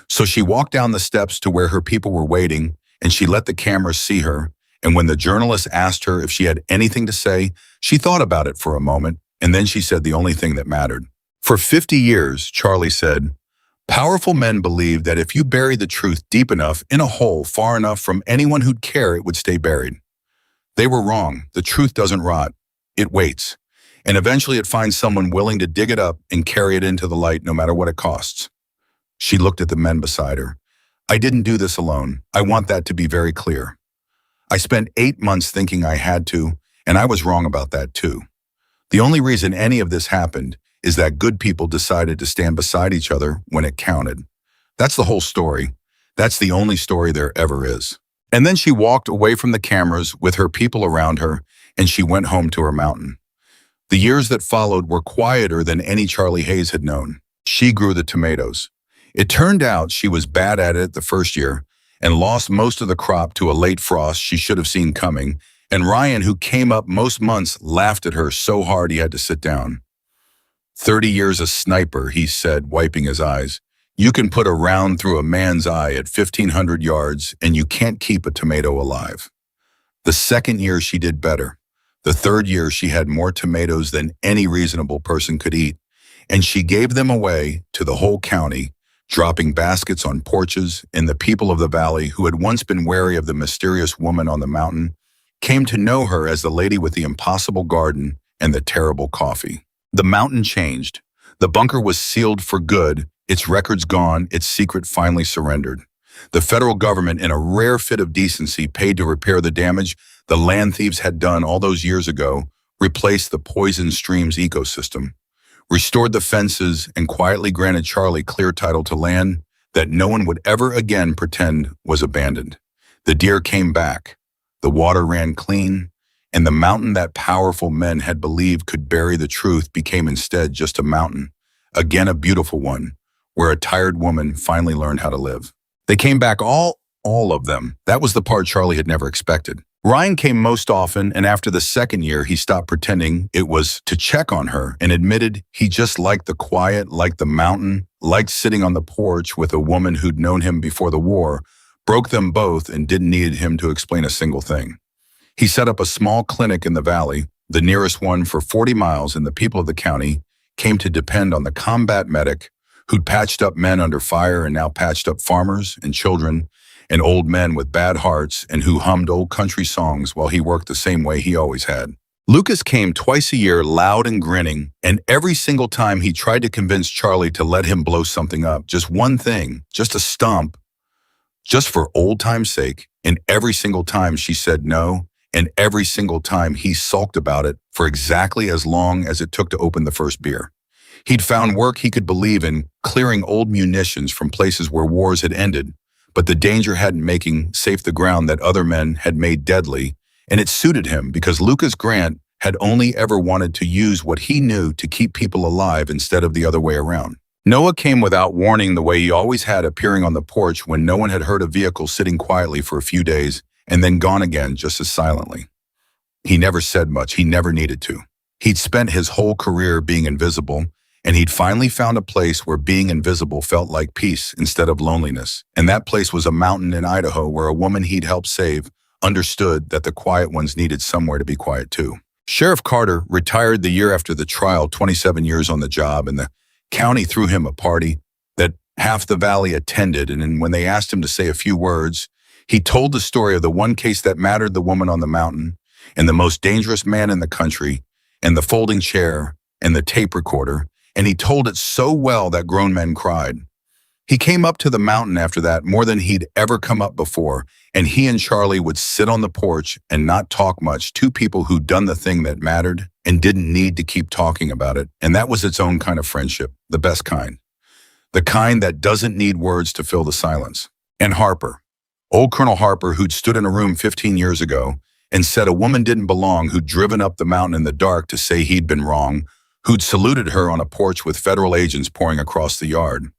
So she walked down the steps to where her people were waiting, and she let the cameras see her, and when the journalist asked her if she had anything to say, she thought about it for a moment, and then she said the only thing that mattered. For 50 years, Charlie said, powerful men believed that if you buried the truth deep enough in a hole far enough from anyone who'd care, it would stay buried. They were wrong. The truth doesn't rot. It waits. And eventually it finds someone willing to dig it up and carry it into the light no matter what it costs. She looked at the men beside her. I didn't do this alone. I want that to be very clear. I spent 8 months thinking I had to, and I was wrong about that too. The only reason any of this happened is that good people decided to stand beside each other when it counted. That's the whole story. That's the only story there ever is. And then she walked away from the cameras with her people around her, and she went home to her mountain. The years that followed were quieter than any Charlie Hayes had known. She grew the tomatoes. It turned out she was bad at it the first year and lost most of the crop to a late frost she should have seen coming, and Ryan, who came up most months, laughed at her so hard he had to sit down. 30 years a sniper, he said, wiping his eyes. You can put a round through a man's eye at 1,500 yards, and you can't keep a tomato alive. The second year she did better. The third year she had more tomatoes than any reasonable person could eat, and she gave them away to the whole county, dropping baskets on porches, and the people of the valley, who had once been wary of the mysterious woman on the mountain, came to know her as the lady with the impossible garden and the terrible coffee. The mountain changed. The bunker was sealed for good, its records gone, its secret finally surrendered. The federal government, in a rare fit of decency, paid to repair the damage the land thieves had done all those years ago, replaced the poison stream's ecosystem, restored the fences, and quietly granted Charlie clear title to land that no one would ever again pretend was abandoned. The deer came back, the water ran clean, and the mountain that powerful men had believed could bury the truth became instead just a mountain, again a beautiful one, where a tired woman finally learned how to live. They came back, all of them. That was the part Charlie had never expected. Ryan came most often, and after the second year, he stopped pretending it was to check on her and admitted he just liked the quiet, liked the mountain, liked sitting on the porch with a woman who'd known him before the war, broke them both, and didn't need him to explain a single thing. He set up a small clinic in the valley, the nearest one for 40 miles, and the people of the county came to depend on the combat medic who'd patched up men under fire and now patched up farmers and children and old men with bad hearts and who hummed old country songs while he worked the same way he always had. Lucas came twice a year, loud and grinning, and every single time he tried to convince Charlie to let him blow something up, just one thing, just a stump, just for old time's sake, and every single time she said no, and every single time he sulked about it for exactly as long as it took to open the first beer. He'd found work he could believe in, clearing old munitions from places where wars had ended, but the danger hadn't making safe the ground that other men had made deadly, and it suited him because Lucas Grant had only ever wanted to use what he knew to keep people alive instead of the other way around. Noah came without warning the way he always had, appearing on the porch when no one had heard a vehicle, sitting quietly for a few days, and then gone again just as silently. He never said much, he never needed to. He'd spent his whole career being invisible, and he'd finally found a place where being invisible felt like peace instead of loneliness. And that place was a mountain in Idaho where a woman he'd helped save understood that the quiet ones needed somewhere to be quiet too. Sheriff Carter retired the year after the trial, 27 years on the job, and the county threw him a party that half the valley attended. And when they asked him to say a few words, he told the story of the one case that mattered, the woman on the mountain, and the most dangerous man in the country, and the folding chair, and the tape recorder, and he told it so well that grown men cried. He came up to the mountain after that more than he'd ever come up before, and he and Charlie would sit on the porch and not talk much, two people who'd done the thing that mattered and didn't need to keep talking about it, and that was its own kind of friendship, the best kind. The kind that doesn't need words to fill the silence. And Harper, old Colonel Harper, who'd stood in a room 15 years ago and said a woman didn't belong, who'd driven up the mountain in the dark to say he'd been wrong, who'd saluted her on a porch with federal agents pouring across the yard.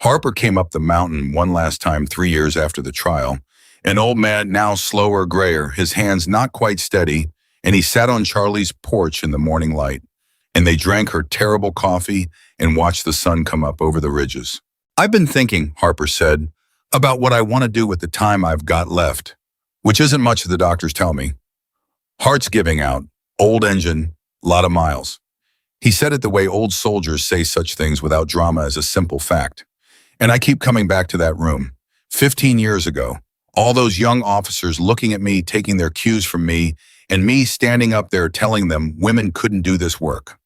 Harper came up the mountain one last time 3 years after the trial, an old man, now slower, grayer, his hands not quite steady, and he sat on Charlie's porch in the morning light, and they drank her terrible coffee and watched the sun come up over the ridges. I've been thinking, Harper said, about what I want to do with the time I've got left, which isn't much, the doctors tell me. Heart's giving out, old engine, lot of miles. He said it the way old soldiers say such things without drama as a simple fact. And I keep coming back to that room. 15 years ago, all those young officers looking at me, taking their cues from me, and me standing up there telling them women couldn't do this work.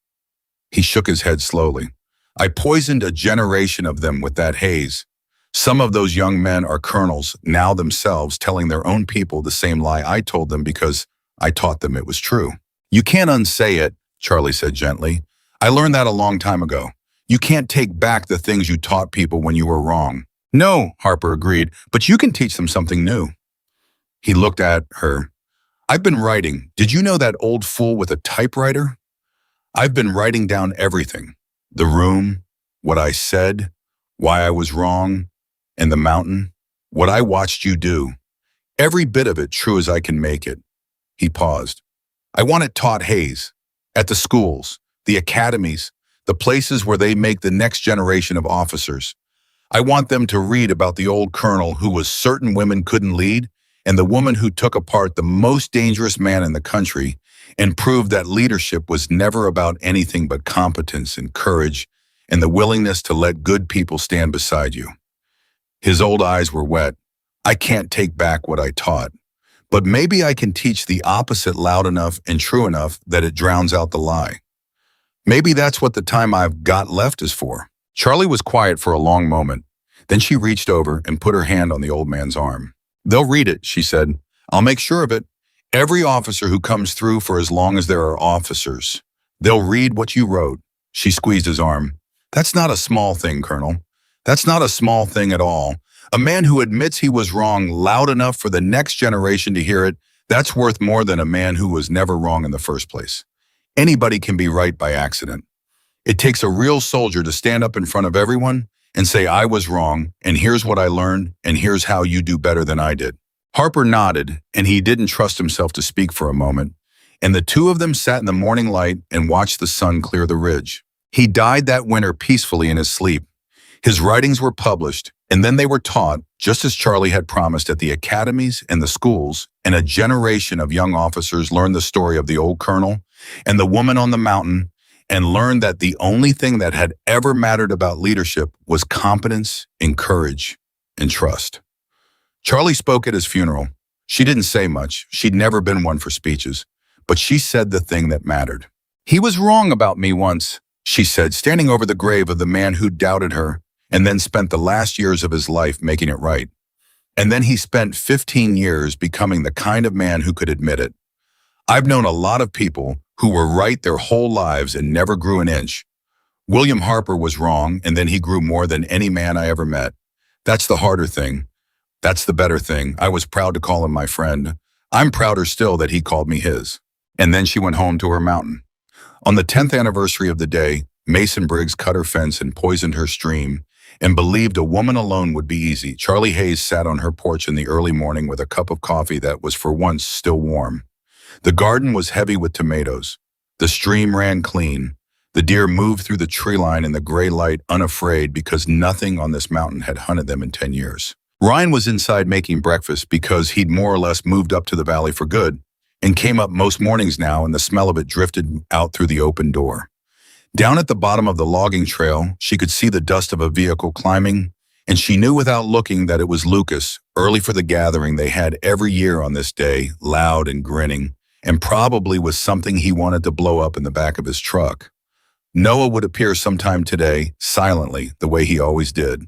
He shook his head slowly. I poisoned a generation of them with that haze. Some of those young men are colonels, now themselves telling their own people the same lie I told them because I taught them it was true. You can't unsay it, Charlie said gently. I learned that a long time ago. You can't take back the things you taught people when you were wrong. No, Harper agreed, but you can teach them something new. He looked at her. I've been writing. Did you know that old fool with a typewriter? I've been writing down everything. The room, what I said, why I was wrong, and the mountain, what I watched you do. Every bit of it true as I can make it. He paused. I want it taught, Hayes, at the schools, the academies, the places where they make the next generation of officers. I want them to read about the old colonel who was certain women couldn't lead, and the woman who took apart the most dangerous man in the country and proved that leadership was never about anything but competence and courage and the willingness to let good people stand beside you. His old eyes were wet. I can't take back what I taught, but maybe I can teach the opposite loud enough and true enough that it drowns out the lie. Maybe that's what the time I've got left is for. Charlie was quiet for a long moment. Then she reached over and put her hand on the old man's arm. They'll read it, she said. I'll make sure of it. Every officer who comes through for as long as there are officers. They'll read what you wrote. She squeezed his arm. That's not a small thing, Colonel. That's not a small thing at all. A man who admits he was wrong loud enough for the next generation to hear it, that's worth more than a man who was never wrong in the first place. Anybody can be right by accident. It takes a real soldier to stand up in front of everyone and say, I was wrong, and here's what I learned, and here's how you do better than I did. Harper nodded, and he didn't trust himself to speak for a moment, and the two of them sat in the morning light and watched the sun clear the ridge. He died that winter peacefully in his sleep. His writings were published, and then they were taught, just as Charlie had promised, at the academies and the schools, and a generation of young officers learned the story of the old colonel and the woman on the mountain, and learned that the only thing that had ever mattered about leadership was competence and courage and trust. Charlie spoke at his funeral. She didn't say much. She'd never been one for speeches, but she said the thing that mattered. He was wrong about me once, she said, standing over the grave of the man who doubted her and then spent the last years of his life making it right. And then he spent 15 years becoming the kind of man who could admit it. I've known a lot of people who were right their whole lives and never grew an inch. William Harper was wrong, and then he grew more than any man I ever met. That's the harder thing. That's the better thing. I was proud to call him my friend. I'm prouder still that he called me his. And then she went home to her mountain. On the 10th anniversary of the day, Mason Briggs cut her fence and poisoned her stream, and believed a woman alone would be easy. Charlie Hayes sat on her porch in the early morning with a cup of coffee that was for once still warm. The garden was heavy with tomatoes. The stream ran clean. The deer moved through the tree line in the gray light unafraid because nothing on this mountain had hunted them in 10 years. Ryan was inside making breakfast because he'd more or less moved up to the valley for good and came up most mornings now, and the smell of it drifted out through the open door. Down at the bottom of the logging trail, she could see the dust of a vehicle climbing, and she knew without looking that it was Lucas, early for the gathering they had every year on this day, loud and grinning, and probably with something he wanted to blow up in the back of his truck. Noah would appear sometime today, silently, the way he always did.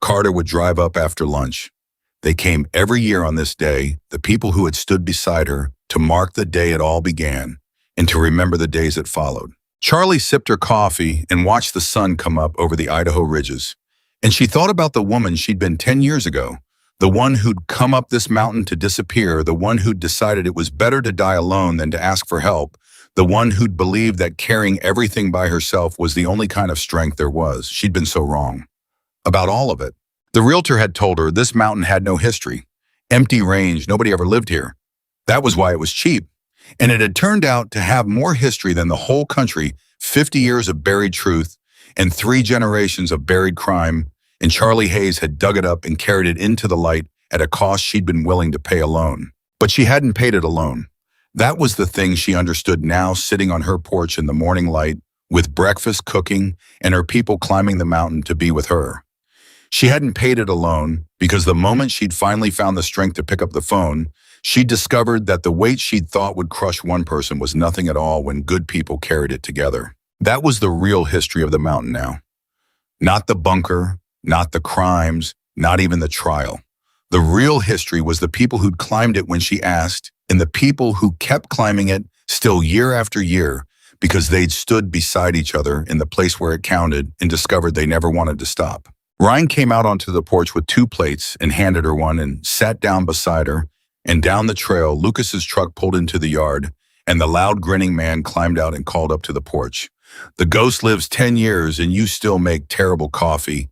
Carter would drive up after lunch. They came every year on this day, the people who had stood beside her, to mark the day it all began, and to remember the days that followed. Charlie sipped her coffee and watched the sun come up over the Idaho ridges, and she thought about the woman she'd been 10 years ago, the one who'd come up this mountain to disappear, the one who'd decided it was better to die alone than to ask for help, the one who'd believed that carrying everything by herself was the only kind of strength there was. She'd been so wrong about all of it. The realtor had told her this mountain had no history. Empty range, nobody ever lived here. That was why it was cheap. And it had turned out to have more history than the whole country, 50 years of buried truth and 3 generations of buried crime and Charlie Hayes had dug it up and carried it into the light at a cost she'd been willing to pay alone. But she hadn't paid it alone. That was the thing she understood now, sitting on her porch in the morning light, with breakfast cooking and her people climbing the mountain to be with her. She hadn't paid it alone because the moment she'd finally found the strength to pick up the phone, she discovered that the weight she'd thought would crush one person was nothing at all when good people carried it together. That was the real history of the mountain now. Not the bunker, not the crimes, not even the trial. The real history was the people who'd climbed it when she asked, and the people who kept climbing it still year after year because they'd stood beside each other in the place where it counted and discovered they never wanted to stop. Ryan came out onto the porch with 2 plates and handed her one and sat down beside her, and down the trail, Lucas's truck pulled into the yard, and the loud grinning man climbed out and called up to the porch. "The ghost lives 10 years and you still make terrible coffee."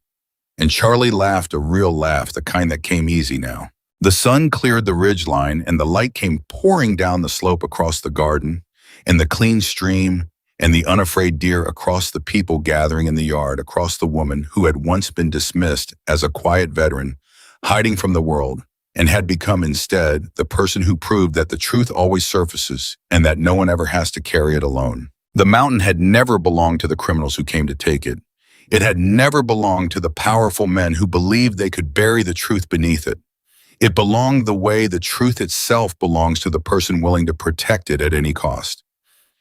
And Charlie laughed a real laugh, the kind that came easy now. The sun cleared the ridge line and the light came pouring down the slope across the garden, and the clean stream, and the unafraid deer across the people gathering in the yard, across the woman who had once been dismissed as a quiet veteran, hiding from the world, and had become instead the person who proved that the truth always surfaces and that no one ever has to carry it alone. The mountain had never belonged to the criminals who came to take it. It had never belonged to the powerful men who believed they could bury the truth beneath it. It belonged the way the truth itself belongs to the person willing to protect it at any cost.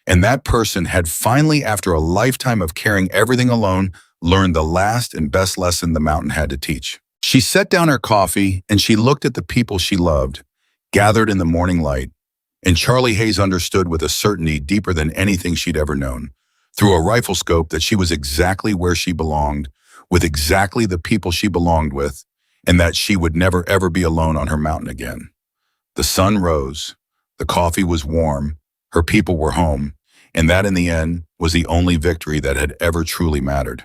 And that person had finally, after a lifetime of carrying everything alone, learned the last and best lesson the mountain had to teach. She set down her coffee and she looked at the people she loved, gathered in the morning light, and Charlie Hayes understood with a certainty deeper than anything she'd ever known, through a rifle scope, that she was exactly where she belonged, with exactly the people she belonged with, and that she would never ever be alone on her mountain again. The sun rose, the coffee was warm, her people were home, and that in the end was the only victory that had ever truly mattered.